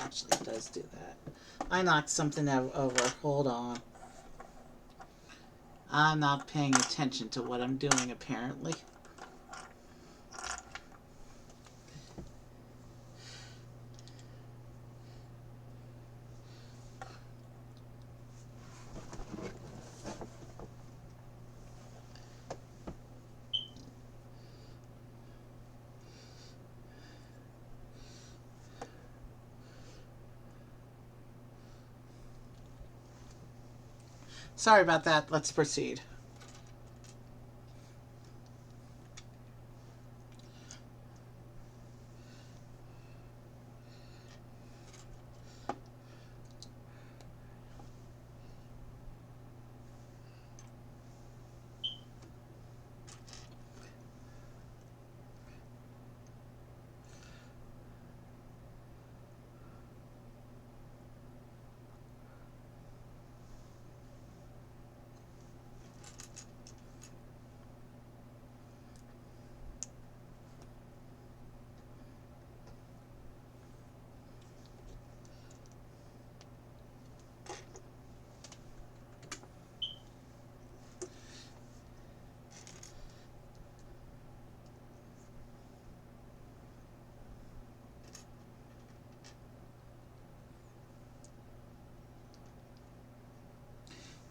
Actually does do that. I knocked something over. Hold on. I'm not paying attention to what I'm doing, apparently. Sorry about that. Let's proceed.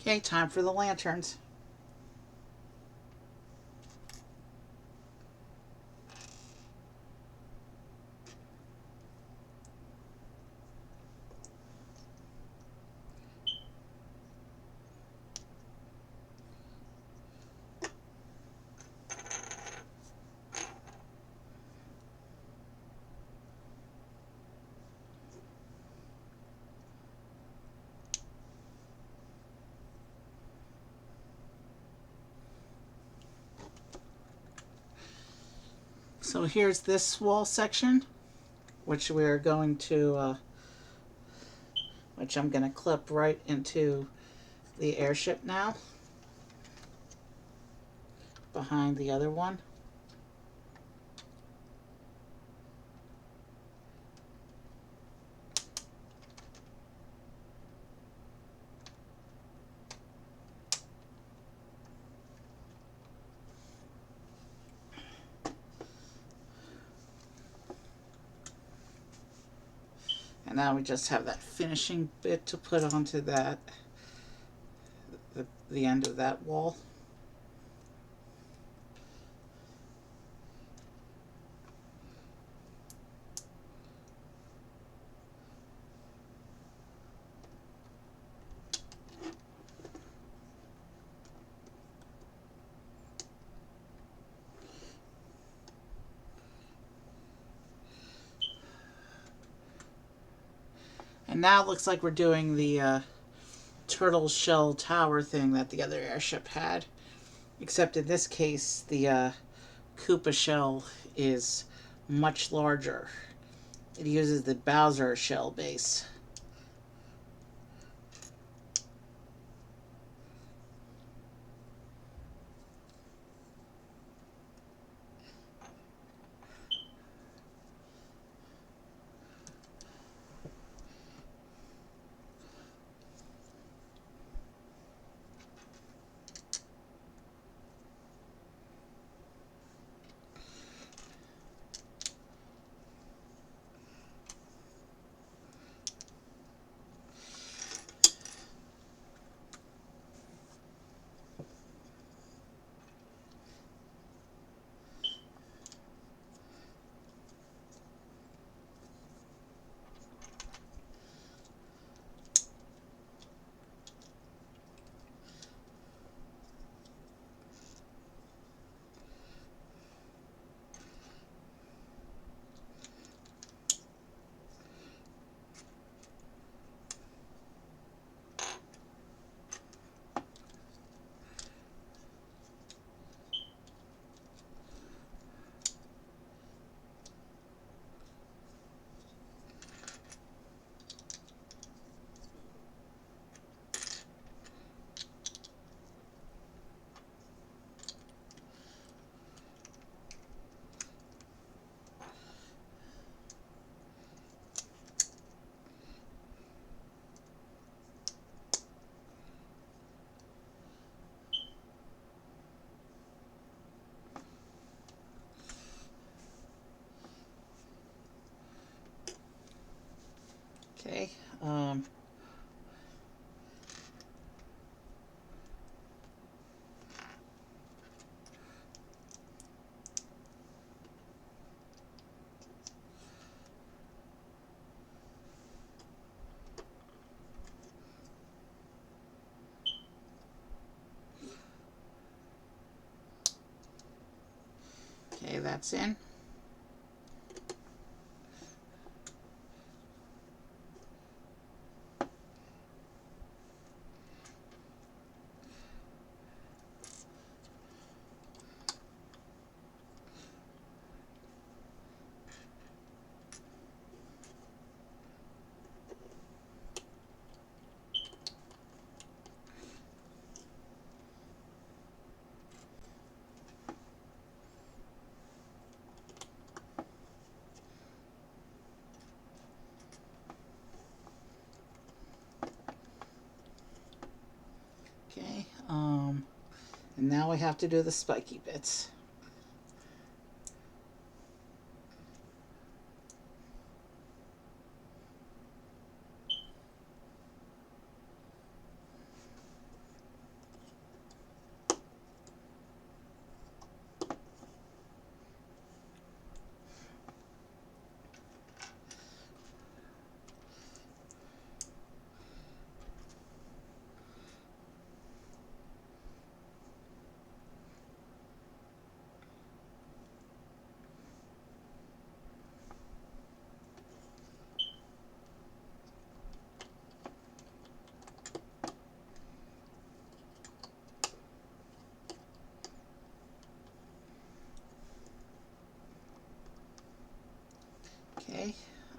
Okay, time for the lanterns. So here's this wall section, which we're going to, which I'm going to clip right into the airship now, behind the other one. And now we just have that finishing bit to put onto that, the end of that wall. And now it looks like we're doing the turtle shell tower thing that the other airship had. Except in this case, the Koopa shell is much larger. It uses the Bowser shell base. Okay. Okay, that's in. Okay. And now we have to do the spiky bits.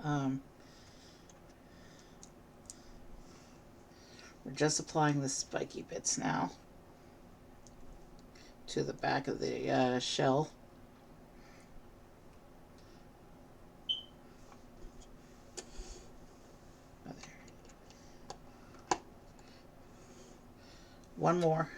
Um, we're just applying the spiky bits now to the back of the shell. Oh, there. One more.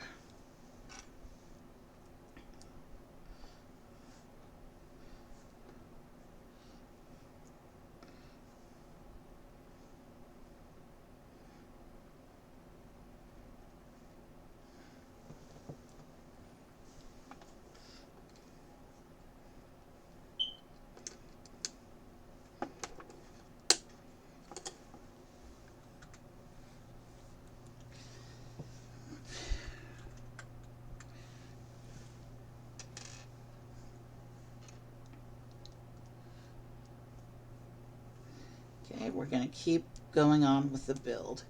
Okay, we're going to keep going on with the build.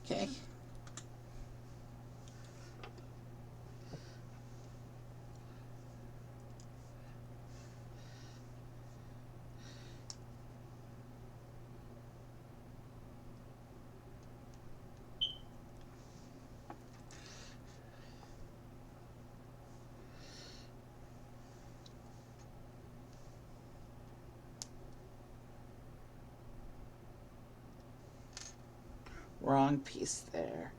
Okay. Wrong piece there.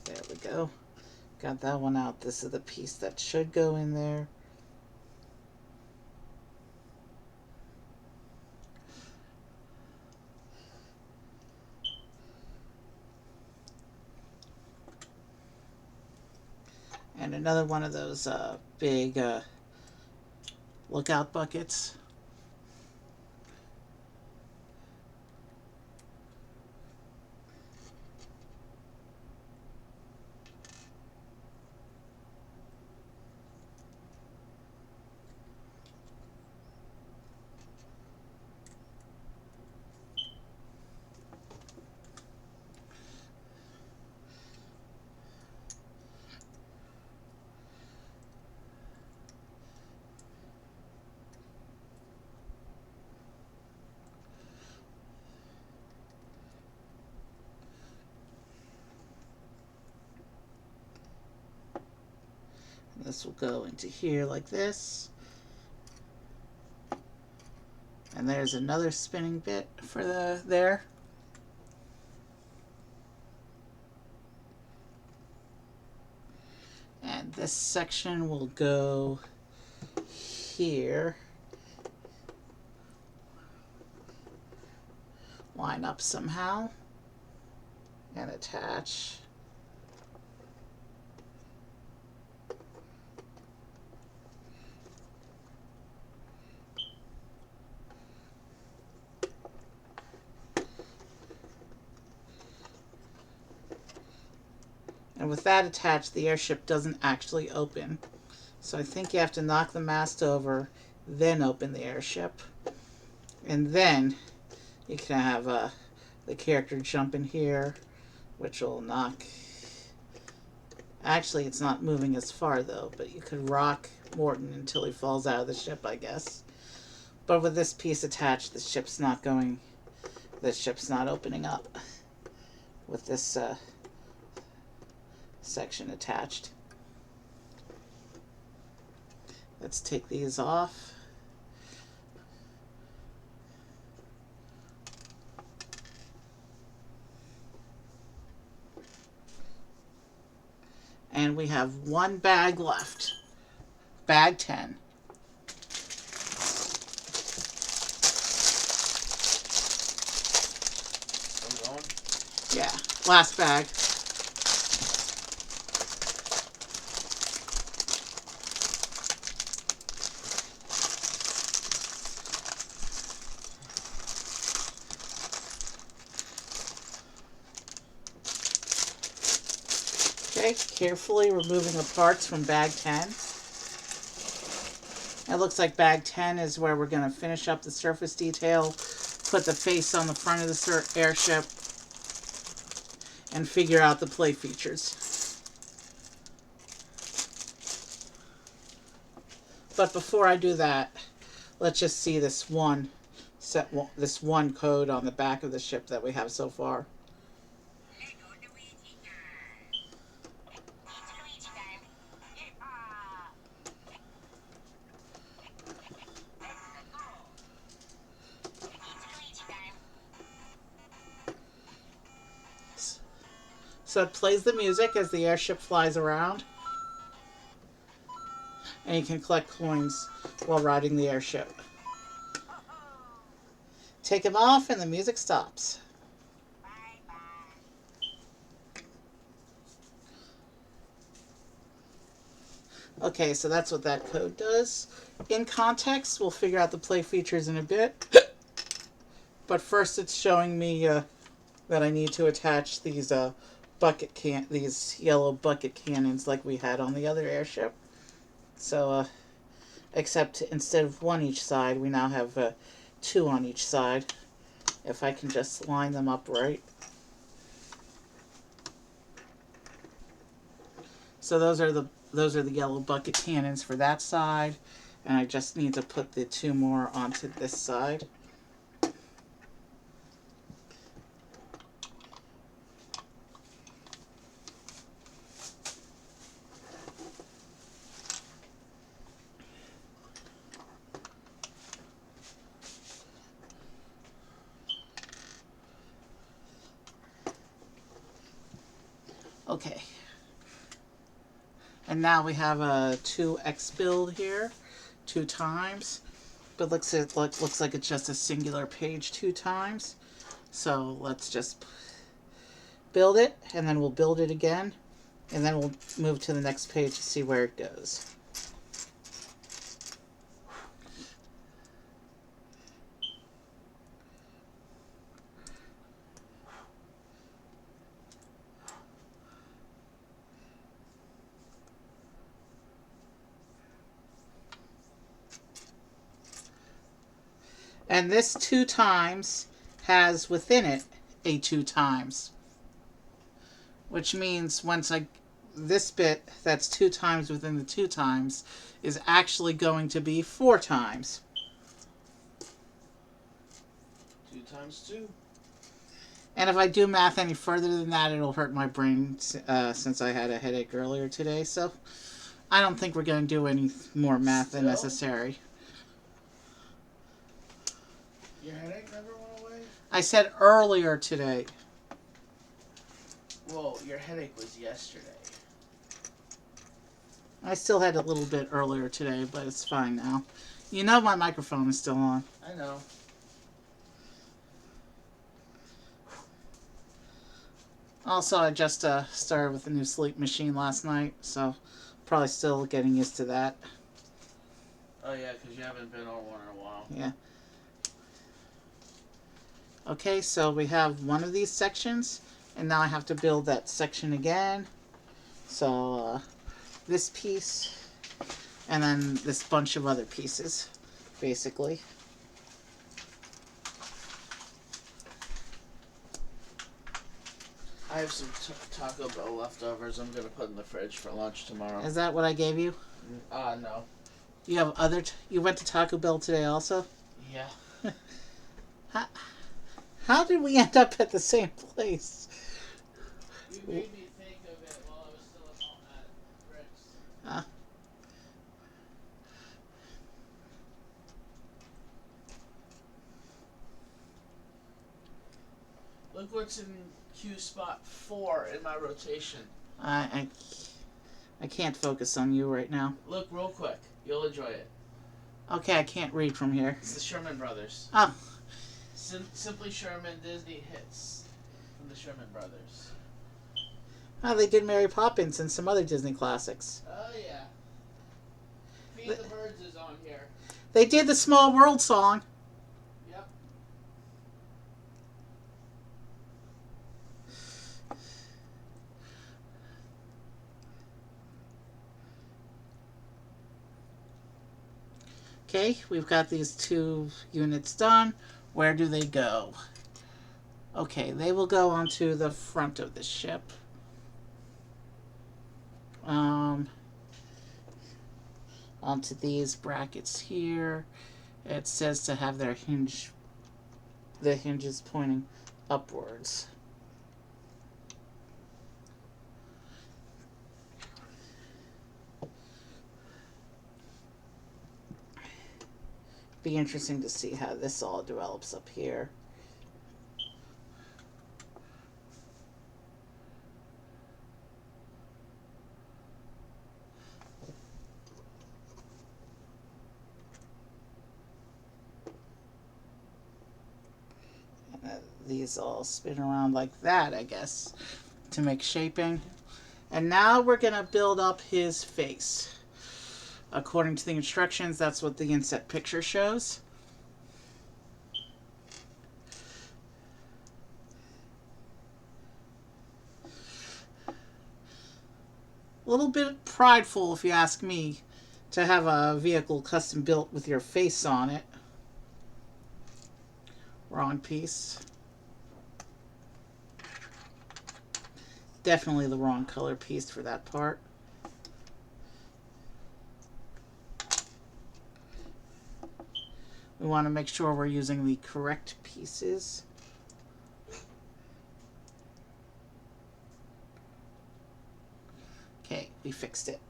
There we go. Got that one out. This is the piece that should go in there. And another one of those big lookout buckets. This will go into here like this. And there's another spinning bit for the there. And this section will go here. Line up somehow and attach. And with that attached, the airship doesn't actually open. So I think you have to knock the mast over, then open the airship. And then you can have the character jump in here, which will knock... Actually, it's not moving as far, though, but you could rock Morton until he falls out of the ship, I guess. But with this piece attached, the ship's not opening up with this section attached. Let's take these off. And we have one bag left. Bag 10. Yeah, last bag. Okay, carefully removing the parts from bag 10. It looks like bag 10 is where we're going to finish up the surface detail, put the face on the front of the airship, and figure out the play features. But before I do that, let's just see this one code on the back of the ship that we have so far. So it plays the music as the airship flies around, and you can collect coins while riding the airship. Take them off and the music stops. Okay, so that's what that code does. In context, we'll figure out the play features in a bit. But first it's showing me that I need to attach these these yellow bucket cannons like we had on the other airship. So except instead of one each side, we now have two on each side. If I can just line them up right. So those are the yellow bucket cannons for that side, and I just need to put the two more onto this side. Okay. And now we have a 2x build here, 2 times. But looks like it's just a singular page 2 times. So let's just build it, and then we'll build it again, and then we'll move to the next page to see where it goes. And this 2 times has within it a 2 times. Which means this bit that's 2 times within the 2 times is actually going to be 4 times. 2 times 2. And if I do math any further than that, it'll hurt my brain since I had a headache earlier today. So I don't think we're going to do any more math than necessary. Your headache never went away? I said earlier today. Well, your headache was yesterday. I still had a little bit earlier today, but it's fine now. You know my microphone is still on. I know. Also, I just started with a new sleep machine last night, so probably still getting used to that. Oh yeah, because you haven't been on one in a while. Yeah. Okay, so we have one of these sections, and now I have to build that section again. So this piece, and then this bunch of other pieces, basically. I have some Taco Bell leftovers I'm going to put in the fridge for lunch tomorrow. Is that what I gave you? No. You have you went to Taco Bell today also? Yeah. How did we end up at the same place? You made me think of it while I was still at Rick's. Look what's in Q spot 4 in my rotation. I can't focus on you right now. Look real quick. You'll enjoy it. Okay, I can't read from here. It's the Sherman Brothers. Oh. Simply Sherman Disney hits from the Sherman Brothers. Oh, they did Mary Poppins and some other Disney classics. Oh, yeah. Feed the Birds is on here. They did the Small World song. Yep. Okay, we've got these 2 units done. Where do they go? Okay, they will go onto the front of the ship. Um, Onto these brackets here. It says to have the hinges pointing upwards. Be interesting to see how this all develops up here. These all spin around like that, I guess, to make shaping. And now we're going to build up his face. According to the instructions, that's what the inset picture shows. A little bit prideful, if you ask me, to have a vehicle custom built with your face on it. Wrong piece. Definitely the wrong color piece for that part. We want to make sure we're using the correct pieces. Okay, we fixed it.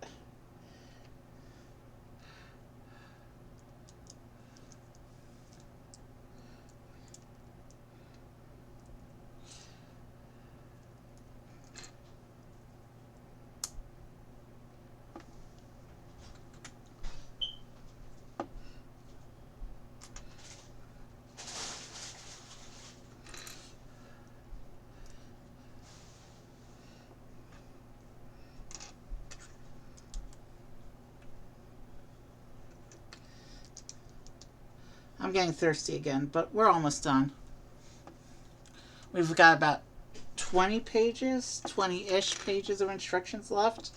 I'm getting thirsty again, but we're almost done. We've got about 20 pages, 20-ish pages of instructions left.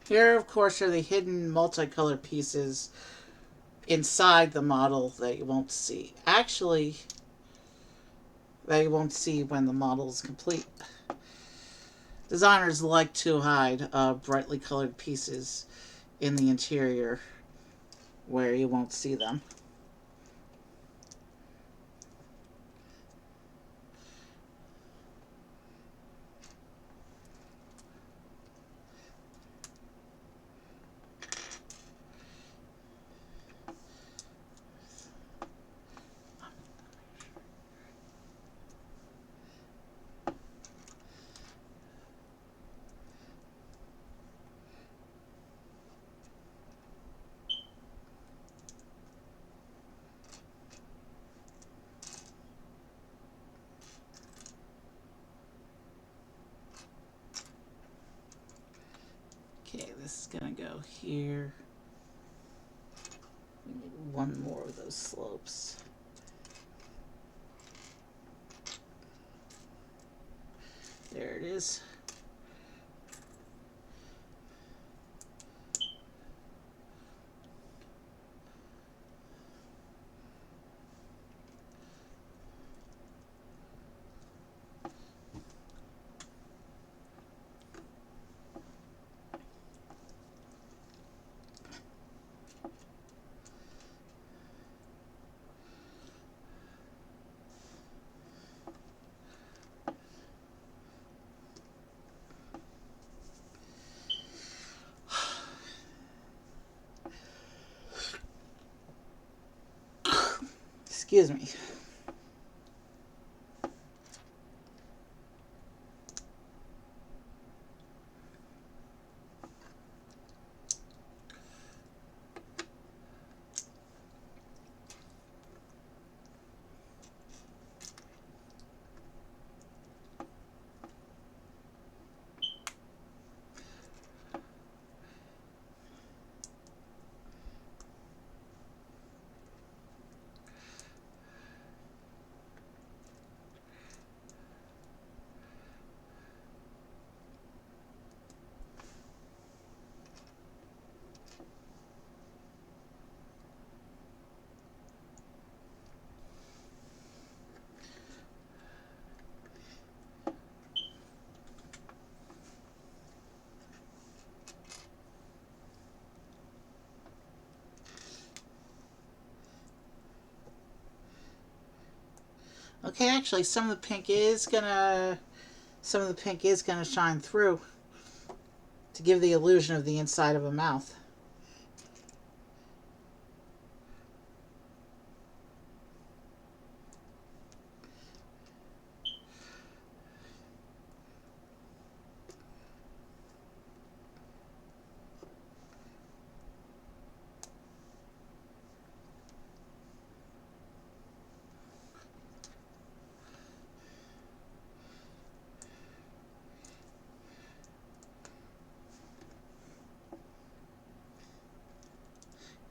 Here, of course, are the hidden multicolored pieces inside the model that you won't see. Actually, that you won't see when the model is complete. Designers like to hide brightly colored pieces in the interior where you won't see them. Okay, this is gonna go here. We need one more of those slopes. There it is. Excuse me. Okay, actually, some of the pink is gonna shine through to give the illusion of the inside of a mouth.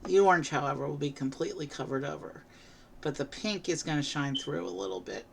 The orange, however, will be completely covered over, but the pink is going to shine through a little bit.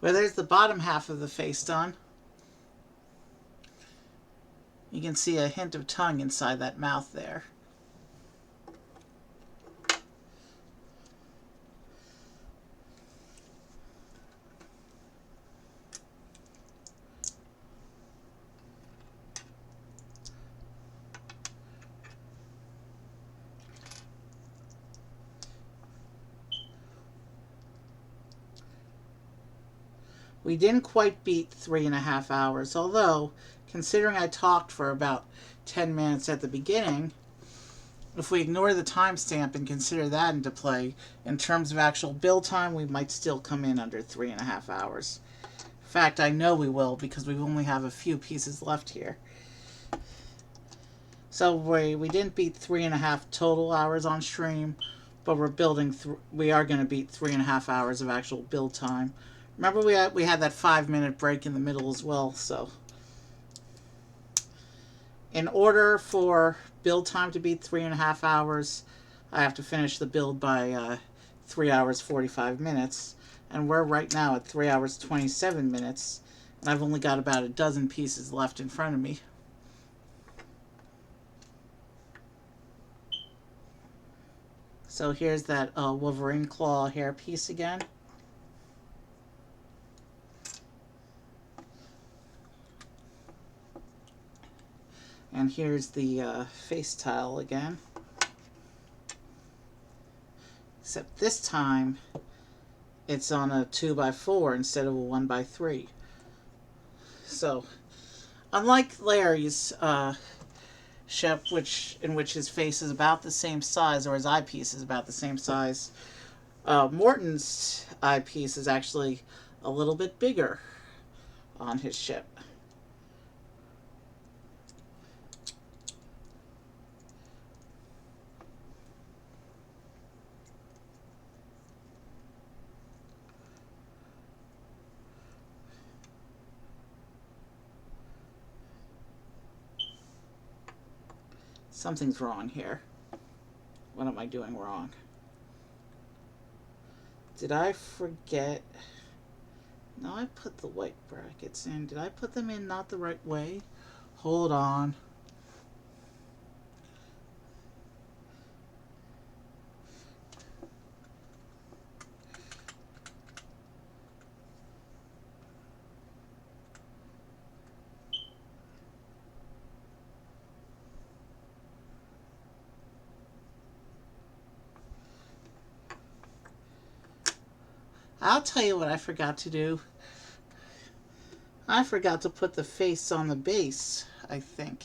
Where there's the bottom half of the face done, you can see a hint of tongue inside that mouth there. We didn't quite beat 3.5 hours, although, considering I talked for about 10 minutes at the beginning, if we ignore the timestamp and consider that into play, in terms of actual build time, we might still come in under 3.5 hours. In fact, I know we will because we only have a few pieces left here. So we didn't beat 3.5 total hours on stream, but we are going to beat 3.5 hours of actual build time. Remember, we had that 5-minute break in the middle as well. So, in order for build time to beat 3.5 hours, I have to finish the build by 3 hours 45 minutes, and we're right now at 3 hours 27 minutes, and I've only got about a dozen pieces left in front of me. So here's that Wolverine claw hair piece again. And here's the face tile again. Except this time, it's on a 2x4 instead of a 1x3. So, unlike Larry's ship, in which his face is about the same size, or his eyepiece is about the same size, Morton's eyepiece is actually a little bit bigger on his ship. Something's wrong here. What am I doing wrong? Did I forget? No, I put the white brackets in. Did I put them in not the right way? Hold on. I'll tell you what I forgot to do. I forgot to put the face on the base, I think.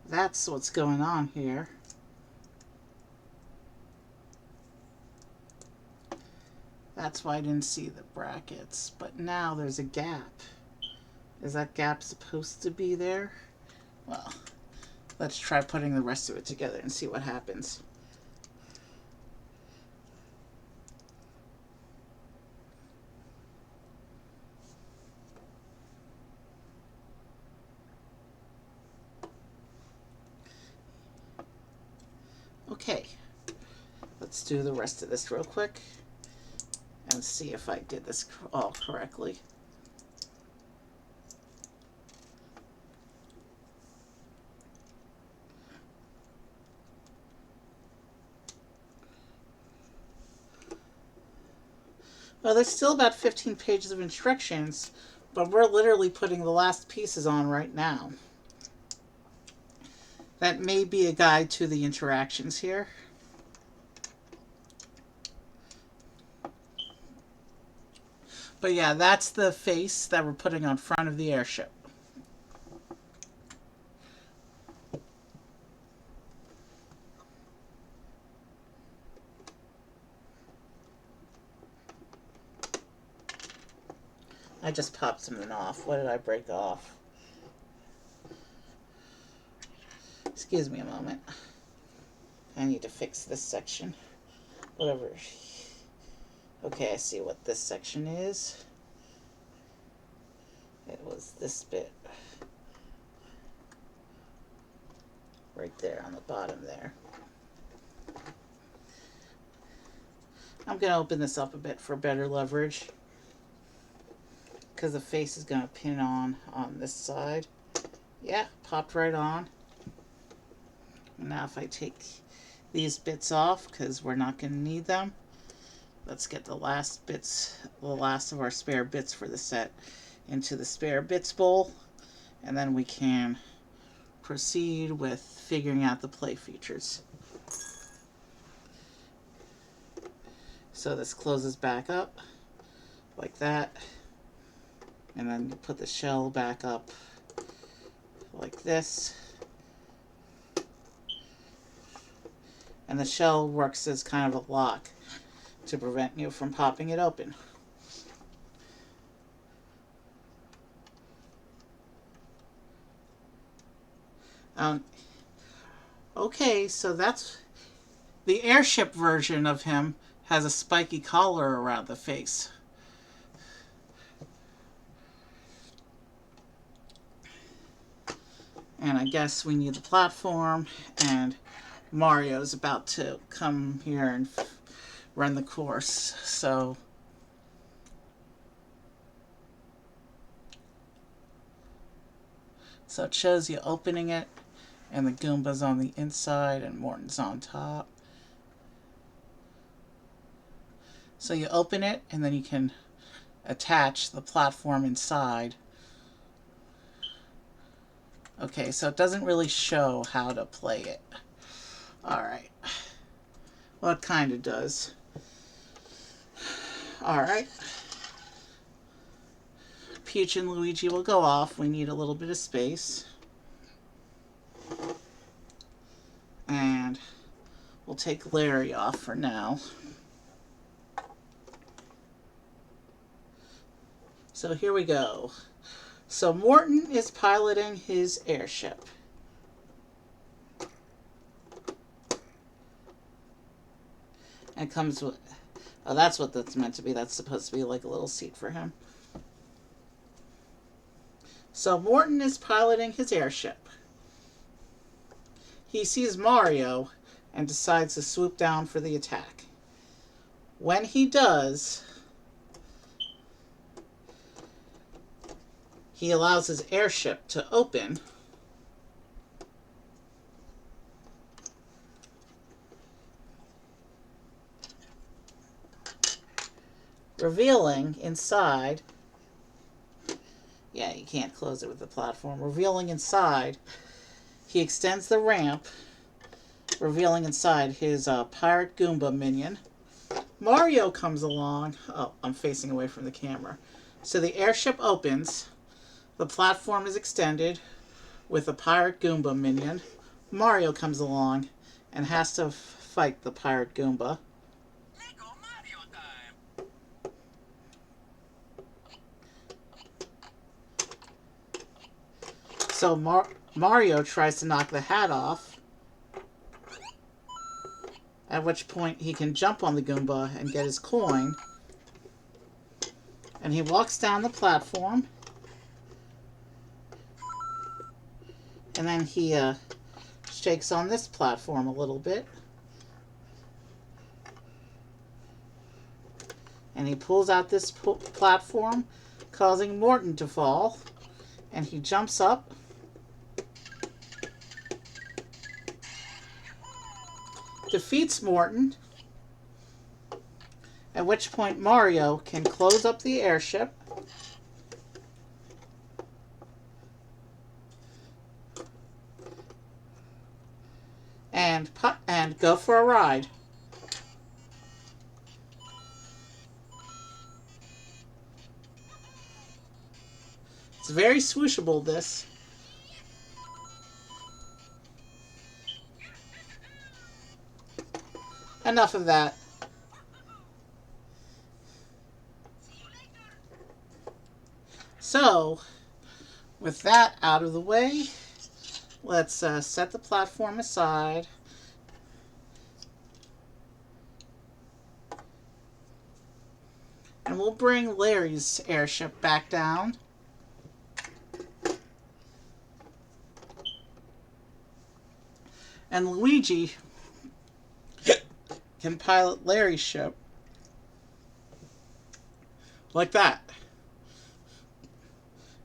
That's what's going on here. That's why I didn't see the brackets. But now there's a gap. Is that gap supposed to be there? Well, let's try putting the rest of it together and see what happens. Okay, let's do the rest of this real quick and see if I did this all correctly. Well, there's still about 15 pages of instructions, but we're literally putting the last pieces on right now. That may be a guide to the interactions here. But yeah, that's the face that we're putting on front of the airship. I just popped something off. What did I break off? Excuse me a moment. I need to fix this section. Whatever. Okay, I see what this section is. It was this bit. Right there on the bottom there. I'm going to open this up a bit for better leverage, because the face is going to pin on this side. Yeah, popped right on. Now if I take these bits off, because we're not going to need them, let's get the last of our spare bits for the set into the spare bits bowl, and then we can proceed with figuring out the play features. So this closes back up like that, and then you put the shell back up like this, and the shell works as kind of a lock to prevent you from popping it open. Okay, so that's the airship version of him. Has a spiky collar around the face. And I guess we need the platform, and Mario's about to come here and run the course. So it shows you opening it, and the Goomba's on the inside and Morton's on top. So you open it, and then you can attach the platform inside. Okay, so it doesn't really show how to play it. Alright. Well, it kind of does. Alright. Peach and Luigi will go off. We need a little bit of space. And we'll take Larry off for now. So here we go. So Morton is piloting his airship. And comes with... Oh, that's what that's meant to be. That's supposed to be like a little seat for him. So Morton is piloting his airship. He sees Mario and decides to swoop down for the attack. When he does, he allows his airship to open, revealing inside... Yeah, you can't close it with the platform. Revealing inside, he extends the ramp, revealing inside his Pirate Goomba minion. Mario comes along. Oh, I'm facing away from the camera. So the airship opens. The platform is extended with a Pirate Goomba minion. Mario comes along and has to fight the Pirate Goomba. Lego Mario time. So Mario tries to knock the hat off, at which point he can jump on the Goomba and get his coin. And he walks down the platform, and then he shakes on this platform a little bit. And he pulls out this platform, causing Morton to fall. And he jumps up. Defeats Morton. At which point Mario can close up the airship. And go for a ride. It's very swooshable, this. Enough of that. So, with that out of the way, let's set the platform aside. And we'll bring Larry's airship back down. And Luigi can pilot Larry's ship. Like that.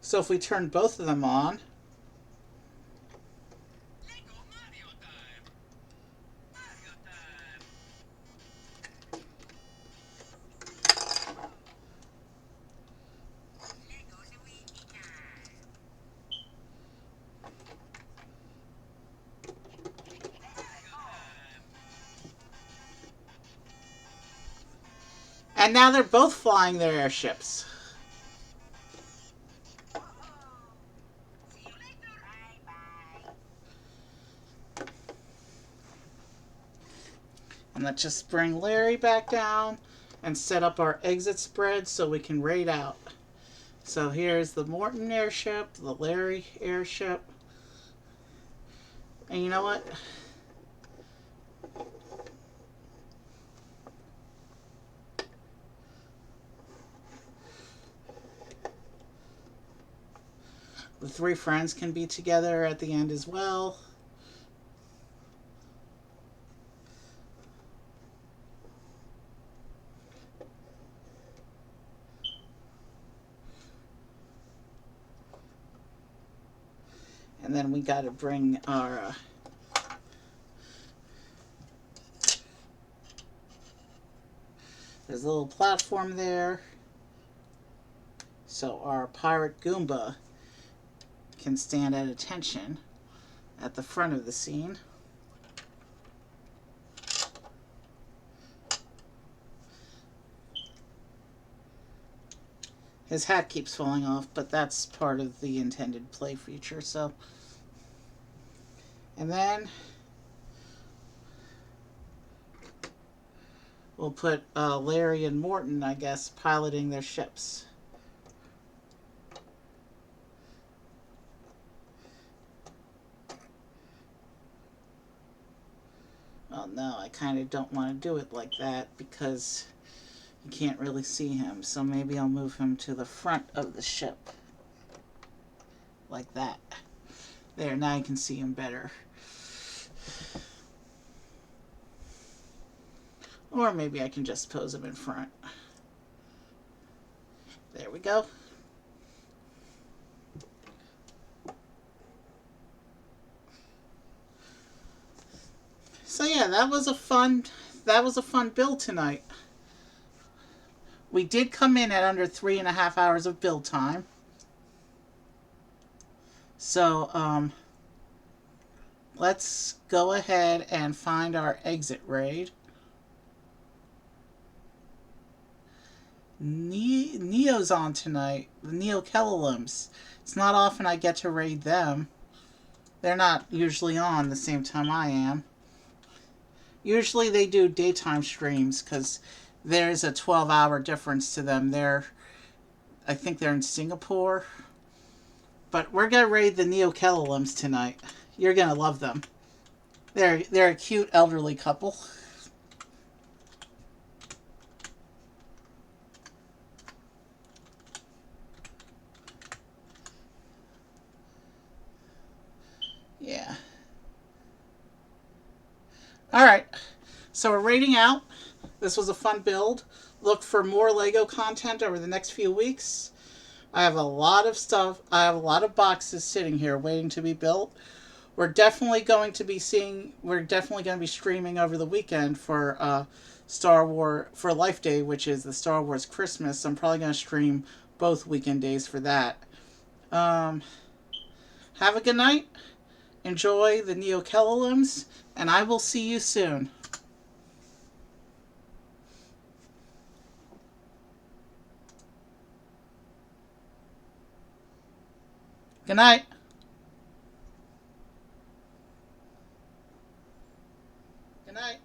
So if we turn both of them on, Lego Mario time. Mario time. Lego Luigi time. and now they're both flying their airships. See you later. Bye bye. And let's just bring Larry back down and set up our exit spread so we can raid out. So here's the Morton airship, the Larry airship. And you know what? The three friends can be together at the end as well. And then we got to bring our there's a little platform there, so our pirate Goomba can stand at attention at the front of the scene. His hat keeps falling off, but that's part of the intended play feature, so. And then we'll put Larry and Morton, I guess, piloting their ships. Oh no, I kind of don't want to do it like that because you can't really see him. So maybe I'll move him to the front of the ship. Like that. There, now you can see him better. Or maybe I can just pose him in front. There we go. So yeah, that was a fun build tonight. We did come in at under 3.5 hours of build time. So let's go ahead and find our exit raid. Neo's on tonight. The Neo Kellums. It's not often I get to raid them. They're not usually on the same time I am. Usually they do daytime streams because there's a 12-hour difference to them. I think they're in Singapore. But we're gonna raid the Neokelalims tonight. You're gonna love them. They're a cute elderly couple. Yeah. All right. So we're raiding out. This was a fun build. Look for more Lego content over the next few weeks. I have a lot of stuff. I have a lot of boxes sitting here waiting to be built. We're definitely going to be streaming over the weekend for Star Wars for Life Day, which is the Star Wars Christmas. I'm probably going to stream both weekend days for that. Um, have a good night. Enjoy the Neokelalims, and I will see you soon. Good night. Good night.